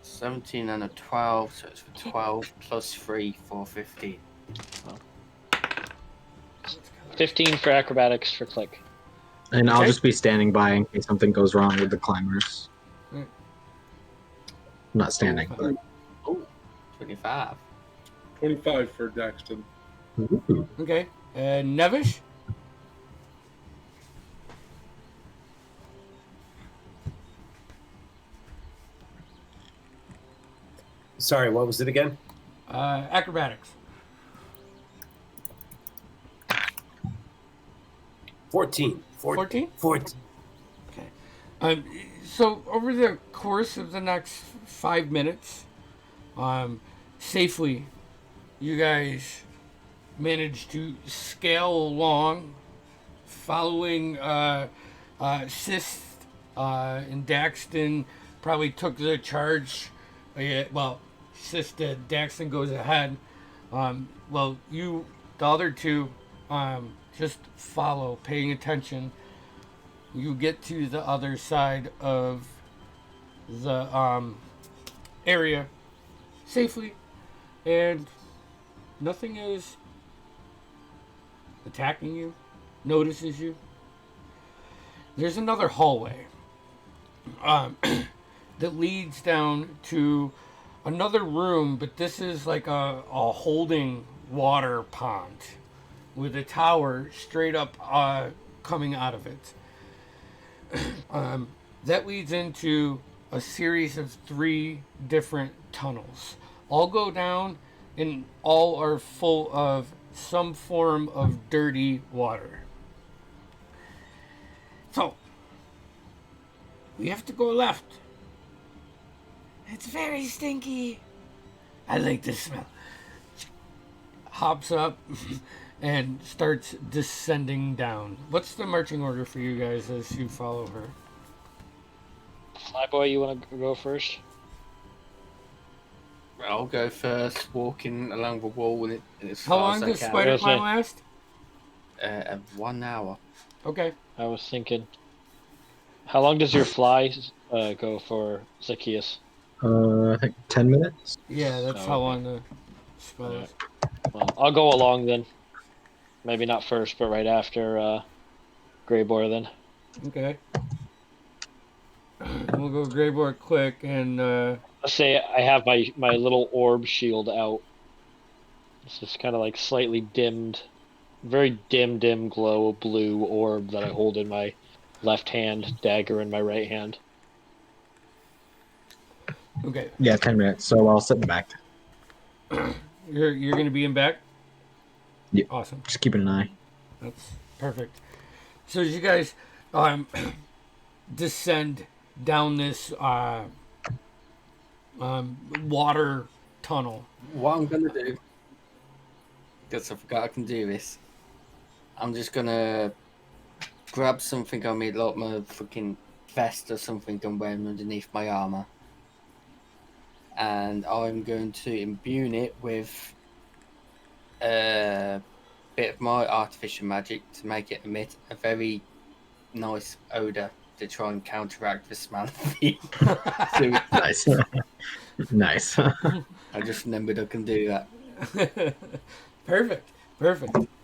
17 and a 12, so it's for 12 plus 3 for 15. 15 for acrobatics for Click. And I'll Okay. just be standing by in case something goes wrong with the climbers. Right. I'm not standing, but. 25. 25 for Daxton. Ooh. Okay. Nevish? Sorry, what was it again? Acrobatics. 14. 14? 14. Okay. So over the course of the next 5 minutes, safely, you guys managed to scale along, following Sist and Daxton probably took the charge. Well, Sist did. Daxton goes ahead. Well, you, the other two, just follow, paying attention. You get to the other side of the area safely, and nothing is attacking you, notices you. There's another hallway that leads down to another room, but this is like a holding water pond with a tower straight up coming out of it. That leads into a series of 3 different tunnels. All go down and all are full of some form of dirty water. So, we have to go left. It's very stinky. I like the smell. Hops up and starts descending down. What's the marching order for you guys as you follow her? Flyboy, you want to go first? I'll go first, walking along the wall and as How far long as I does can. spider climb last? 1 hour. Okay. I was thinking. How long does your fly go for, Zacchaeus? I think 10 minutes. Yeah, that's Oh, how okay. long the spell is. Well, I'll go along then. Maybe not first, but right after Greyboar then. Okay. We'll go Greyboard quick and Let's say I have my little orb shield out. It's just kind of like slightly dimmed, very dim glow blue orb that I hold in my left hand, dagger in my right hand. okay. Yeah, 10 minutes. So I'll sit in the back. You're gonna be in back? Yeah. Awesome. Just keeping an eye. That's perfect. So as you guys descend down this water tunnel. What I'm gonna do, because I forgot I can do this, I'm just gonna grab something on me, like my fucking vest or something I'm wearing underneath my armor, and I'm going to imbue it with a bit of my artificial magic to make it emit a very nice odor to try and counteract the smell of the sewage. Nice. Nice. I just remembered I can do that. Perfect.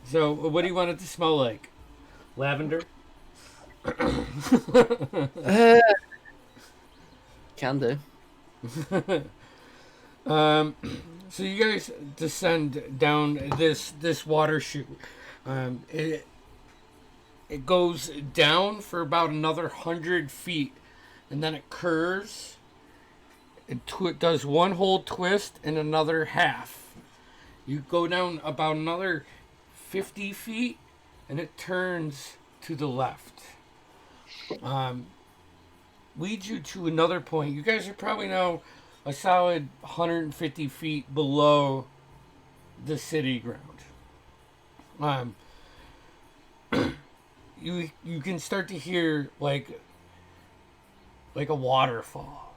So what do you want it to smell like? Lavender? Can do. So you guys descend down this water chute. It goes down for about another 100 feet, and then it curves. It does one whole twist and another half. You go down about another 50 feet, and it turns to the left. Leads you to another point. You guys are probably now a solid 150 feet below the city ground. You can start to hear like a waterfall.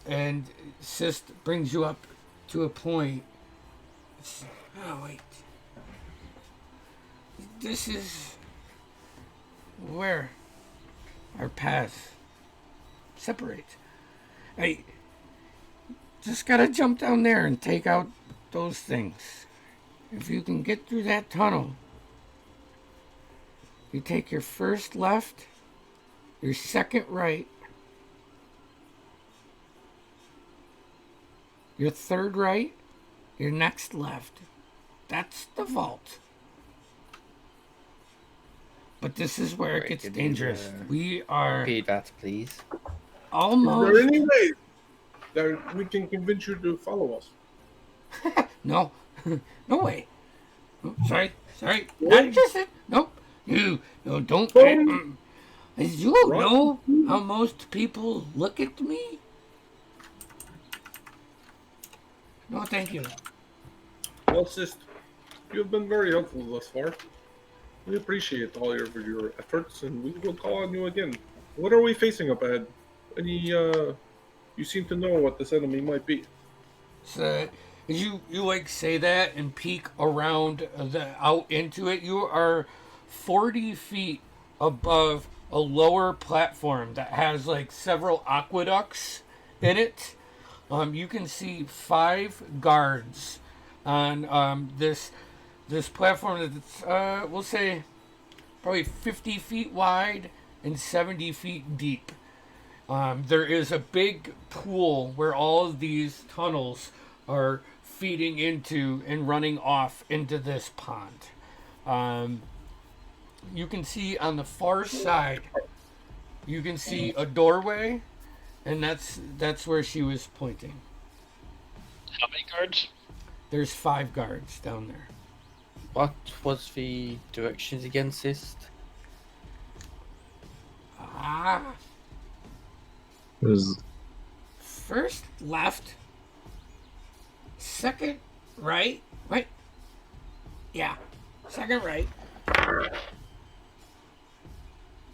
And Sist brings you up to a point. Oh wait, this is where our paths separate. Hey, just gotta jump down there and take out those things. If you can get through that tunnel, you take your first left, your second right, your third right, your next left. That's the vault. But this is where it gets dangerous. We are Repeat that, please. Is there almost... any way that we can convince you to follow us? No. No way. Oh, sorry. Not interested. Nope. No, don't. As you know how most people look at me? No, thank you. Well, Sis, you've been very helpful thus far. We appreciate all your efforts, and we will call on you again. What are we facing up ahead? You seem to know what this enemy might be. So, as you like say that and peek around out into it, you are 40 feet above a lower platform that has like several aqueducts in it. You can see 5 guards on this platform that's we'll say probably 50 feet wide and 70 feet deep. There is a big pool where all of these tunnels are feeding into and running off into this pond. You can see on the far side, you can see a doorway, and that's where she was pointing. How many guards? There's 5 guards down there. What was the directions again, Sis? It was First left, second right, right? Yeah, second right.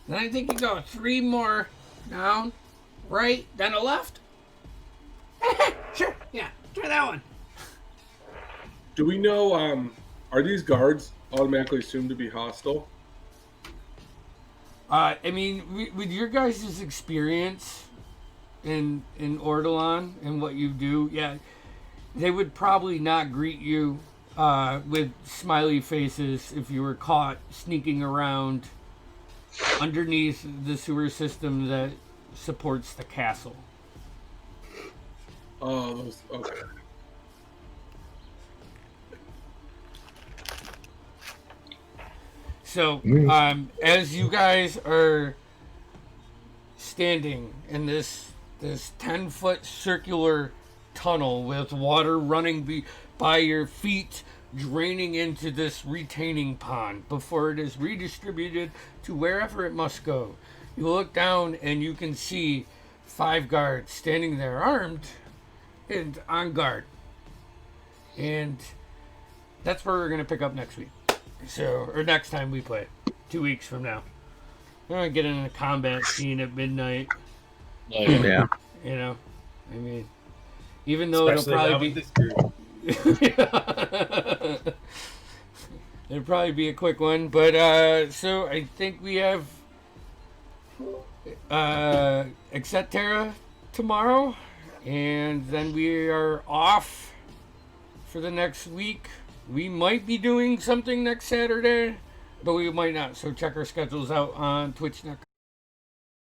Then I think you go 3 more down, right, then a left. Sure, yeah, try that one. Do we know, are these guards automatically assumed to be hostile? I mean, with your guys' experience in Ordalan and what you do, yeah, they would probably not greet you with smiley faces if you were caught sneaking around underneath the sewer system that supports the castle. Oh, okay. So, as you guys are standing in this 10-foot circular tunnel with water running by your feet, draining into this retaining pond before it is redistributed to wherever it must go, you look down and you can see 5 guards standing there armed and on guard. And that's where we're going to pick up next week. Or next time we play, 2 weeks from now. We're gonna get in a combat scene at midnight. yeah. You know, I mean, even though Especially it'll probably be a quick one. But so I think we have Exetera tomorrow, and then we are off for the next week. We might be doing something next Saturday. but we might not. So check our schedules out on Twitch.com.